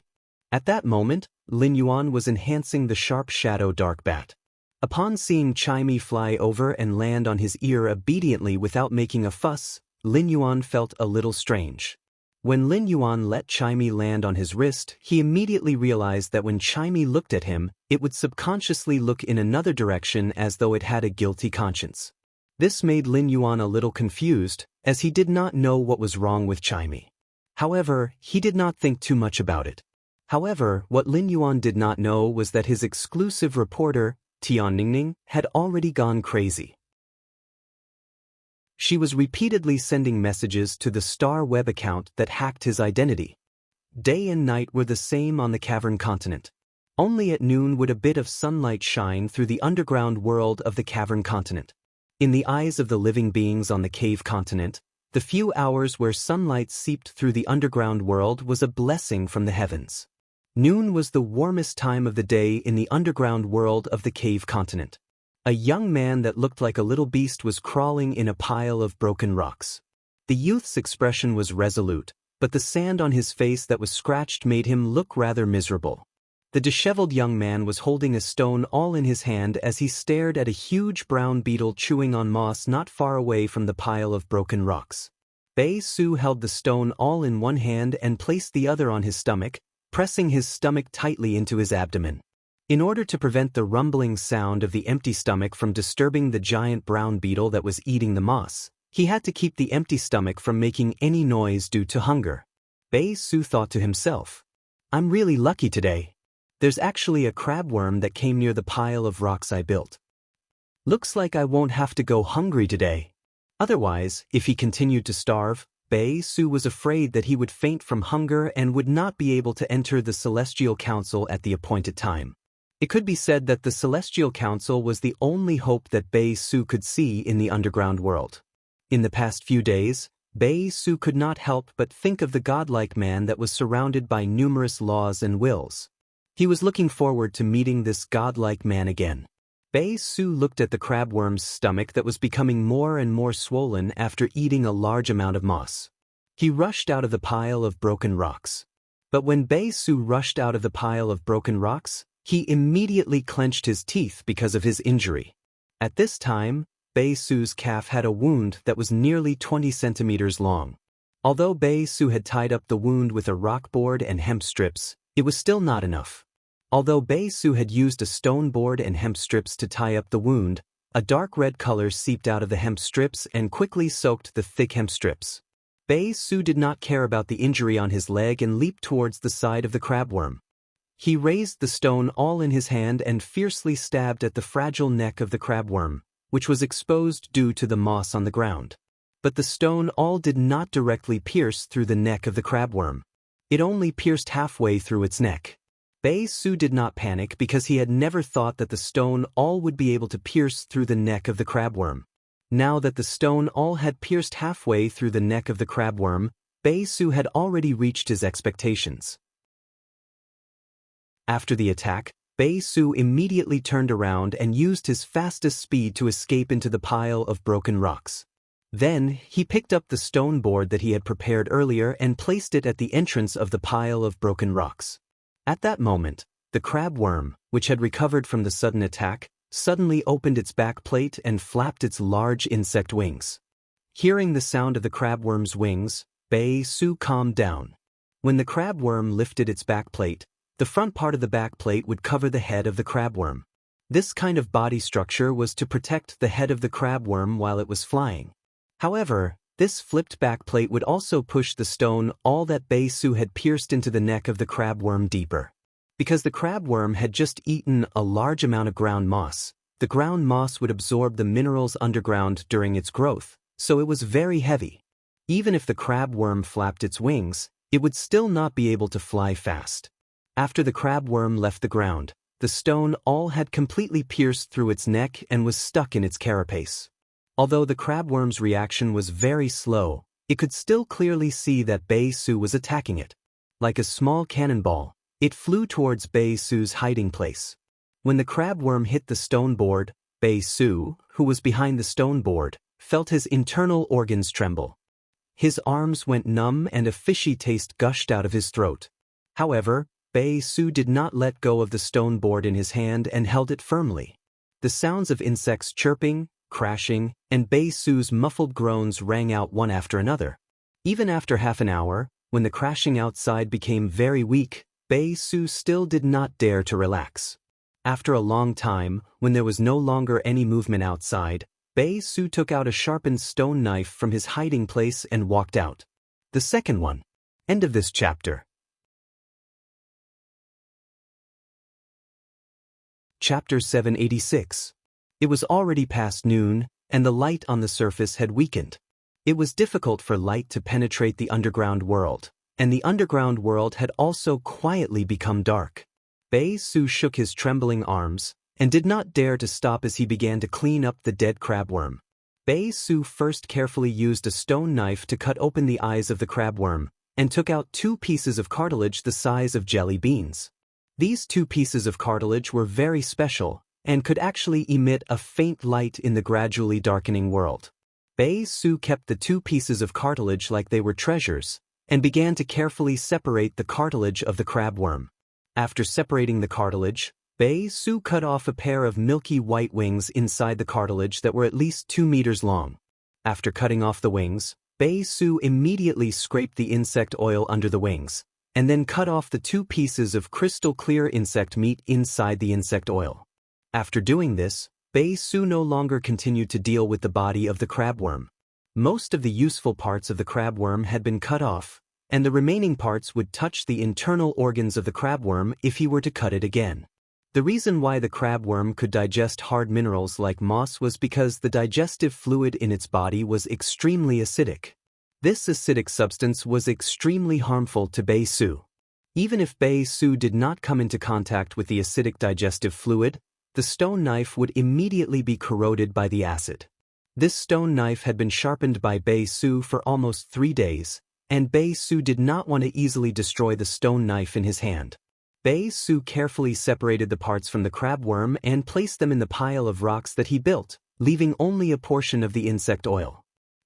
At that moment, Lin Yuan was enhancing the Sharp Shadow Dark Bat. Upon seeing Chimey fly over and land on his ear obediently without making a fuss, Lin Yuan felt a little strange. When Lin Yuan let Chimey land on his wrist, he immediately realized that when Chimey looked at him, it would subconsciously look in another direction as though it had a guilty conscience. This made Lin Yuan a little confused, as he did not know what was wrong with Chimey. However, he did not think too much about it. However, what Lin Yuan did not know was that his exclusive reporter, Tian Ningning, had already gone crazy. She was repeatedly sending messages to the Star Web account that hacked his identity. Day and night were the same on the Cavern Continent. Only at noon would a bit of sunlight shine through the underground world of the Cavern Continent. In the eyes of the living beings on the Cave Continent, the few hours where sunlight seeped through the underground world was a blessing from the heavens. Noon was the warmest time of the day in the underground world of the Cave Continent. A young man that looked like a little beast was crawling in a pile of broken rocks. The youth's expression was resolute, but the sand on his face that was scratched made him look rather miserable. The disheveled young man was holding a stone all in his hand as he stared at a huge brown beetle chewing on moss not far away from the pile of broken rocks. Bei Su held the stone all in one hand and placed the other on his stomach, pressing his stomach tightly into his abdomen. In order to prevent the rumbling sound of the empty stomach from disturbing the giant brown beetle that was eating the moss, he had to keep the empty stomach from making any noise due to hunger. Bei Su thought to himself, "I'm really lucky today. There's actually a crabworm that came near the pile of rocks I built. Looks like I won't have to go hungry today." Otherwise, if he continued to starve, Bei Su was afraid that he would faint from hunger and would not be able to enter the Celestial Council at the appointed time. It could be said that the Celestial Council was the only hope that Bei Su could see in the underground world. In the past few days, Bei Su could not help but think of the godlike man that was surrounded by numerous laws and wills. He was looking forward to meeting this godlike man again. Bei Su looked at the crabworm's stomach that was becoming more and more swollen after eating a large amount of moss. He rushed out of the pile of broken rocks. But when Bei Su rushed out of the pile of broken rocks, He immediately clenched his teeth because of his injury. At this time, Bei Su's calf had a wound that was nearly 20 centimeters long. Although Bei Su had tied up the wound with a rock board and hemp strips, it was still not enough. Although Bei Su had used a stone board and hemp strips to tie up the wound, a dark red color seeped out of the hemp strips and quickly soaked the thick hemp strips. Bei Su did not care about the injury on his leg and leaped towards the side of the crabworm. He raised the stone all in his hand and fiercely stabbed at the fragile neck of the crabworm, which was exposed due to the moss on the ground. But the stone all did not directly pierce through the neck of the crabworm. It only pierced halfway through its neck. Bei Su did not panic because he had never thought that the stone all would be able to pierce through the neck of the crabworm. Now that the stone all had pierced halfway through the neck of the crabworm, Bei Su had already reached his expectations. After the attack, Bei Su immediately turned around and used his fastest speed to escape into the pile of broken rocks. Then, he picked up the stone board that he had prepared earlier and placed it at the entrance of the pile of broken rocks. At that moment, the crabworm, which had recovered from the sudden attack, suddenly opened its back plate and flapped its large insect wings. Hearing the sound of the crabworm's wings, Bei Su calmed down. When the crabworm lifted its back plate, the front part of the back plate would cover the head of the crabworm. This kind of body structure was to protect the head of the crabworm while it was flying. However, this flipped back plate would also push the stone all that Bei Su had pierced into the neck of the crabworm deeper. Because the crabworm had just eaten a large amount of ground moss, the ground moss would absorb the minerals underground during its growth, so it was very heavy. Even if the crabworm flapped its wings, it would still not be able to fly fast. After the crabworm left the ground, the stone all had completely pierced through its neck and was stuck in its carapace. Although the crabworm's reaction was very slow, it could still clearly see that Bei Su was attacking it. Like a small cannonball, it flew towards Bei Su's hiding place. When the crabworm hit the stone board, Bei Su, who was behind the stone board, felt his internal organs tremble. His arms went numb and a fishy taste gushed out of his throat. However, Bei Su did not let go of the stone board in his hand and held it firmly. The sounds of insects chirping, crashing, and Bei Su's muffled groans rang out one after another. Even after half an hour, when the crashing outside became very weak, Bei Su still did not dare to relax. After a long time, when there was no longer any movement outside, Bei Su took out a sharpened stone knife from his hiding place and walked out. The second one. End of this chapter. Chapter 786. It was already past noon, and the light on the surface had weakened. It was difficult for light to penetrate the underground world, and the underground world had also quietly become dark. Bei Su shook his trembling arms, and did not dare to stop as he began to clean up the dead crabworm. Bei Su first carefully used a stone knife to cut open the eyes of the crabworm, and took out 2 pieces of cartilage the size of jelly beans. These 2 pieces of cartilage were very special, and could actually emit a faint light in the gradually darkening world. Bei Su kept the 2 pieces of cartilage like they were treasures, and began to carefully separate the cartilage of the crabworm. After separating the cartilage, Bei Su cut off a pair of milky white wings inside the cartilage that were at least 2 meters long. After cutting off the wings, Bei Su immediately scraped the insect oil under the wings, and then cut off the 2 pieces of crystal clear insect meat inside the insect oil. After doing this, Bei Su no longer continued to deal with the body of the crabworm. Most of the useful parts of the crabworm had been cut off, and the remaining parts would touch the internal organs of the crabworm if he were to cut it again. The reason why the crabworm could digest hard minerals like moss was because the digestive fluid in its body was extremely acidic. This acidic substance was extremely harmful to Bei Su. Even if Bei Su did not come into contact with the acidic digestive fluid, the stone knife would immediately be corroded by the acid. This stone knife had been sharpened by Bei Su for almost 3 days, and Bei Su did not want to easily destroy the stone knife in his hand. Bei Su carefully separated the parts from the crabworm and placed them in the pile of rocks that he built, leaving only a portion of the insect oil.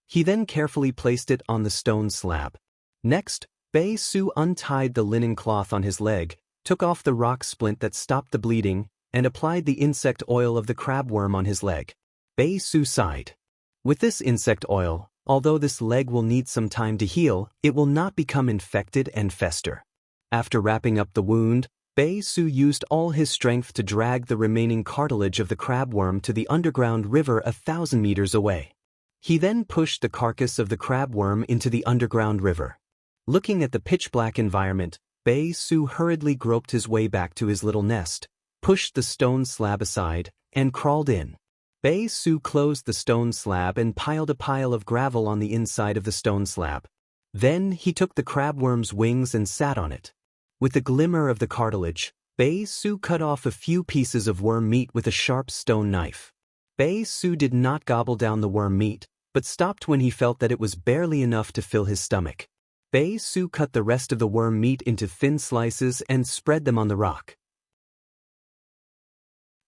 He then carefully placed it on the stone slab. Next, Bei Su untied the linen cloth on his leg, took off the rock splint that stopped the bleeding, and applied the insect oil of the crabworm on his leg. Bei Su sighed. With this insect oil, although this leg will need some time to heal, it will not become infected and fester. After wrapping up the wound, Bei Su used all his strength to drag the remaining cartilage of the crabworm to the underground river 1,000 meters away. He then pushed the carcass of the crabworm into the underground river. Looking at the pitch-black environment, Bei Su hurriedly groped his way back to his little nest, pushed the stone slab aside, and crawled in. Bei Su closed the stone slab and piled a pile of gravel on the inside of the stone slab. Then he took the crabworm's wings and sat on it. With the glimmer of the cartilage, Bei Su cut off a few pieces of worm meat with a sharp stone knife. Bei Su did not gobble down the worm meat, but stopped when he felt that it was barely enough to fill his stomach. Bei Su cut the rest of the worm meat into thin slices and spread them on the rock.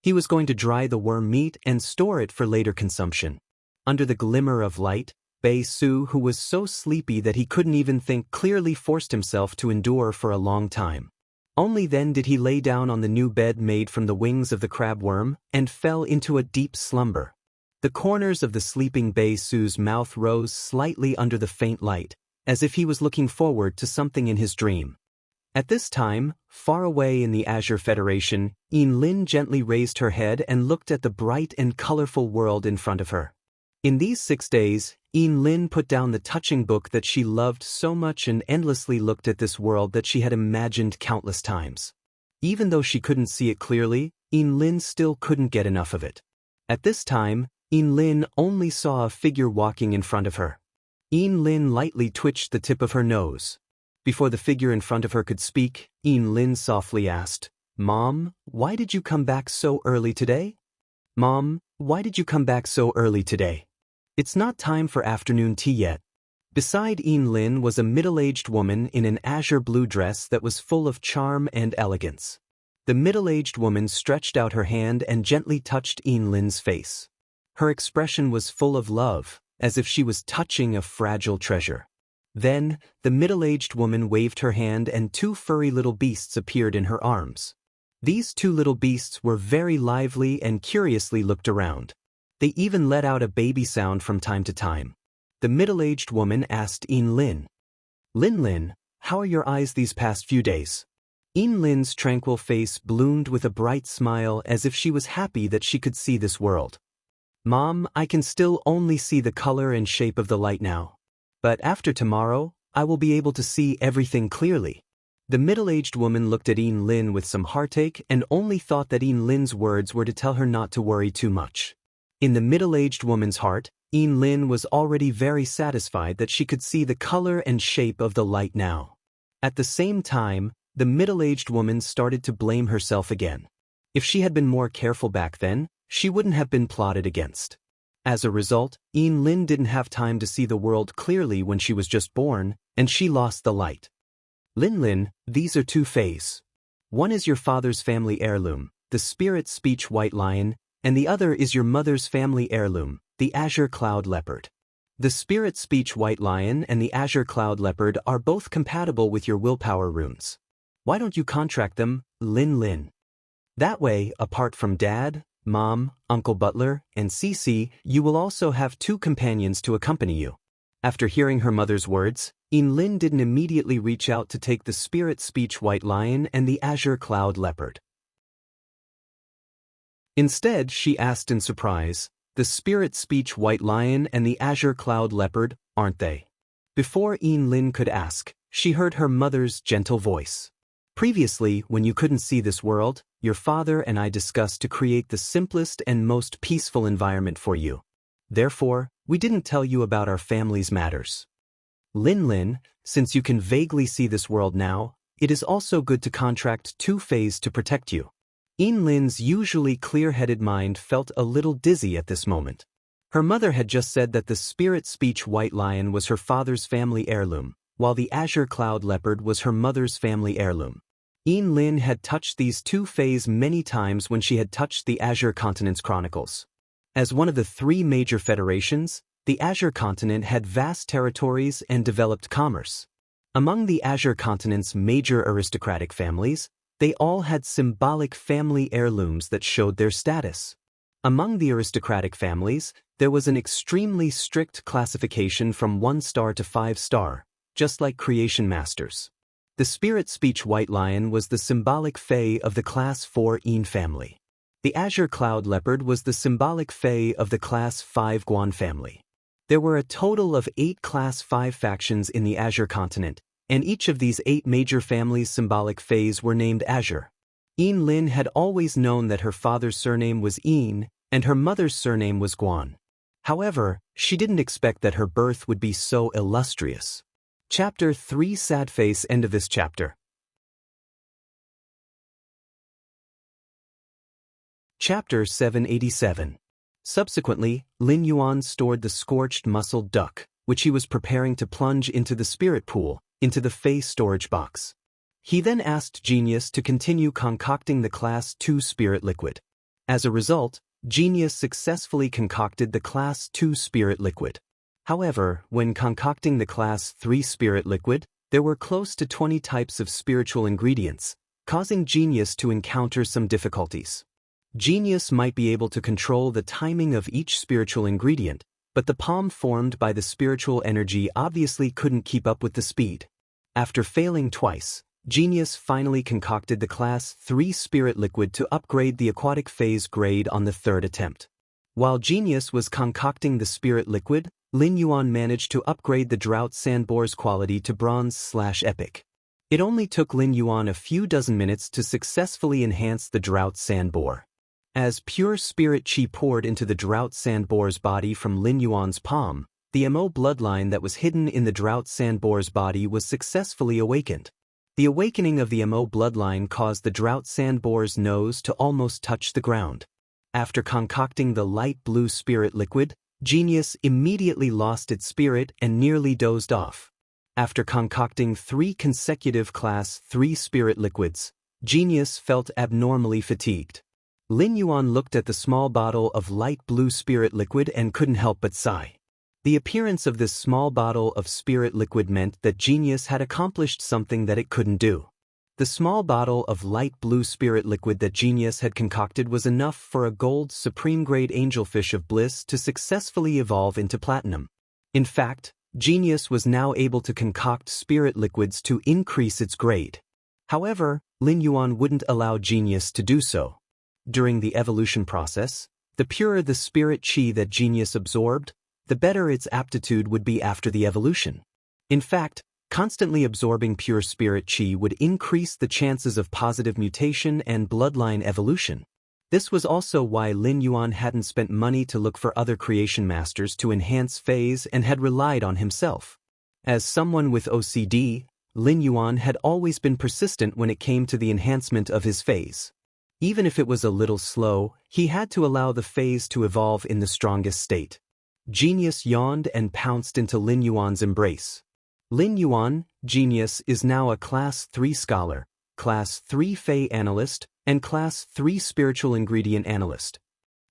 He was going to dry the worm meat and store it for later consumption. Under the glimmer of light, Bei Su, who was so sleepy that he couldn't even think clearly, forced himself to endure for a long time. Only then did he lay down on the new bed made from the wings of the crabworm and fell into a deep slumber. The corners of the sleeping Bei Su's mouth rose slightly under the faint light, as if he was looking forward to something in his dream. At this time, far away in the Azure Federation, Lin gently raised her head and looked at the bright and colorful world in front of her. In these 6 days, Lin put down the touching book that she loved so much and endlessly looked at this world that she had imagined countless times. Even though she couldn't see it clearly, Lin still couldn't get enough of it. At this time, Lin only saw a figure walking in front of her. Lin lightly twitched the tip of her nose. Before the figure in front of her could speak, Lin softly asked, "Mom, why did you come back so early today? Mom, why did you come back so early today? It's not time for afternoon tea yet." Beside Lin was a middle-aged woman in an azure blue dress that was full of charm and elegance. The middle-aged woman stretched out her hand and gently touched Lin's face. Her expression was full of love, as if she was touching a fragile treasure. Then, the middle-aged woman waved her hand and 2 furry little beasts appeared in her arms. These 2 little beasts were very lively and curiously looked around. They even let out a baby sound from time to time. The middle-aged woman asked Lin, "Lin, how are your eyes these past few days?" Lin's tranquil face bloomed with a bright smile as if she was happy that she could see this world. "Mom, I can still only see the color and shape of the light now. But after tomorrow, I will be able to see everything clearly." The middle-aged woman looked at Lin with some heartache and only thought that Lin's words were to tell her not to worry too much. In the middle-aged woman's heart, Lin was already very satisfied that she could see the color and shape of the light now. At the same time, the middle-aged woman started to blame herself again. If she had been more careful back then, she wouldn't have been plotted against. As a result, Lin didn't have time to see the world clearly when she was just born, and she lost the light. Lin, these are 2 fays. One is your father's family heirloom, the spirit speech white lion, and the other is your mother's family heirloom, the azure cloud leopard. The spirit speech white lion and the azure cloud leopard are both compatible with your willpower runes. Why don't you contract them, Lin? That way, apart from Dad, Mom, Uncle Butler, and Cece, you will also have 2 companions to accompany you. After hearing her mother's words, Lin didn't immediately reach out to take the spirit speech white lion and the azure cloud leopard. Instead, she asked in surprise, "The spirit speech white lion and the azure cloud leopard, aren't they?" Before Lin could ask, she heard her mother's gentle voice. "Previously, when you couldn't see this world, your father and I discussed to create the simplest and most peaceful environment for you. Therefore, we didn't tell you about our family's matters. Lin, since you can vaguely see this world now, it is also good to contract 2 fays to protect you." Lin's usually clear-headed mind felt a little dizzy at this moment. Her mother had just said that the spirit speech white lion was her father's family heirloom, while the azure cloud leopard was her mother's family heirloom. Lin had touched these 2 fays many times when she had touched the Azure Continent's Chronicles. As one of the 3 major federations, the Azure Continent had vast territories and developed commerce. Among the Azure Continent's major aristocratic families, They all had symbolic family heirlooms that showed their status. Among the aristocratic families, there was an extremely strict classification from 1 star to 5 star, just like creation masters. The spirit speech white lion was the symbolic fae of the class 4 Een family. The azure cloud leopard was the symbolic fae of the class 5 Guan family. There were a total of 8 class 5 factions in the Azure continent, and each of these 8 major families' symbolic faes were named Azure. Een Lin had always known that her father's surname was Een, and her mother's surname was Guan. However, she didn't expect that her birth would be so illustrious. Chapter 3 Sad Face. End of this chapter. Chapter 787. Subsequently, Lin Yuan stored the scorched muscled duck, which he was preparing to plunge into the spirit pool, into the Fae storage box. He then asked Genius to continue concocting the Class 2 spirit liquid. As a result, Genius successfully concocted the Class 2 spirit liquid. However, when concocting the Class 3 spirit liquid, there were close to 20 types of spiritual ingredients, causing Genius to encounter some difficulties. Genius might be able to control the timing of each spiritual ingredient, but the palm formed by the spiritual energy obviously couldn't keep up with the speed. After failing twice, Genius finally concocted the Class 3 spirit liquid to upgrade the aquatic phase grade on the 3rd attempt. While Genius was concocting the spirit liquid, Lin Yuan managed to upgrade the drought sandbore's quality to bronze/epic. It only took Lin Yuan a few dozen minutes to successfully enhance the drought sandbore. As pure spirit chi poured into the drought sandbore's body from Lin Yuan's palm, the Mo bloodline that was hidden in the drought sandbore's body was successfully awakened. The awakening of the Mo bloodline caused the drought sandbore's nose to almost touch the ground. After concocting the light blue spirit liquid, Genius immediately lost its spirit and nearly dozed off. After concocting 3 consecutive Class 3 spirit liquids, Genius felt abnormally fatigued. Lin Yuan looked at the small bottle of light blue spirit liquid and couldn't help but sigh. The appearance of this small bottle of spirit liquid meant that Genius had accomplished something that it couldn't do. The small bottle of light blue spirit liquid that Genius had concocted was enough for a gold supreme-grade angelfish of bliss to successfully evolve into platinum. In fact, Genius was now able to concoct spirit liquids to increase its grade. However, Lin Yuan wouldn't allow Genius to do so. During the evolution process, the purer the spirit chi that Genius absorbed, the better its aptitude would be after the evolution. In fact, constantly absorbing pure spirit chi would increase the chances of positive mutation and bloodline evolution. This was also why Lin Yuan hadn't spent money to look for other creation masters to enhance phase and had relied on himself. As someone with OCD, Lin Yuan had always been persistent when it came to the enhancement of his phase. Even if it was a little slow, he had to allow the phase to evolve in the strongest state. Genius yawned and pounced into Lin Yuan's embrace. Lin Yuan, Genius, is now a Class 3 scholar, Class 3 Fae analyst, and Class 3 spiritual ingredient analyst.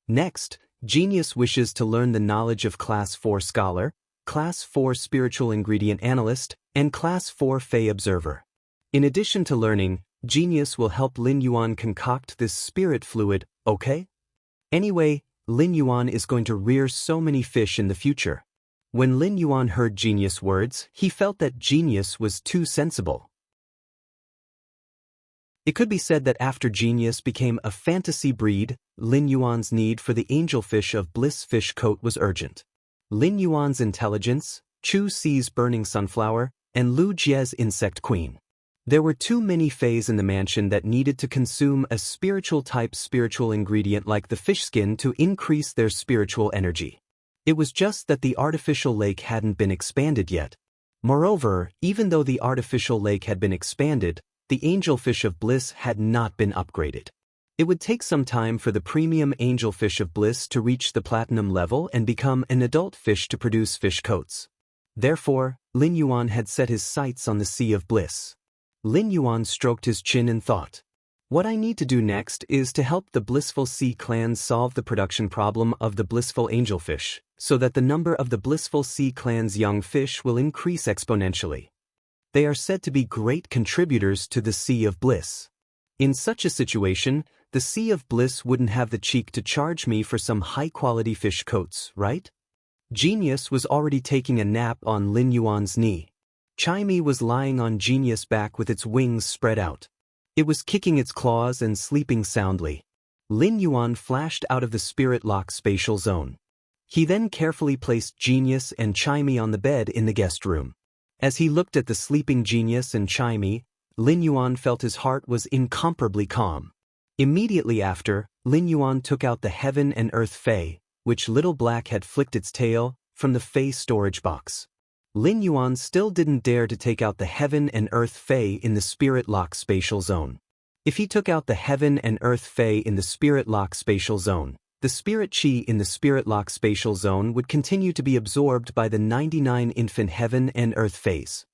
Next, Genius wishes to learn the knowledge of Class 4 scholar, Class 4 spiritual ingredient analyst, and Class 4 Fae observer. In addition to learning, Genius will help Lin Yuan concoct this spirit fluid, okay? Anyway, Lin Yuan is going to rear so many fish in the future. When Lin Yuan heard Genius' words, he felt that Genius was too sensible. It could be said that after Genius became a fantasy breed, Lin Yuan's need for the angelfish of bliss fish coat was urgent. Lin Yuan's intelligence, Chu Si's burning sunflower, and Lu Jie's insect queen. There were too many fays in the mansion that needed to consume a spiritual-type spiritual ingredient like the fish skin to increase their spiritual energy. It was just that the artificial lake hadn't been expanded yet. Moreover, even though the artificial lake had been expanded, the angelfish of bliss had not been upgraded. It would take some time for the premium angelfish of bliss to reach the platinum level and become an adult fish to produce fish coats. Therefore, Lin Yuan had set his sights on the Sea of Bliss. Lin Yuan stroked his chin and thought, "What I need to do next is to help the Blissful Sea clans solve the production problem of the blissful angelfish, so that the number of the Blissful Sea clan's young fish will increase exponentially. They are said to be great contributors to the Sea of Bliss." In such a situation, the Sea of Bliss wouldn't have the cheek to charge me for some high-quality fish coats, right? Genius was already taking a nap on Lin Yuan's knee. Chimey was lying on Genius' back with its wings spread out. It was kicking its claws and sleeping soundly. Lin Yuan flashed out of the spirit lock spatial zone. He then carefully placed Genius and Chimey on the bed in the guest room. As he looked at the sleeping Genius and Chimey, Lin Yuan felt his heart was incomparably calm. Immediately after, Lin Yuan took out the Heaven and Earth Fae, which Little Black had flicked its tail, from the Fae storage box. Lin Yuan still didn't dare to take out the Heaven and Earth Fae in the Spirit Lock spatial zone. If he took out the Heaven and Earth Fae in the Spirit Lock spatial zone, the Spirit Chi in the Spirit Lock spatial zone would continue to be absorbed by the 99 infant Heaven and Earth Faes.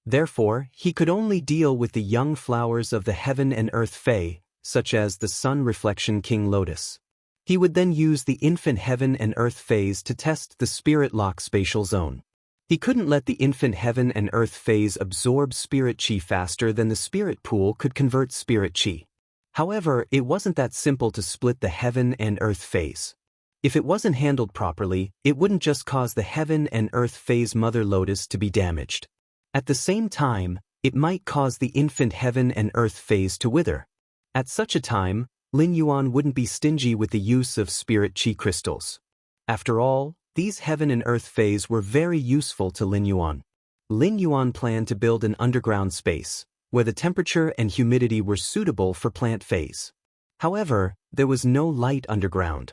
Therefore, he could only deal with the young flowers of the Heaven and Earth Fae, such as the Sun Reflection King Lotus. He would then use the infant Heaven and Earth Phase to test the Spirit Lock spatial zone. He couldn't let the infant Heaven and Earth Phase absorb Spirit Chi faster than the Spirit Pool could convert Spirit Chi. However, it wasn't that simple to split the Heaven and Earth Phase. If it wasn't handled properly, it wouldn't just cause the Heaven and Earth Phase Mother Lotus to be damaged. At the same time, it might cause the infant Heaven and Earth Phase to wither. At such a time, Lin Yuan wouldn't be stingy with the use of Spirit Chi crystals. After all, these Heaven and Earth Phase were very useful to Lin Yuan. Lin Yuan planned to build an underground space, where the temperature and humidity were suitable for plant phase. However, there was no light underground.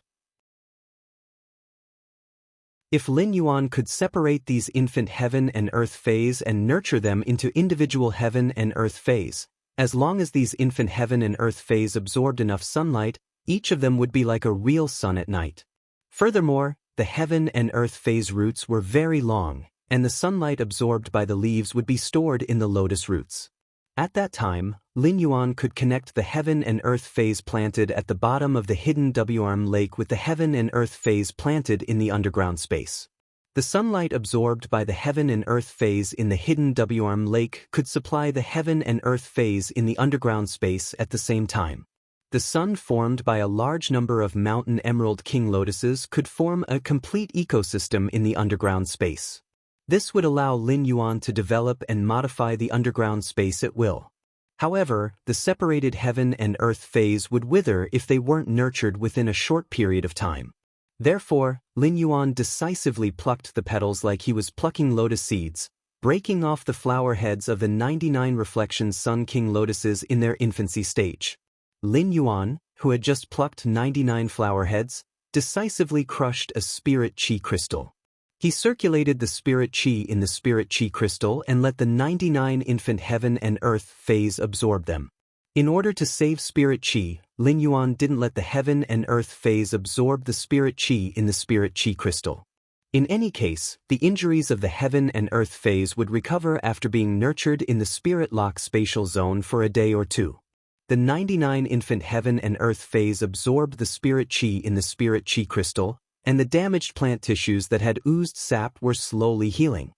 If Lin Yuan could separate these infant Heaven and Earth Phase and nurture them into individual Heaven and Earth Phase, as long as these infant Heaven and Earth Phase absorbed enough sunlight, each of them would be like a real sun at night. Furthermore, the Heaven and Earth Phase roots were very long, and the sunlight absorbed by the leaves would be stored in the lotus roots. At that time, Lin Yuan could connect the Heaven and Earth Phase planted at the bottom of the hidden WRM lake with the Heaven and Earth Phase planted in the underground space. The sunlight absorbed by the Heaven and Earth Phase in the hidden WRM lake could supply the Heaven and Earth Phase in the underground space at the same time. The sun formed by a large number of mountain emerald king lotuses could form a complete ecosystem in the underground space. This would allow Lin Yuan to develop and modify the underground space at will. However, the separated Heaven and Earth Phase would wither if they weren't nurtured within a short period of time. Therefore, Lin Yuan decisively plucked the petals like he was plucking lotus seeds, breaking off the flower heads of the 99 reflection Sun King lotuses in their infancy stage. Lin Yuan, who had just plucked 99 flower heads, decisively crushed a Spirit Chi crystal. He circulated the Spirit Chi in the Spirit Chi crystal and let the 99 infant Heaven and Earth Phase absorb them. In order to save Spirit Chi, Lin Yuan didn't let the Heaven and Earth Phase absorb the Spirit Chi in the Spirit Chi crystal. In any case, the injuries of the Heaven and Earth Phase would recover after being nurtured in the Spirit Lock spatial zone for a day or two. The 99 infant Heaven and Earth Phase absorbed the Spirit Chi in the Spirit Chi crystal, and the damaged plant tissues that had oozed sap were slowly healing.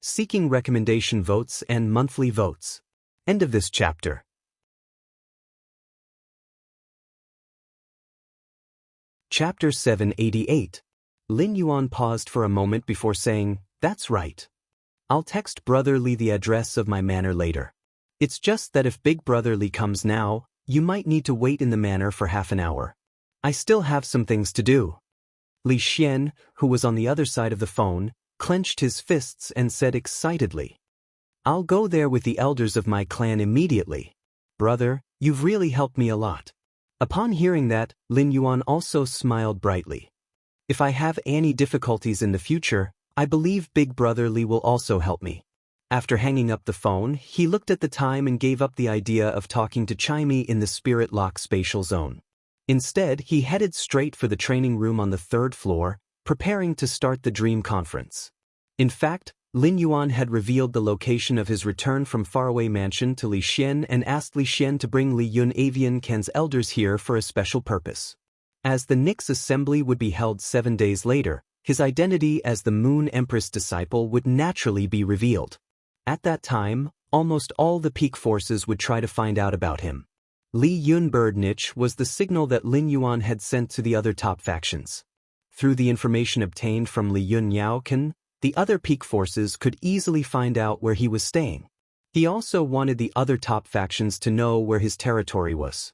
Seeking recommendation votes and monthly votes. End of this chapter. Chapter 788. Lin Yuan paused for a moment before saying, "That's right. I'll text Brother Li the address of my manor later. It's just that if Big Brother Li comes now, you might need to wait in the manor for half an hour. I still have some things to do." Li Xian, who was on the other side of the phone, clenched his fists and said excitedly, "I'll go there with the elders of my clan immediately. Brother, you've really helped me a lot." Upon hearing that, Lin Yuan also smiled brightly. "If I have any difficulties in the future, I believe Big Brother Li will also help me." After hanging up the phone, he looked at the time and gave up the idea of talking to Chimey in the Spirit Lock spatial zone. Instead, he headed straight for the training room on the 3rd floor, preparing to start the dream conference. In fact, Lin Yuan had revealed the location of his return from faraway mansion to Li Xian and asked Li Xian to bring Li Yun Avian Ken's elders here for a special purpose. As the Nyx assembly would be held 7 days later, his identity as the Moon Empress disciple would naturally be revealed. At that time, almost all the peak forces would try to find out about him. Li Yun bird niche was the signal that Lin Yuan had sent to the other top factions. Through the information obtained from Li Yun Yaoken, the other peak forces could easily find out where he was staying. He also wanted the other top factions to know where his territory was.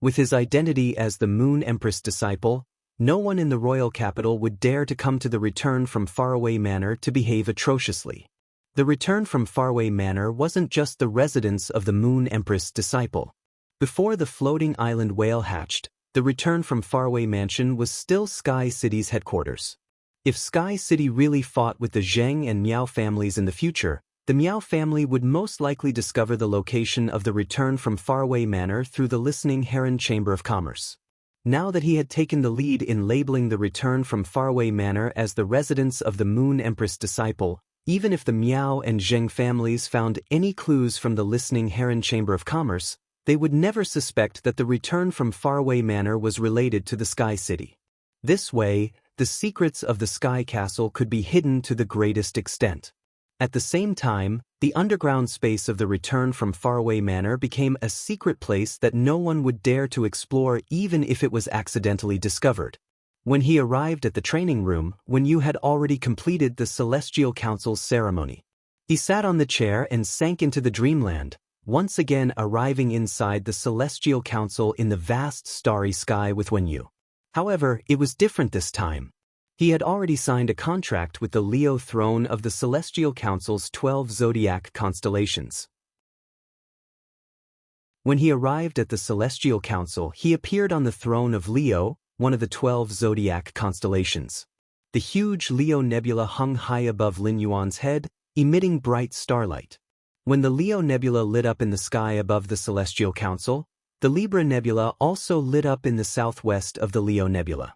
With his identity as the Moon Empress disciple, no one in the royal capital would dare to come to the Return from Faraway Manor to behave atrociously. The Return from Faraway Manor wasn't just the residence of the Moon Empress disciple. Before the floating island whale hatched, the Return from Faraway Mansion was still Sky City's headquarters. If Sky City really fought with the Zheng and Miao families in the future, the Miao family would most likely discover the location of the Return from Faraway Manor through the listening Heron Chamber of Commerce. Now that he had taken the lead in labeling the Return from Faraway Manor as the residence of the Moon Empress disciple, even if the Miao and Zheng families found any clues from the listening Heron Chamber of Commerce, they would never suspect that the Return from Faraway Manor was related to the Sky City. This way, the secrets of the Sky Castle could be hidden to the greatest extent. At the same time, the underground space of the Return from Faraway Manor became a secret place that no one would dare to explore even if it was accidentally discovered. When he arrived at the training room, Wen Yu had already completed the Celestial Council's ceremony. He sat on the chair and sank into the dreamland, once again arriving inside the Celestial Council in the vast starry sky with Wen Yu. However, it was different this time. He had already signed a contract with the Leo throne of the Celestial Council's 12 zodiac constellations. When he arrived at the Celestial Council, he appeared on the throne of Leo, one of the 12 zodiac constellations. The huge Leo nebula hung high above Lin Yuan's head, emitting bright starlight. When the Leo nebula lit up in the sky above the Celestial Council, the Libra nebula also lit up in the southwest of the Leo nebula.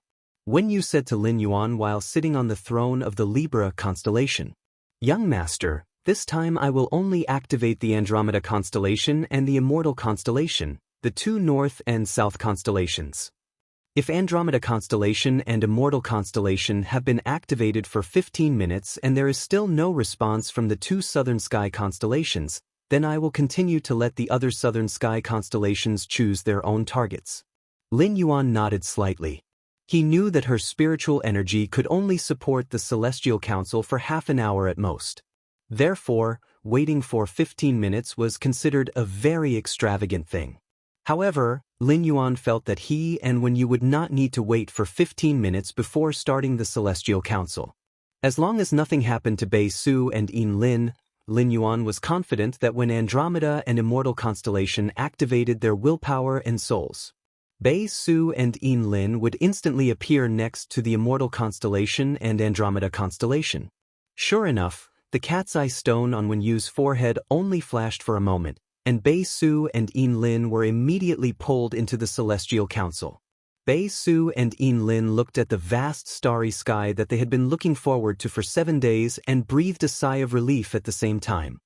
Wen Yu said to Lin Yuan while sitting on the throne of the Libra constellation, "Young master, this time I will only activate the Andromeda constellation and the Immortal constellation, the two north and south constellations. If Andromeda constellation and Immortal constellation have been activated for 15 minutes and there is still no response from the two southern sky constellations, then I will continue to let the other southern sky constellations choose their own targets." Lin Yuan nodded slightly. He knew that her spiritual energy could only support the Celestial Council for half an hour at most. Therefore, waiting for 15 minutes was considered a very extravagant thing. However, Lin Yuan felt that he and Wen Yu would not need to wait for 15 minutes before starting the Celestial Council. As long as nothing happened to Bei Su and Yin Lin, Lin Yuan was confident that when Andromeda and Immortal constellation activated their willpower and souls, Bei Su and Yin Lin would instantly appear next to the Immortal constellation and Andromeda constellation. Sure enough, the cat's eye stone on Wen Yu's forehead only flashed for a moment, and Bei Su and Yin Lin were immediately pulled into the Celestial Council. Bei Su and Yin Lin looked at the vast starry sky that they had been looking forward to for 7 days and breathed a sigh of relief at the same time.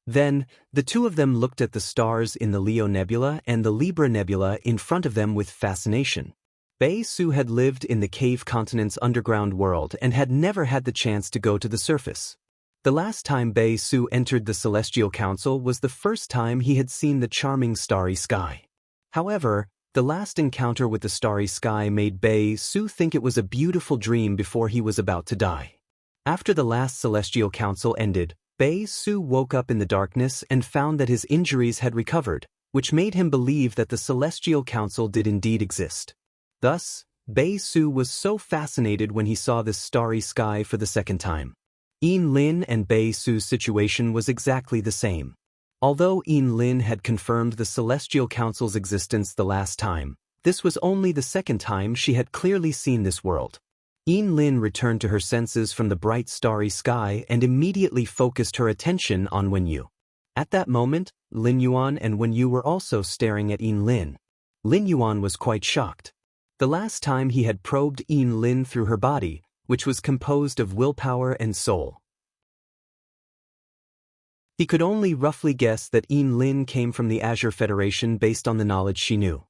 Then, the two of them looked at the stars in the Leo Nebula and the Libra Nebula in front of them with fascination. Bei Su had lived in the cave continent's underground world and had never had the chance to go to the surface. The last time Bei Su entered the Celestial Council was the first time he had seen the charming starry sky. However, the last encounter with the starry sky made Bei Su think it was a beautiful dream before he was about to die. After the last Celestial Council ended, Bei Su woke up in the darkness and found that his injuries had recovered, which made him believe that the Celestial Council did indeed exist. Thus, Bei Su was so fascinated when he saw this starry sky for the second time. Yin Lin and Bei Su's situation was exactly the same. Although Yin Lin had confirmed the Celestial Council's existence the last time, this was only the second time she had clearly seen this world. Yin Lin returned to her senses from the bright starry sky and immediately focused her attention on Wen Yu. At that moment, Lin Yuan and Wen Yu were also staring at Yin Lin. Lin Yuan was quite shocked. The last time he had probed Yin Lin through her body, which was composed of willpower and soul, he could only roughly guess that Yin Lin came from the Azure Federation based on the knowledge she knew.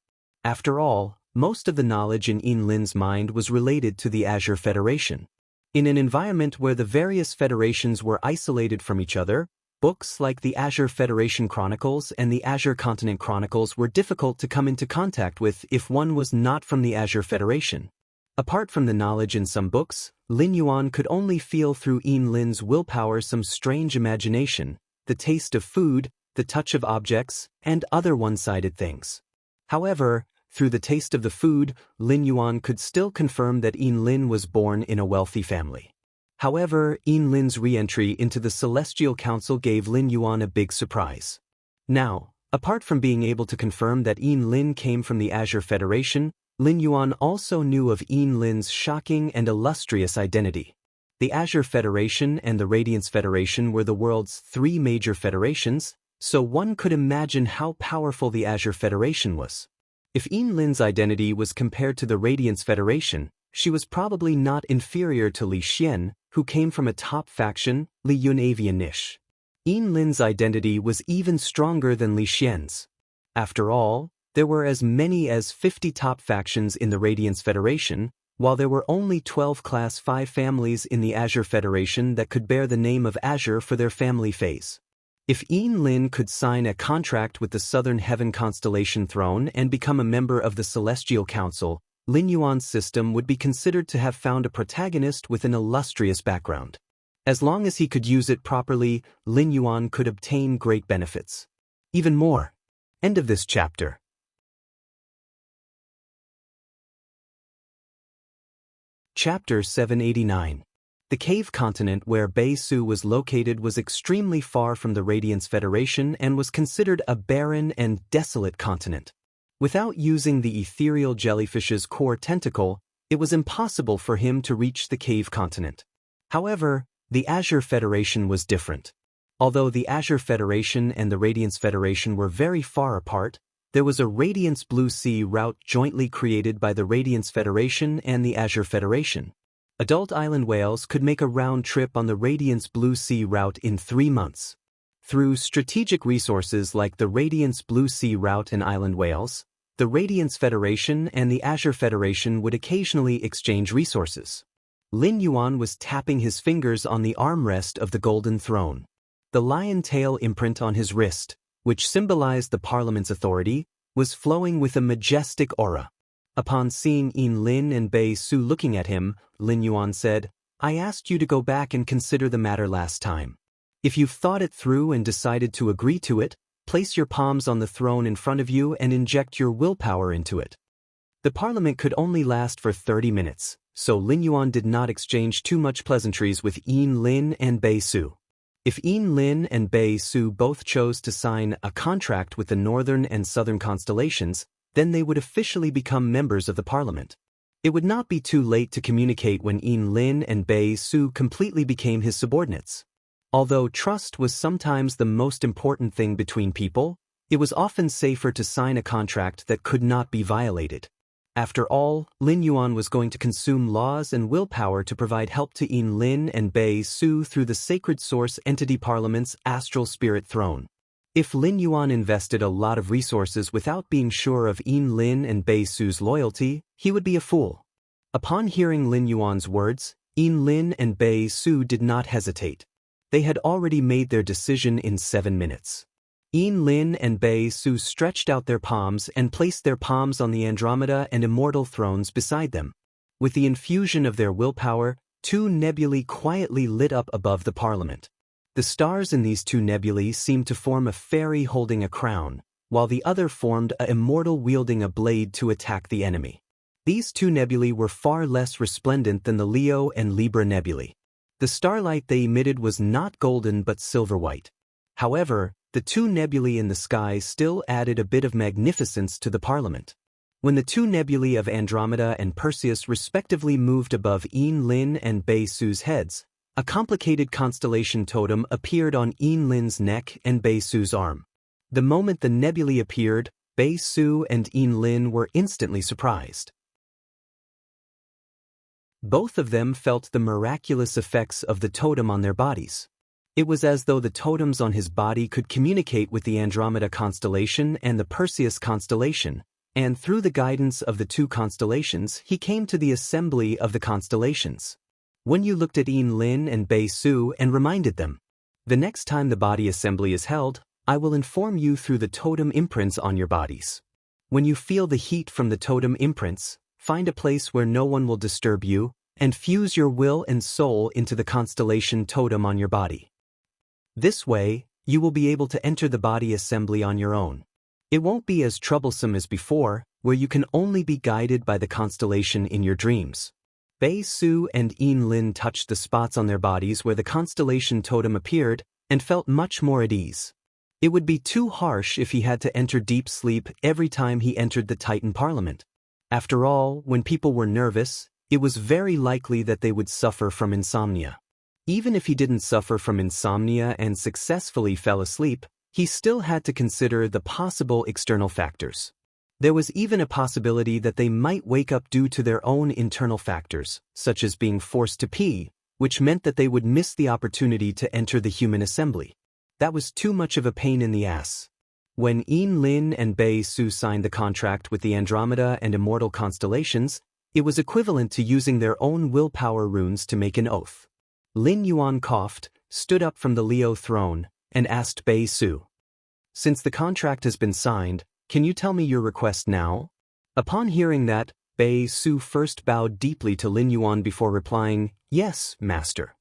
After all, most of the knowledge in Yin Lin's mind was related to the Azure Federation. In an environment where the various federations were isolated from each other, Books like the Azure Federation Chronicles and the Azure Continent Chronicles were difficult to come into contact with if one was not from the Azure Federation. Apart from the knowledge in some books, Lin Yuan could only feel through Yin Lin's willpower some strange imagination, the taste of food, the touch of objects, and other one-sided things. However, through the taste of the food, Lin Yuan could still confirm that Yin Lin was born in a wealthy family. However, Yin Lin's re-entry into the Celestial Council gave Lin Yuan a big surprise. Now, apart from being able to confirm that Yin Lin came from the Azure Federation, Lin Yuan also knew of Yin Lin's shocking and illustrious identity. The Azure Federation and the Radiance Federation were the world's 3 major federations, so one could imagine how powerful the Azure Federation was. If Yin Lin's identity was compared to the Radiance Federation, she was probably not inferior to Li Xian, who came from a top faction, Li Yun Avian Niche. Yin Lin's identity was even stronger than Li Xian's. After all, there were as many as 50 top factions in the Radiance Federation, while there were only 12 Class 5 families in the Azure Federation that could bear the name of Azure for their family phase. If Yin Lin could sign a contract with the Southern Heaven Constellation Throne and become a member of the Celestial Council, Lin Yuan's system would be considered to have found a protagonist with an illustrious background. As long as he could use it properly, Lin Yuan could obtain great benefits. Even more. End of this chapter. Chapter 789. The cave continent where Bei Su was located was extremely far from the Radiance Federation and was considered a barren and desolate continent. Without using the ethereal jellyfish's core tentacle, it was impossible for him to reach the cave continent. However, the Azure Federation was different. Although the Azure Federation and the Radiance Federation were very far apart, there was a Radiance Blue Sea route jointly created by the Radiance Federation and the Azure Federation. Adult island whales could make a round trip on the Radiance Blue Sea route in 3 months. Through strategic resources like the Radiance Blue Sea route and island whales, the Radiance Federation and the Azure Federation would occasionally exchange resources. Lin Yuan was tapping his fingers on the armrest of the Golden Throne. The lion tail imprint on his wrist, which symbolized the Parliament's authority, was flowing with a majestic aura. Upon seeing Yin Lin and Bei Su looking at him, Lin Yuan said, "I asked you to go back and consider the matter last time. If you've thought it through and decided to agree to it, place your palms on the throne in front of you and inject your willpower into it." The Parliament could only last for 30 minutes, so Lin Yuan did not exchange too much pleasantries with Yin Lin and Bei Su. If Yin Lin and Bei Su both chose to sign a contract with the Northern and Southern constellations, then they would officially become members of the Parliament. It would not be too late to communicate when Yin Lin and Bei Su completely became his subordinates. Although trust was sometimes the most important thing between people, it was often safer to sign a contract that could not be violated. After all, Lin Yuan was going to consume laws and willpower to provide help to Yin Lin and Bei Su through the Sacred Source Entity Parliament's Astral Spirit Throne. If Lin Yuan invested a lot of resources without being sure of Yin Lin and Bei Su's loyalty, he would be a fool. Upon hearing Lin Yuan's words, Yin Lin and Bei Su did not hesitate. They had already made their decision in 7 minutes. Yin Lin and Bei Su stretched out their palms and placed their palms on the Andromeda and Immortal thrones beside them. With the infusion of their willpower, 2 nebulae quietly lit up above the Parliament. The stars in these 2 nebulae seemed to form a fairy holding a crown, while the other formed an immortal wielding a blade to attack the enemy. These 2 nebulae were far less resplendent than the Leo and Libra nebulae. The starlight they emitted was not golden but silver-white. However, the 2 nebulae in the sky still added a bit of magnificence to the Parliament. When the 2 nebulae of Andromeda and Perseus respectively moved above Yin Lin and Bei Su's heads, a complicated constellation totem appeared on Yin Lin's neck and Bei Su's arm. The moment the nebulae appeared, Bei Su and Yin Lin were instantly surprised. Both of them felt the miraculous effects of the totem on their bodies. It was as though the totems on his body could communicate with the Andromeda constellation and the Perseus constellation, and through the guidance of the 2 constellations he came to the assembly of the constellations. When you looked at Yin Lin and Bei Su and reminded them, The next time the body assembly is held, I will inform you through the totem imprints on your bodies. When you feel the heat from the totem imprints, find a place where no one will disturb you, and fuse your will and soul into the constellation totem on your body. This way, you will be able to enter the body assembly on your own. It won't be as troublesome as before, where you can only be guided by the constellation in your dreams. Bei Su and Yin Lin touched the spots on their bodies where the constellation totem appeared and felt much more at ease. It would be too harsh if he had to enter deep sleep every time he entered the Titan Parliament. After all, when people were nervous, it was very likely that they would suffer from insomnia. Even if he didn't suffer from insomnia and successfully fell asleep, he still had to consider the possible external factors. There was even a possibility that they might wake up due to their own internal factors, such as being forced to pee, which meant that they would miss the opportunity to enter the human assembly. That was too much of a pain in the ass. When Yin Lin and Bei Su signed the contract with the Andromeda and Immortal constellations, it was equivalent to using their own willpower runes to make an oath. Lin Yuan coughed, stood up from the Leo throne, and asked Bei Su, "Since the contract has been signed, can you tell me your request now?" Upon hearing that, Bei Su first bowed deeply to Lin Yuan before replying, "Yes, Master."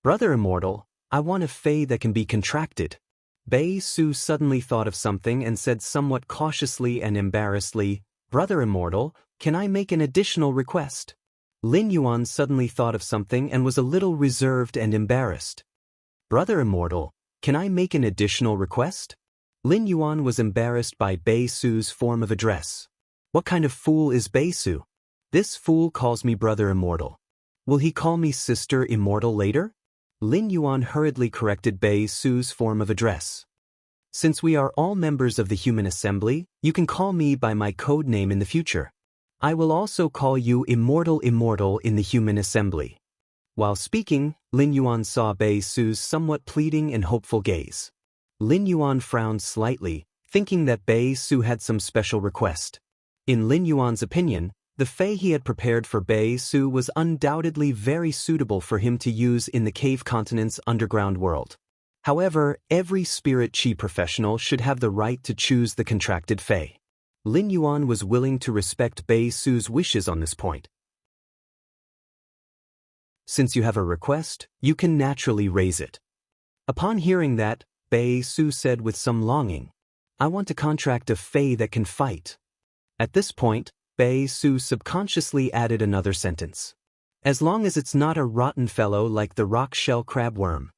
"Brother Immortal, I want a fae that can be contracted." Bei Su suddenly thought of something and said somewhat cautiously and embarrassedly, "Brother Immortal, can I make an additional request?" Lin Yuan suddenly thought of something and was a little reserved and embarrassed. "Brother Immortal, can I make an additional request?" Lin Yuan was embarrassed by Bei Su's form of address. What kind of fool is Bei Su? This fool calls me Brother Immortal. Will he call me Sister Immortal later? Lin Yuan hurriedly corrected Bei Su's form of address. "Since we are all members of the human assembly, you can call me by my code name in the future. I will also call you Immortal in the human assembly." While speaking, Lin Yuan saw Bei Su's somewhat pleading and hopeful gaze. Lin Yuan frowned slightly, thinking that Bei Su had some special request. In Lin Yuan's opinion, the fae he had prepared for Bei Su was undoubtedly very suitable for him to use in the Cave Continent's underground world. However, every spirit chi professional should have the right to choose the contracted fae. Lin Yuan was willing to respect Bei Su's wishes on this point. Since you have a request, you can naturally raise it. Upon hearing that, Bei Su said with some longing, "I want to contract a fae that can fight." At this point, Bei Su subconsciously added another sentence. "As long as it's not a rotten fellow like the rock shell crabworm."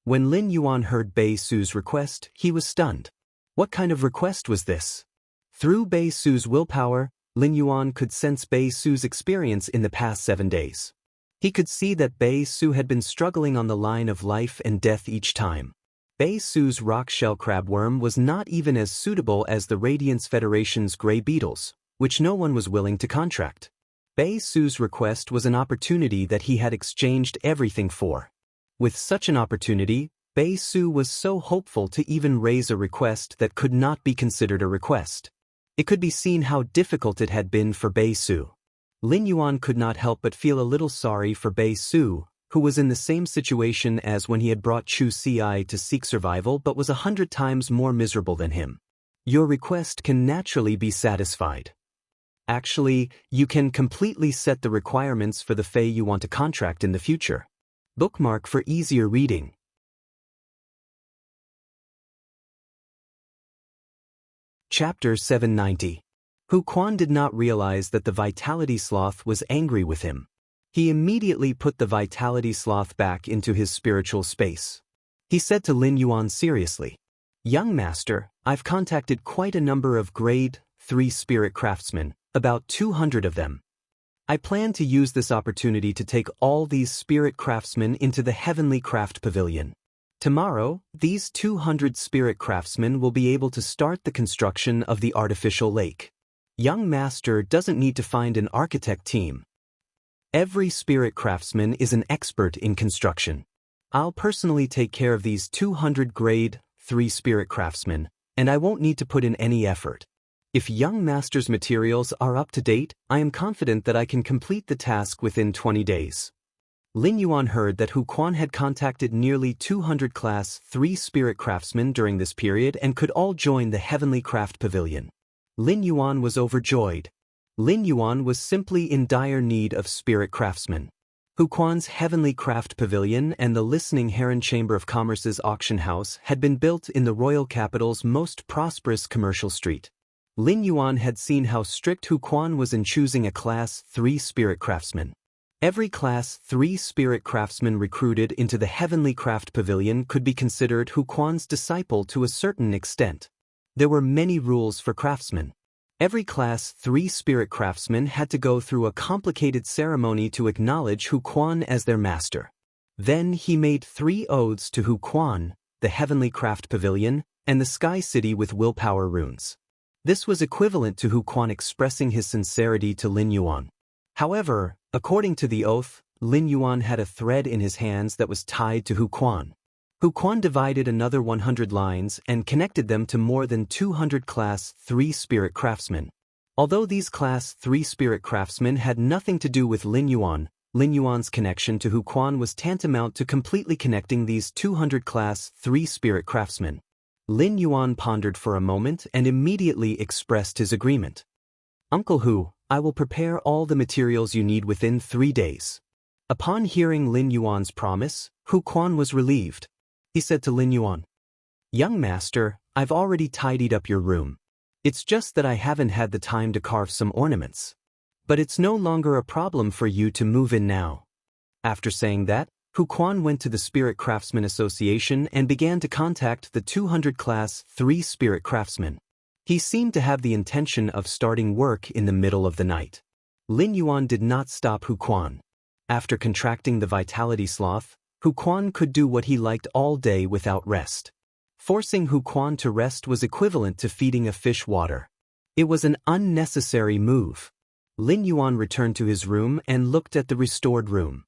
When Lin Yuan heard Bei Su's request, he was stunned. What kind of request was this? Through Bei Su's willpower, Lin Yuan could sense Bei Su's experience in the past 7 days. He could see that Bei Su had been struggling on the line of life and death each time. Bei Su's rock shell crabworm was not even as suitable as the Radiance Federation's gray beetles, which no one was willing to contract. Bei Su's request was an opportunity that he had exchanged everything for. With such an opportunity, Bei Su was so hopeful to even raise a request that could not be considered a request. It could be seen how difficult it had been for Bei Su. Lin Yuan could not help but feel a little sorry for Bei Su, who was in the same situation as when he had brought Chu Ci to seek survival but was 100 times more miserable than him. Your request can naturally be satisfied. Actually, you can completely set the requirements for the fae you want to contract in the future. Bookmark for easier reading. Chapter 790. Hu Quan did not realize that the Vitality Sloth was angry with him. He immediately put the Vitality Sloth back into his spiritual space. He said to Lin Yuan seriously, "Young master, I've contacted quite a number of grade 3 spirit craftsmen, about 200 of them. I plan to use this opportunity to take all these spirit craftsmen into the Heavenly Craft Pavilion. Tomorrow, these 200 spirit craftsmen will be able to start the construction of the artificial lake. Young master doesn't need to find an architect team. Every spirit craftsman is an expert in construction. I'll personally take care of these 200 grade 3 spirit craftsmen, and I won't need to put in any effort. If young master's materials are up to date, I am confident that I can complete the task within 20 days. Lin Yuan heard that Hu Quan had contacted nearly 200 Class 3 spirit craftsmen during this period and could all join the Heavenly Craft Pavilion. Lin Yuan was overjoyed. Lin Yuan was simply in dire need of spirit craftsmen. Hu Quan's Heavenly Craft Pavilion and the Listening Heron Chamber of Commerce's auction house had been built in the royal capital's most prosperous commercial street. Lin Yuan had seen how strict Hu Quan was in choosing a Class 3 spirit craftsman. Every Class 3 spirit craftsman recruited into the Heavenly Craft Pavilion could be considered Hu Quan's disciple to a certain extent. There were many rules for craftsmen. Every Class 3 spirit craftsman had to go through a complicated ceremony to acknowledge Hu Quan as their master. Then he made 3 oaths to Hu Quan, the Heavenly Craft Pavilion, and the Sky City with willpower runes. This was equivalent to Hu Quan expressing his sincerity to Lin Yuan. However, according to the oath, Lin Yuan had a thread in his hands that was tied to Hu Quan. Hu Quan divided another 100 lines and connected them to more than 200 Class 3 spirit craftsmen. Although these Class 3 spirit craftsmen had nothing to do with Lin Yuan's connection to Hu Quan was tantamount to completely connecting these 200 Class 3 spirit craftsmen. Lin Yuan pondered for a moment and immediately expressed his agreement. "Uncle Hu, I will prepare all the materials you need within 3 days." Upon hearing Lin Yuan's promise, Hu Quan was relieved. He said to Lin Yuan, "Young master, I've already tidied up your room. It's just that I haven't had the time to carve some ornaments. But it's no longer a problem for you to move in now." After saying that, Hu Quan went to the Spirit Craftsmen Association and began to contact the 200 Class 3 spirit craftsmen. He seemed to have the intention of starting work in the middle of the night. Lin Yuan did not stop Hu Quan. After contracting the vitality sloth, Hu Quan could do what he liked all day without rest. Forcing Hu Quan to rest was equivalent to feeding a fish water. It was an unnecessary move. Lin Yuan returned to his room and looked at the restored room.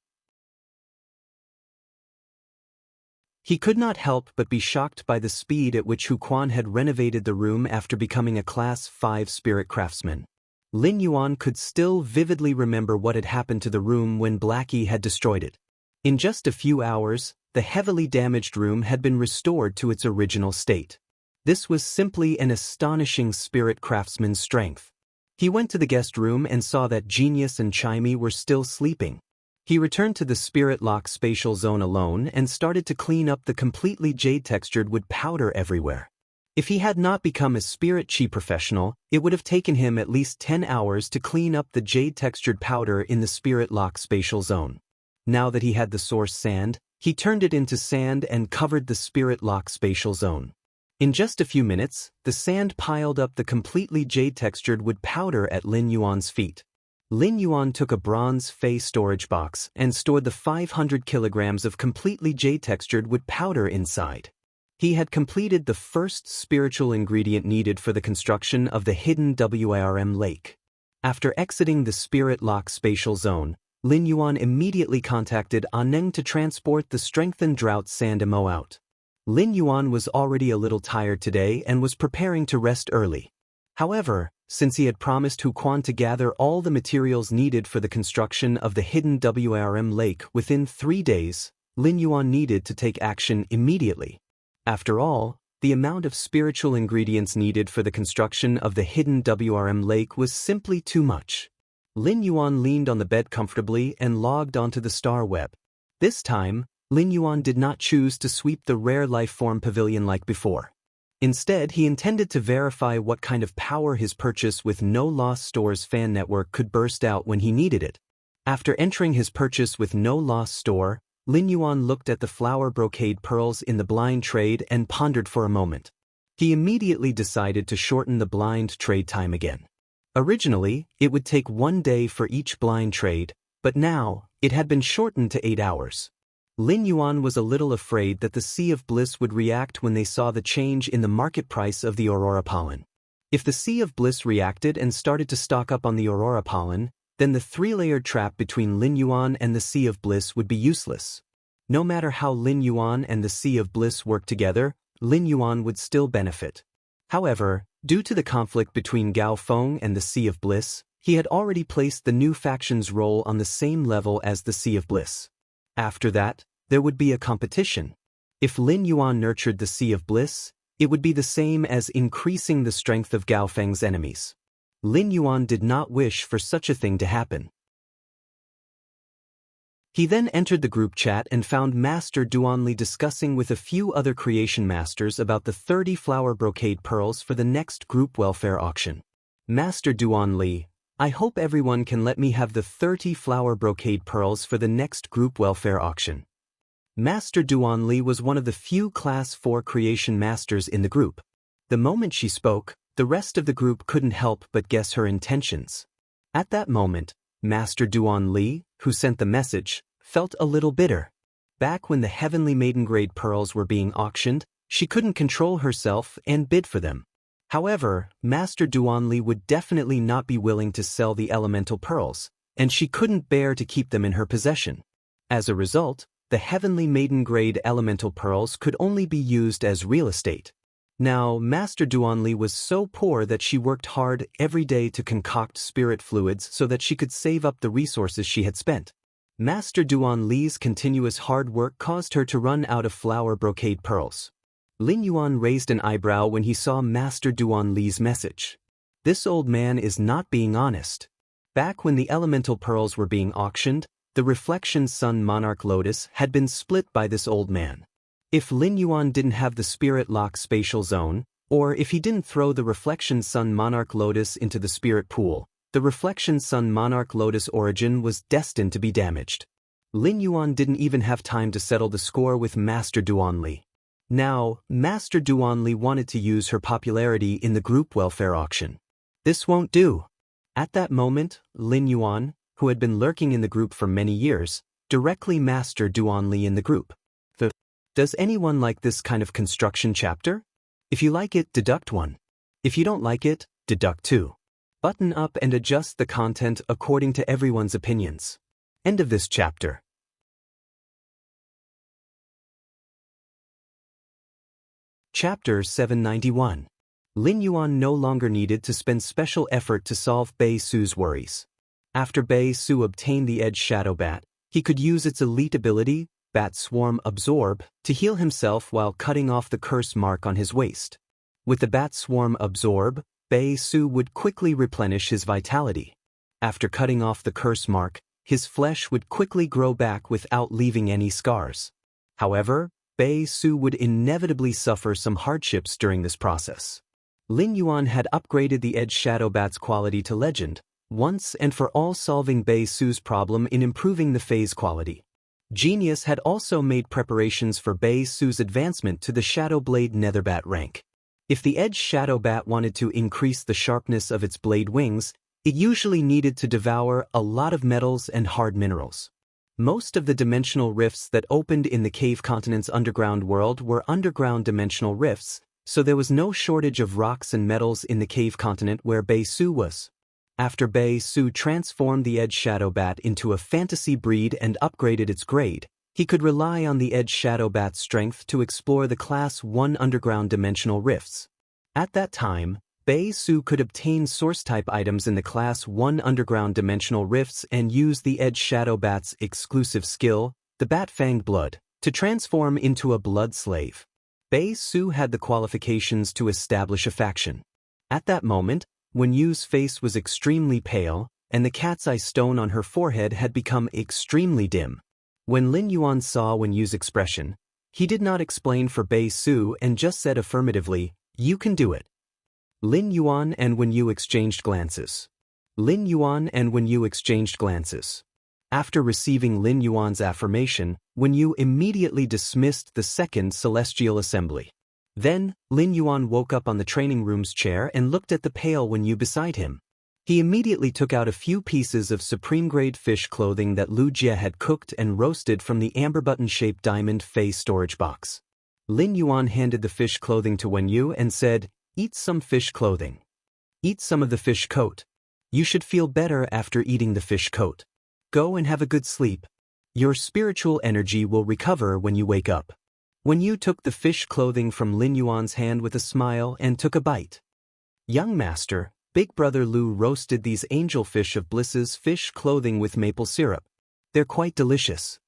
He could not help but be shocked by the speed at which Hu Quan had renovated the room after becoming a Class 5 spirit craftsman. Lin Yuan could still vividly remember what had happened to the room when Blackie had destroyed it. In just a few hours, the heavily damaged room had been restored to its original state. This was simply an astonishing spirit craftsman's strength. He went to the guest room and saw that Genius and Chimey were still sleeping. He returned to the Spirit Lock spatial zone alone and started to clean up the completely jade-textured wood powder everywhere. If he had not become a spirit chi professional, it would have taken him at least 10 hours to clean up the jade-textured powder in the Spirit Lock spatial zone. Now that he had the source sand, he turned it into sand and covered the Spirit Lock spatial zone. In just a few minutes, the sand piled up the completely jade-textured wood powder at Lin Yuan's feet. Lin Yuan took a bronze fey storage box and stored the 500 kilograms of completely jade-textured wood powder inside. He had completed the first spiritual ingredient needed for the construction of the hidden WARM lake. After exiting the Spirit Lock spatial zone, Lin Yuan immediately contacted Aneng to transport the strengthened drought sand Mo out. Lin Yuan was already a little tired today and was preparing to rest early. However, since he had promised Hu Quan to gather all the materials needed for the construction of the hidden WARM lake within 3 days, Lin Yuan needed to take action immediately. After all, the amount of spiritual ingredients needed for the construction of the hidden WRM lake was simply too much. Lin Yuan leaned on the bed comfortably and logged onto the star web. This time, Lin Yuan did not choose to sweep the rare life form pavilion like before. Instead, he intended to verify what kind of power his purchase with No Loss Store's fan network could burst out when he needed it. After entering his purchase with No Loss Store, Lin Yuan looked at the flower brocade pearls in the blind trade and pondered for a moment. He immediately decided to shorten the blind trade time again. Originally, it would take 1 day for each blind trade, but now, it had been shortened to 8 hours. Lin Yuan was a little afraid that the Sea of Bliss would react when they saw the change in the market price of the Aurora pollen. If the Sea of Bliss reacted and started to stock up on the Aurora pollen, then the 3-layered trap between Lin Yuan and the Sea of Bliss would be useless. No matter how Lin Yuan and the Sea of Bliss worked together, Lin Yuan would still benefit. However, due to the conflict between Gao Feng and the Sea of Bliss, he had already placed the new faction's role on the same level as the Sea of Bliss. After that, there would be a competition. If Lin Yuan nurtured the Sea of Bliss, it would be the same as increasing the strength of Gao Feng's enemies. Lin Yuan did not wish for such a thing to happen. He then entered the group chat and found Master Duanli discussing with a few other creation masters about the 30 flower brocade pearls for the next group welfare auction. Master Duanli, I hope everyone can let me have the 30 flower brocade pearls for the next group welfare auction. Master Duanli was one of the few Class 4 creation masters in the group. The moment she spoke, the rest of the group couldn't help but guess her intentions. At that moment, Master Duanli, who sent the message, felt a little bitter. Back when the Heavenly Maiden Grade pearls were being auctioned, she couldn't control herself and bid for them. However, Master Duanli would definitely not be willing to sell the elemental pearls, and she couldn't bear to keep them in her possession. As a result, the Heavenly Maiden Grade elemental pearls could only be used as real estate. Now, Master Duanli was so poor that she worked hard every day to concoct spirit fluids so that she could save up the resources she had spent. Master Duanli's continuous hard work caused her to run out of flower brocade pearls. Lin Yuan raised an eyebrow when he saw Master Duanli's message. This old man is not being honest. Back when the elemental pearls were being auctioned, the Reflection Sun Monarch Lotus had been split by this old man. If Lin Yuan didn't have the Spirit Lock Spatial Zone, or if he didn't throw the Reflection Sun Monarch Lotus into the Spirit Pool, the Reflection Sun Monarch Lotus origin was destined to be damaged. Lin Yuan didn't even have time to settle the score with Master Duanli. Now, Master Duanli wanted to use her popularity in the group welfare auction. This won't do. At that moment, Lin Yuan, who had been lurking in the group for many years, directly Master Duanli in the group. Does anyone like this kind of construction chapter? If you like it, deduct 1. If you don't like it, deduct 2. Button up and adjust the content according to everyone's opinions. End of this chapter. Chapter 791. Lin Yuan no longer needed to spend special effort to solve Bei Su's worries. After Bei Su obtained the Edge Shadow Bat, he could use its elite ability, Bat Swarm Absorb, to heal himself while cutting off the curse mark on his waist. With the Bat Swarm Absorb, Bei Su would quickly replenish his vitality. After cutting off the curse mark, his flesh would quickly grow back without leaving any scars. However, Bei Su would inevitably suffer some hardships during this process. Lin Yuan had upgraded the Edge Shadow Bat's quality to Legend, once and for all, solving Bei Su's problem in improving the phase quality. Genius had also made preparations for Bei Su's advancement to the Shadow Blade Netherbat rank. If the Edge Shadow Bat wanted to increase the sharpness of its blade wings, it usually needed to devour a lot of metals and hard minerals. Most of the dimensional rifts that opened in the Cave Continent's underground world were underground dimensional rifts, so there was no shortage of rocks and metals in the Cave Continent where Bei Su was. After Bei Su transformed the Edge Shadow Bat into a fantasy breed and upgraded its grade, he could rely on the Edge Shadow Bat's strength to explore the Class 1 underground dimensional rifts. At that time, Bei Su could obtain source-type items in the Class 1 underground dimensional rifts and use the Edge Shadow Bat's exclusive skill, the Bat-Fanged Blood, to transform into a blood slave. Bei Su had the qualifications to establish a faction. At that moment, Wen Yu's face was extremely pale, and the cat's eye stone on her forehead had become extremely dim. When Lin Yuan saw Wen Yu's expression, he did not explain for Bei Su and just said affirmatively, "You can do it." Lin Yuan and Wen Yu exchanged glances. Lin Yuan and Wen Yu exchanged glances. After receiving Lin Yuan's affirmation, Wen Yu immediately dismissed the Second Celestial Assembly. Then, Lin Yuan woke up on the training room's chair and looked at the pale Wen Yu beside him. He immediately took out a few pieces of supreme-grade fish clothing that Lu Jie had cooked and roasted from the amber button-shaped diamond face storage box. Lin Yuan handed the fish clothing to Wen Yu and said, "Eat some fish clothing. Eat some of the fish coat. You should feel better after eating the fish coat. Go and have a good sleep. Your spiritual energy will recover when you wake up." Wen Yu took the fish clothing from Lin Yuan's hand with a smile and took a bite. "Young master, Big Brother Lu roasted these angel fish of Bliss's fish clothing with maple syrup. They're quite delicious."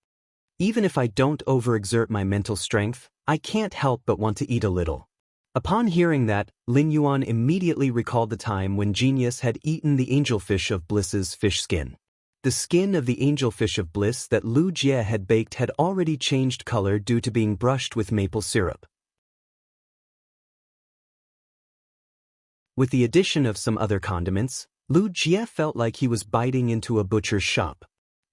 Even if I don't overexert my mental strength, I can't help but want to eat a little. Upon hearing that, Lin Yuan immediately recalled the time when Genius had eaten the angelfish of Bliss's fish skin. The skin of the angelfish of Bliss that Lu Jie had baked had already changed color due to being brushed with maple syrup. With the addition of some other condiments, Lu Jie felt like he was biting into a butcher's shop.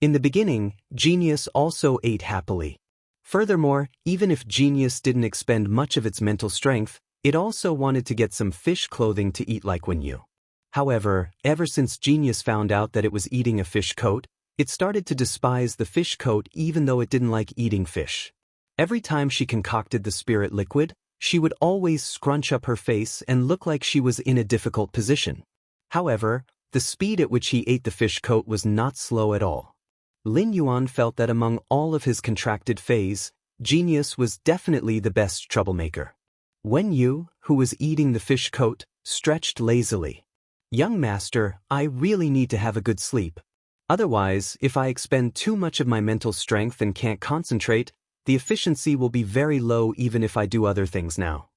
In the beginning, Genius also ate happily. Furthermore, even if Genius didn't expend much of its mental strength, it also wanted to get some fish clothing to eat like when you. However, ever since Genius found out that it was eating a fish coat, it started to despise the fish coat even though it didn't like eating fish. Every time she concocted the spirit liquid, she would always scrunch up her face and look like she was in a difficult position. However, the speed at which he ate the fish coat was not slow at all. Lin Yuan felt that among all of his contracted phase, Genius was definitely the best troublemaker. Wen Yu, who was eating the fish coat, stretched lazily. "Young master, I really need to have a good sleep. Otherwise, if I expend too much of my mental strength and can't concentrate, the efficiency will be very low even if I do other things now."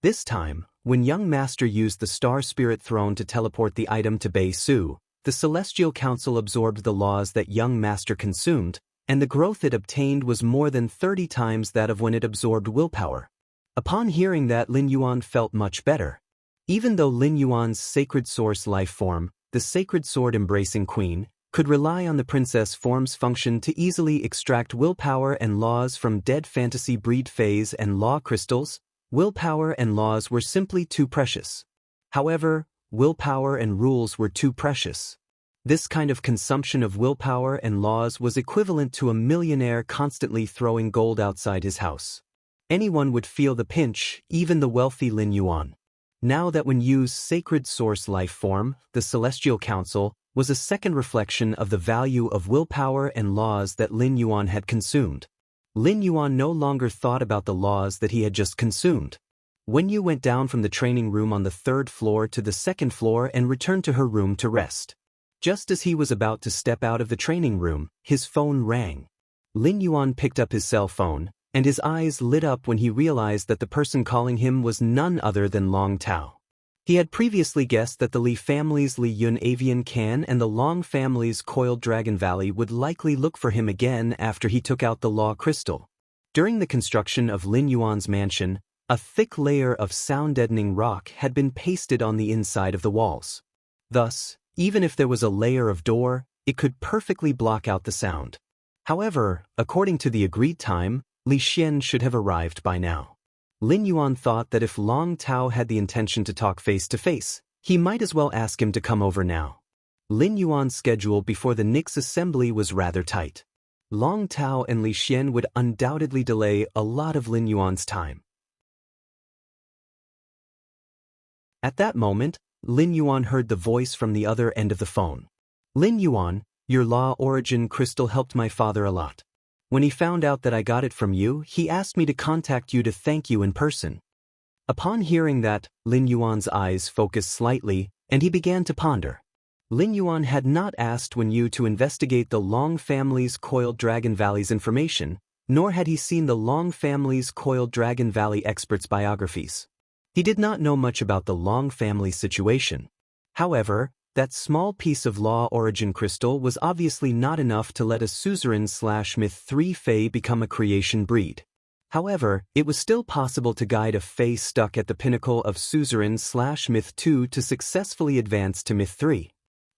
This time, when young master used the Star Spirit Throne to teleport the item to Bei Su, the Celestial Council absorbed the laws that young master consumed, and the growth it obtained was more than 30 times that of when it absorbed willpower. Upon hearing that, Lin Yuan felt much better. Even though Lin Yuan's sacred source life form, the sacred sword embracing queen, could rely on the princess form's function to easily extract willpower and laws from dead fantasy breed phase and law crystals, willpower and laws were simply too precious. However, willpower and rules were too precious. This kind of consumption of willpower and laws was equivalent to a millionaire constantly throwing gold outside his house. Anyone would feel the pinch, even the wealthy Lin Yuan. Now that Wen Yu's sacred source life form, the Celestial Council, was a second reflection of the value of willpower and laws that Lin Yuan had consumed. Lin Yuan no longer thought about the laws that he had just consumed. Wen Yu went down from the training room on the 3rd floor to the 2nd floor and returned to her room to rest. Just as he was about to step out of the training room, his phone rang. Lin Yuan picked up his cell phone, and his eyes lit up when he realized that the person calling him was none other than Long Tao. He had previously guessed that the Li family's Li Yun Avian Can and the Long family's Coiled Dragon Valley would likely look for him again after he took out the Law Crystal. During the construction of Lin Yuan's mansion, a thick layer of sound-deadening rock had been pasted on the inside of the walls. Thus, even if there was a layer of door, it could perfectly block out the sound. However, according to the agreed time, Li Xian should have arrived by now. Lin Yuan thought that if Long Tao had the intention to talk face-to-face, he might as well ask him to come over now. Lin Yuan's schedule before the Nix assembly was rather tight. Long Tao and Li Xian would undoubtedly delay a lot of Lin Yuan's time. At that moment, Lin Yuan heard the voice from the other end of the phone. "Lin Yuan, your Law Origin crystal helped my father a lot. When he found out that I got it from you, he asked me to contact you to thank you in person." Upon hearing that, Lin Yuan's eyes focused slightly, and he began to ponder. Lin Yuan had not asked Wen Yu to investigate the Long family's Coiled Dragon Valley's information, nor had he seen the Long family's Coiled Dragon Valley experts' biographies. He did not know much about the Long family situation. However, that small piece of Law Origin crystal was obviously not enough to let a suzerain/myth 3 Fae become a creation breed. However, it was still possible to guide a Fae stuck at the pinnacle of suzerain/myth 2 to successfully advance to myth 3.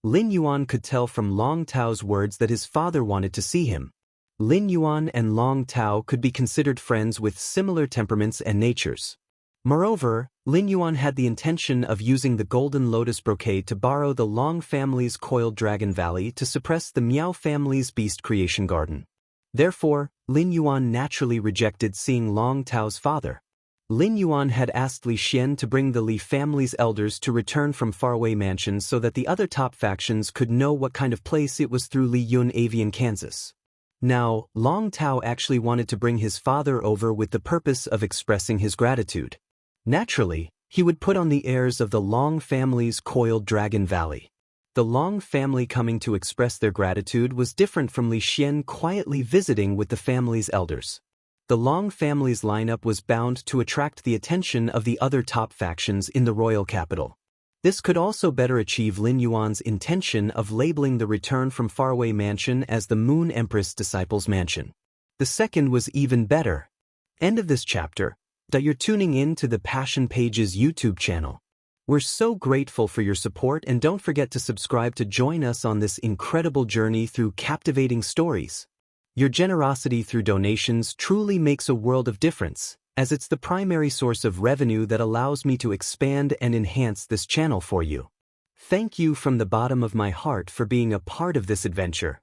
Lin Yuan could tell from Long Tao's words that his father wanted to see him. Lin Yuan and Long Tao could be considered friends with similar temperaments and natures. Moreover, Lin Yuan had the intention of using the Golden Lotus Brocade to borrow the Long family's Coiled Dragon Valley to suppress the Miao family's Beast Creation Garden. Therefore, Lin Yuan naturally rejected seeing Long Tao's father. Lin Yuan had asked Li Xian to bring the Li family's elders to return from faraway mansions so that the other top factions could know what kind of place it was through Li Yun Avian, Kansas. Now, Long Tao actually wanted to bring his father over with the purpose of expressing his gratitude. Naturally, he would put on the airs of the Long family's Coiled Dragon Valley. The Long family coming to express their gratitude was different from Li Xian quietly visiting with the family's elders. The Long family's lineup was bound to attract the attention of the other top factions in the royal capital. This could also better achieve Lin Yuan's intention of labeling the return from faraway mansion as the Moon Empress Disciples Mansion. The second was even better. End of this chapter. You're tuning in to the Passion Pages YouTube channel. We're so grateful for your support, and don't forget to subscribe to join us on this incredible journey through captivating stories. Your generosity through donations truly makes a world of difference, as it's the primary source of revenue that allows me to expand and enhance this channel for you. Thank you from the bottom of my heart for being a part of this adventure.